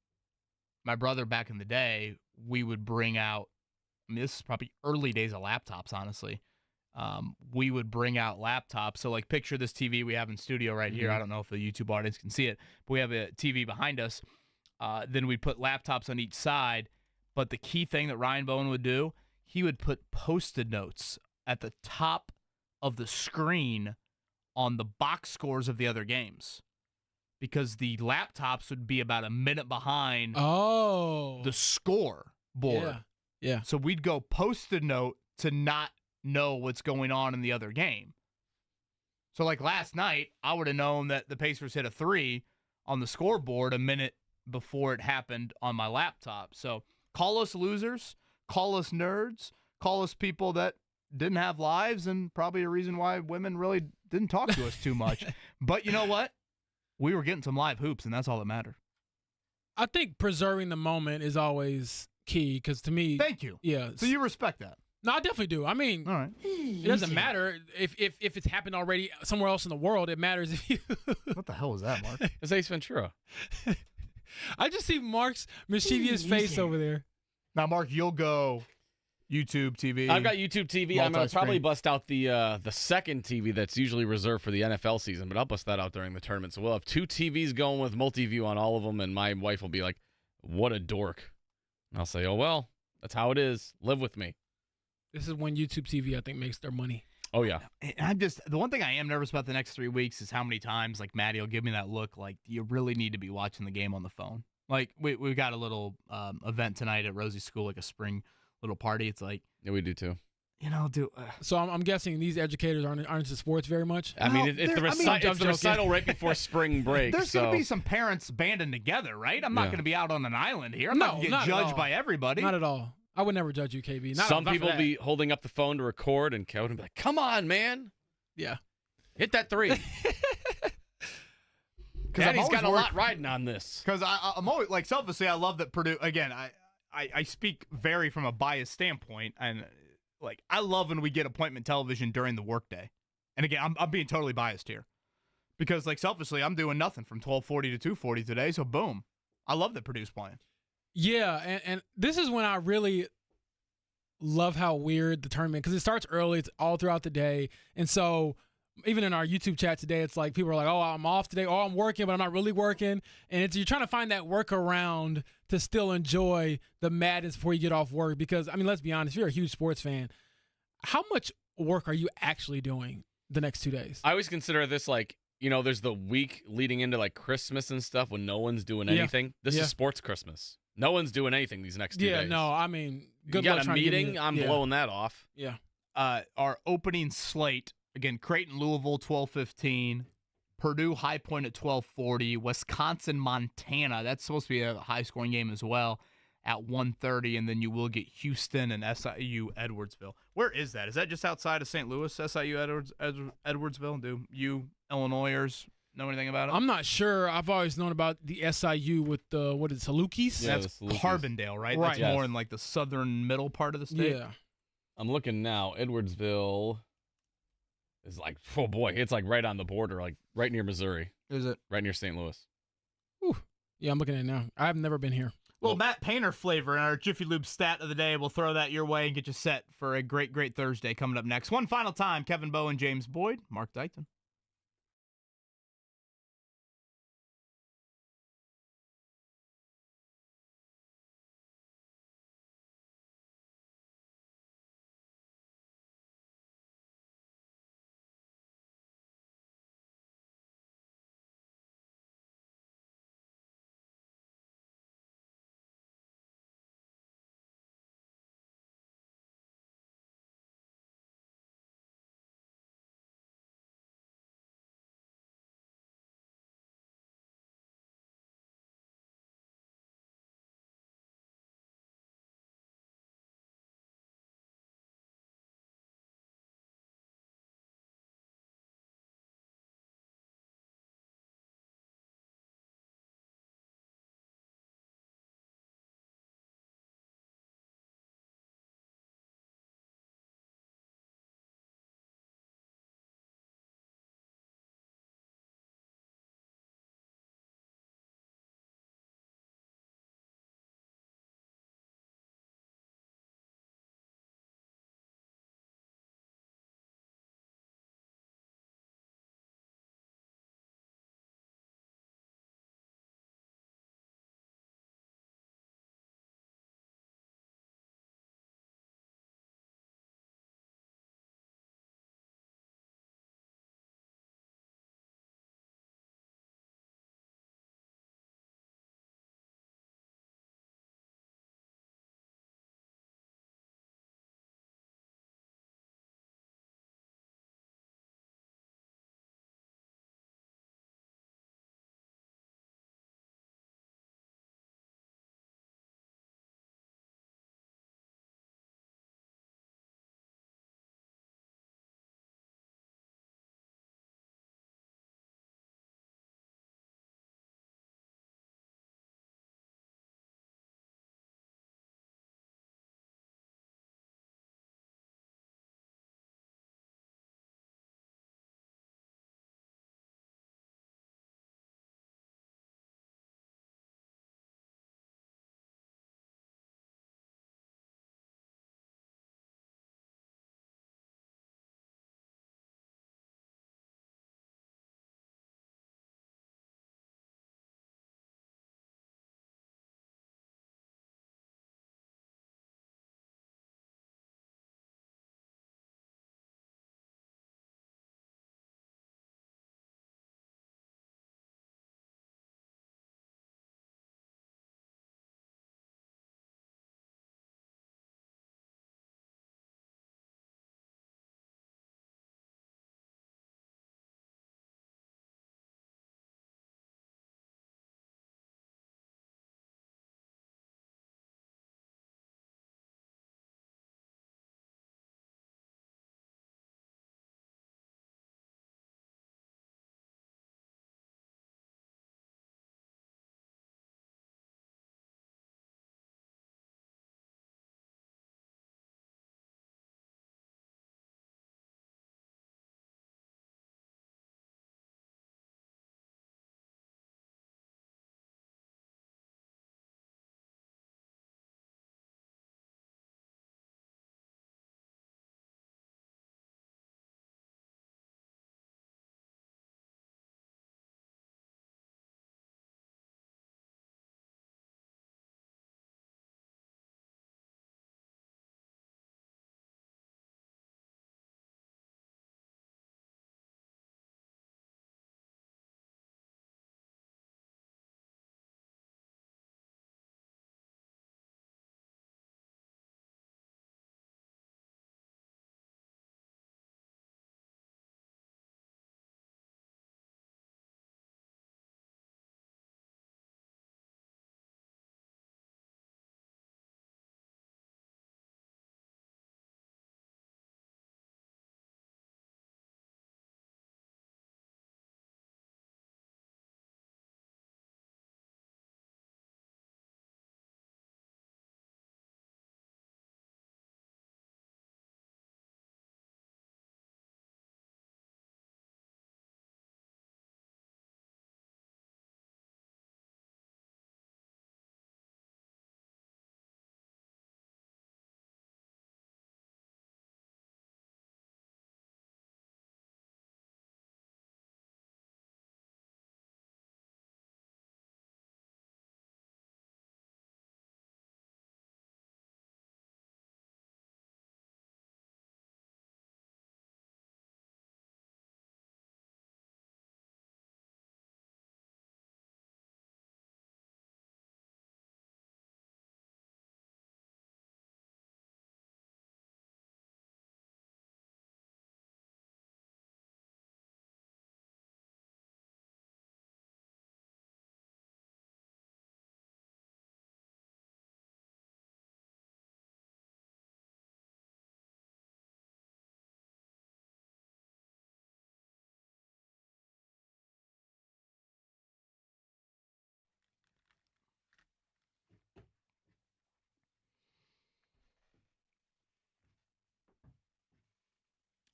my brother back in the day. We would bring out. I mean, this is probably early days of laptops, honestly. We would bring out laptops. So, like, picture this TV we have in studio right here. I don't know if the YouTube audience can see it, but we have a TV behind us. Then we'd put laptops on each side. But the key thing that Ryan Bowen would do, he would put Post-it notes at the top of the screen on the box scores of the other games. Because the laptops would be about a minute behind the score board. Yeah. So we'd go Post-it note to not know what's going on in the other game. So, like, last night, I would have known that the Pacers hit a 3 on the scoreboard a minute before it happened on my laptop. So call us losers, call us nerds, call us people that didn't have lives, and probably a reason why women really didn't talk to us too much. But you know what? We were getting some live hoops, and that's all that mattered. I think preserving the moment is always key, because to me... Thank you. Yeah. So you respect that? No, I definitely do. I mean, all right. It doesn't matter if it's happened already somewhere else in the world. It matters if you... What the hell was that, Mark? It's Ace Ventura. I just see Mark's mischievous face over there. Now, Mark, you'll go YouTube TV. I've got YouTube TV. I'm going to probably multi-screen. bust out the second TV that's usually reserved for the NFL season, but I'll bust that out during the tournament. So we'll have 2 TVs going with multi-view on all of them, and my wife will be like, what a dork. And I'll say, oh, well, that's how it is. Live with me. This is when YouTube TV, I think, makes their money. Oh, yeah. And the one thing I am nervous about the next 3 weeks is how many times, like, Maddie will give me that look, like, you really need to be watching the game on the phone. Like, we've got a little event tonight at Rosie's school, like a spring little party. It's like... Yeah, we do, too. You know, So I'm guessing these educators aren't into sports very much? I mean, it's the recital right before spring break. There's going to be some parents banding together, right? I'm not going to be out on an island here. I'm not going to get judged by everybody. Not at all. I would never judge you, KB. Some people be holding up the phone to record, and Kevin would be like, come on, man. Yeah. Hit that 3. Daddy's got a lot riding on this. Because I'm always, like, selfishly, I love that Purdue, again, I speak very from a biased standpoint, and, like, I love when we get appointment television during the workday. And, again, I'm being totally biased here. Because, like, selfishly, I'm doing nothing from 12:40 to 2:40 today, so boom. I love that Purdue's playing. Yeah, and this is when I really love how weird the tournament, because it starts early, it's all throughout the day, and so even in our YouTube chat today, it's like people are like, oh, I'm off today, oh, I'm working, but I'm not really working, and you're trying to find that workaround to still enjoy the madness before you get off work, because, I mean, let's be honest, if you're a huge sports fan, how much work are you actually doing the next 2 days? I always consider this like, you know, there's the week leading into like Christmas and stuff when no one's doing anything. This is sports Christmas. No one's doing anything these next 2 days. Yeah, no, I mean, good you luck got a trying to give meeting? me I'm blowing that off. Yeah. Our opening slate, again, Creighton, Louisville, 12:15. Purdue, High Point at 12:40. Wisconsin, Montana. That's supposed to be a high-scoring game as well at 1:30. And then you will get Houston and SIU Edwardsville. Where is that? Is that just outside of St. Louis, SIU Edwardsville? Do you Illinoisers know anything about it? I'm not sure. I've always known about the SIU with the, what is it, Salukis? Yeah, that's Carbondale, right? That's more in like the southern middle part of the state. Yeah. I'm looking now. Edwardsville is like, oh boy, it's like right on the border, like right near Missouri. Is it? Right near St. Louis. Whew. Yeah, I'm looking at it now. I've never been here. Well, Matt Painter flavor in our Jiffy Lube stat of the day. We'll throw that your way and get you set for a great, great Thursday coming up next. One final time, Kevin Bowen, James Boyd, Mark Dykton.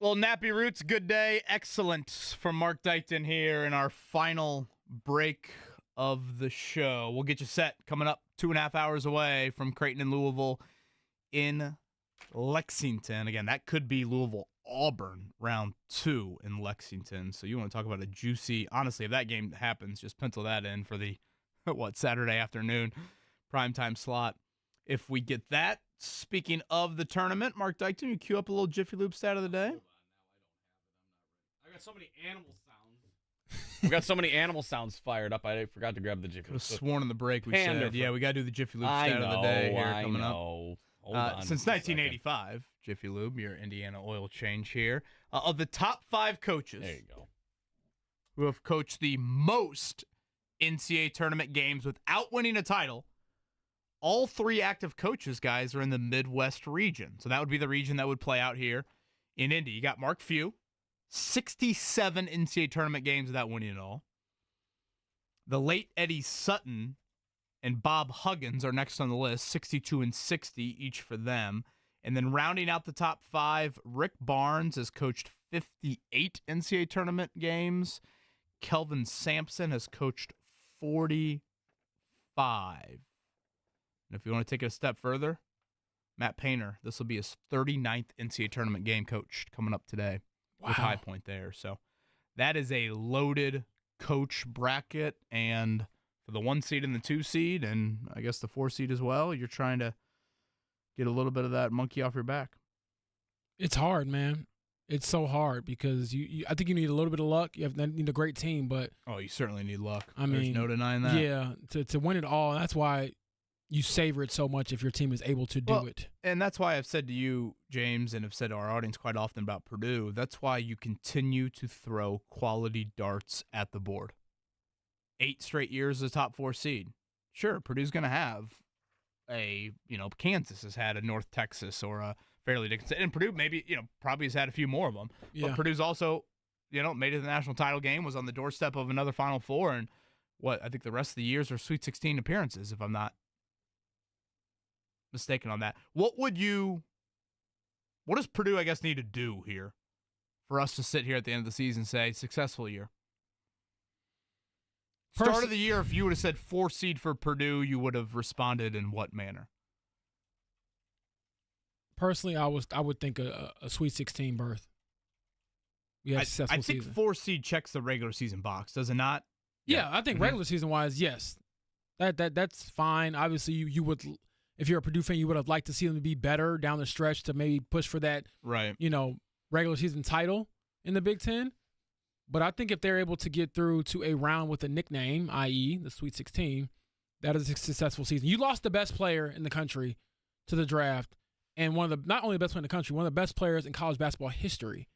Well, Nappy Roots, good day. Excellent from Mark Dykton here in our final break of the show. We'll get you set coming up 2.5 hours away from Creighton and Louisville in Lexington. Again, that could be Louisville-Auburn round 2 in Lexington. So you want to talk about a juicy, honestly, if that game happens, just pencil that in for the, Saturday afternoon primetime slot. If we get that, speaking of the tournament, Mark Dykton, you cue up a little Jiffy Lube stat of the day? I got so many animal sounds. We got so many animal sounds fired up. I forgot to grab the Jiffy Lube. Could have sworn in the break we said, yeah, we got to do the Jiffy Lube stat of the day here coming up. Hold on since 1985, Jiffy Lube, your Indiana oil change here. Of the top 5 coaches there you go. who have coached the most NCAA tournament games without winning a title, all 3 active coaches, guys, are in the Midwest region. So that would be the region that would play out here in Indy. You got Mark Few, 67 NCAA tournament games without winning it all. The late Eddie Sutton and Bob Huggins are next on the list, 62 and 60 each for them. And then rounding out the top 5, Rick Barnes has coached 58 NCAA tournament games. Kelvin Sampson has coached 45. And if you want to take it a step further, Matt Painter, this will be his 39th NCAA tournament game coached coming up today with High Point there. So that is a loaded coach bracket. And for the 1 seed and the 2 seed, and I guess the 4 seed as well, you're trying to get a little bit of that monkey off your back. It's hard, man. It's so hard because I think you need a little bit of luck. You need a great team, but you certainly need luck. I mean, there's no denying that. Yeah, to win it all. That's why you savor it so much if your team is able to do it. And that's why I've said to you, James, and have said to our audience quite often about Purdue, that's why you continue to throw quality darts at the board. 8 straight years as a top 4 seed. Sure, Purdue's going to have Kansas has had a North Texas or a Fairleigh Dickinson. And Purdue maybe, probably has had a few more of them. Yeah. But Purdue's also, made it to the national title game, was on the doorstep of another Final Four. And I think the rest of the years are Sweet 16 appearances, if I'm not mistaken on that. What does Purdue, I guess, need to do here for us to sit here at the end of the season and say, successful year? Start of the year, if you would have said 4 seed for Purdue, you would have responded in what manner? Personally, I would think a Sweet 16 berth. We had a successful season. I think 4 seed checks the regular season box, does it not? Yeah, I think regular season wise, yes. That's fine. Obviously, you would, if you're a Purdue fan, you would have liked to see them be better down the stretch to maybe push for that, right? Regular season title in the Big Ten. But I think if they're able to get through to a round with a nickname, i.e. the Sweet 16, that is a successful season. You lost the best player in the country to the draft, and not only the best player in the country, one of the best players in college basketball history.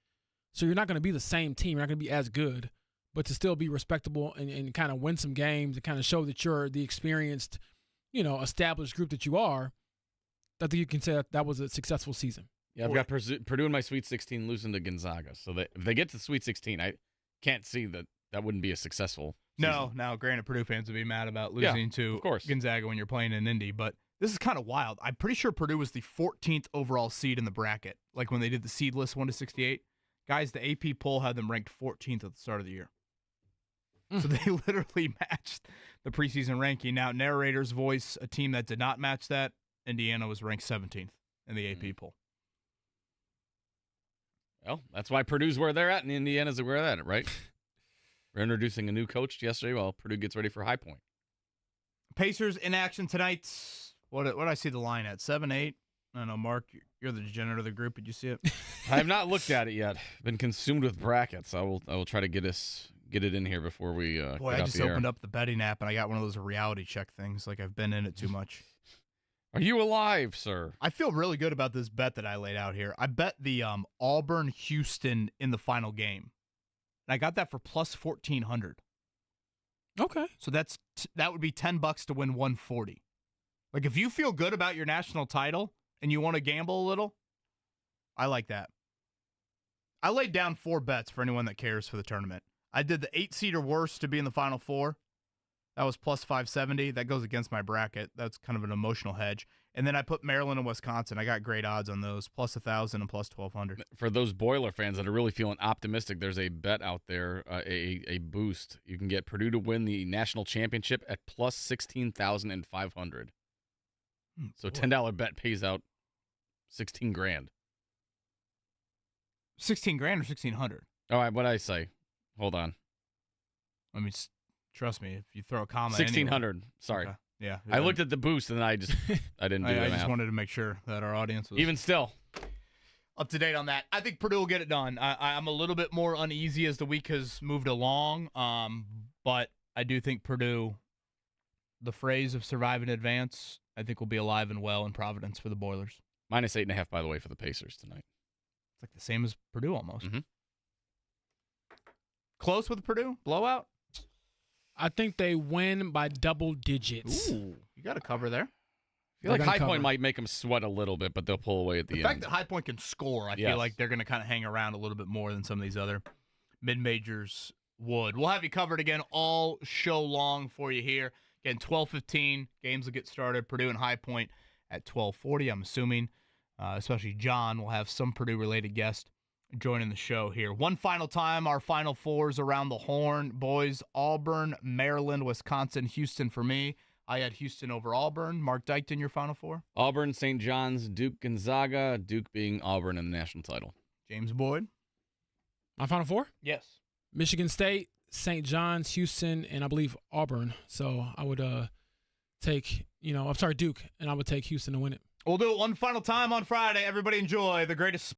So you're not going to be the same team. You're not going to be as good, but to still be respectable and kind of win some games and kind of show that you're the experienced, established group that you are, I think you can say that was a successful season. Yeah, I've got Purdue in my Sweet 16 losing to Gonzaga. So if they get to the Sweet 16, I can't see that wouldn't be a successful season. No, granted, Purdue fans would be mad about losing to Gonzaga when you're playing in Indy, but this is kind of wild. I'm pretty sure Purdue was the 14th overall seed in the bracket, like when they did the seed list 1 to 68. Guys, the AP poll had them ranked 14th at the start of the year. So they literally matched the preseason ranking. Now, narrator's voice, a team that did not match that, Indiana was ranked 17th in the AP poll. Well, that's why Purdue's where they're at and Indiana's where they're at, right? We're introducing a new coach yesterday while Purdue gets ready for High Point. Pacers in action tonight. What did I see the line at? 7-8? I don't know, Mark, you're the degenerate of the group. Did you see it? I have not looked at it yet. Been consumed with brackets. I will try to get it in here before we get I just opened up the betting app and I got one of those reality check things. Like I've been in it too much. Are you alive, sir? I feel really good about this bet that I laid out here. I bet the Auburn-Houston in the final game. And I got that for plus 1,400. Okay. So that would be $10 to win 140. Like if you feel good about your national title and you want to gamble a little, I like that. I laid down 4 bets for anyone that cares for the tournament. I did the 8 seed or worse to be in the Final Four. That was plus 570. That goes against my bracket. That's kind of an emotional hedge. And then I put Maryland and Wisconsin. I got great odds on those, plus 1,000 and plus 1,200. For those Boiler fans that are really feeling optimistic, there's a bet out there, a boost. You can get Purdue to win the national championship at plus 16,500. So $10 bet pays out $16,000. 16 grand or 1,600? All right, what'd I say? Hold on. I mean, trust me, if you throw a comma 1,600. Anywhere. Sorry. Okay. Yeah. I looked at the boost and then I didn't do that. I just wanted to make sure that our audience was even still up to date on that. I think Purdue will get it done. I'm a little bit more uneasy as the week has moved along, but I do think Purdue, the phrase of survive and advance, I think will be alive and well in Providence for the Boilers. Minus 8.5, by the way, for the Pacers tonight. It's like the same as Purdue almost. Mm-hmm. Close with Purdue? Blowout? I think they win by double digits. Ooh, you got a cover there. I feel like High Point might make them sweat a little bit, but they'll pull away at the end. The fact that High Point can score, I feel like they're going to kind of hang around a little bit more than some of these other mid-majors would. We'll have you covered again all show long for you here. Again, 12:15, games will get started. Purdue and High Point at 12:40, I'm assuming. Especially John will have some Purdue-related guest joining the show here. One final time, our Final Fours around the horn. Boys, Auburn, Maryland, Wisconsin, Houston for me. I had Houston over Auburn. Mark Dykton, your Final Four? Auburn, St. John's, Duke, Gonzaga. Duke being Auburn in the national title. James Boyd? My Final Four? Yes. Michigan State, St. John's, Houston, and I believe Auburn. So I would take, Duke, and I would take Houston to win it. We'll do it one final time on Friday. Everybody enjoy the greatest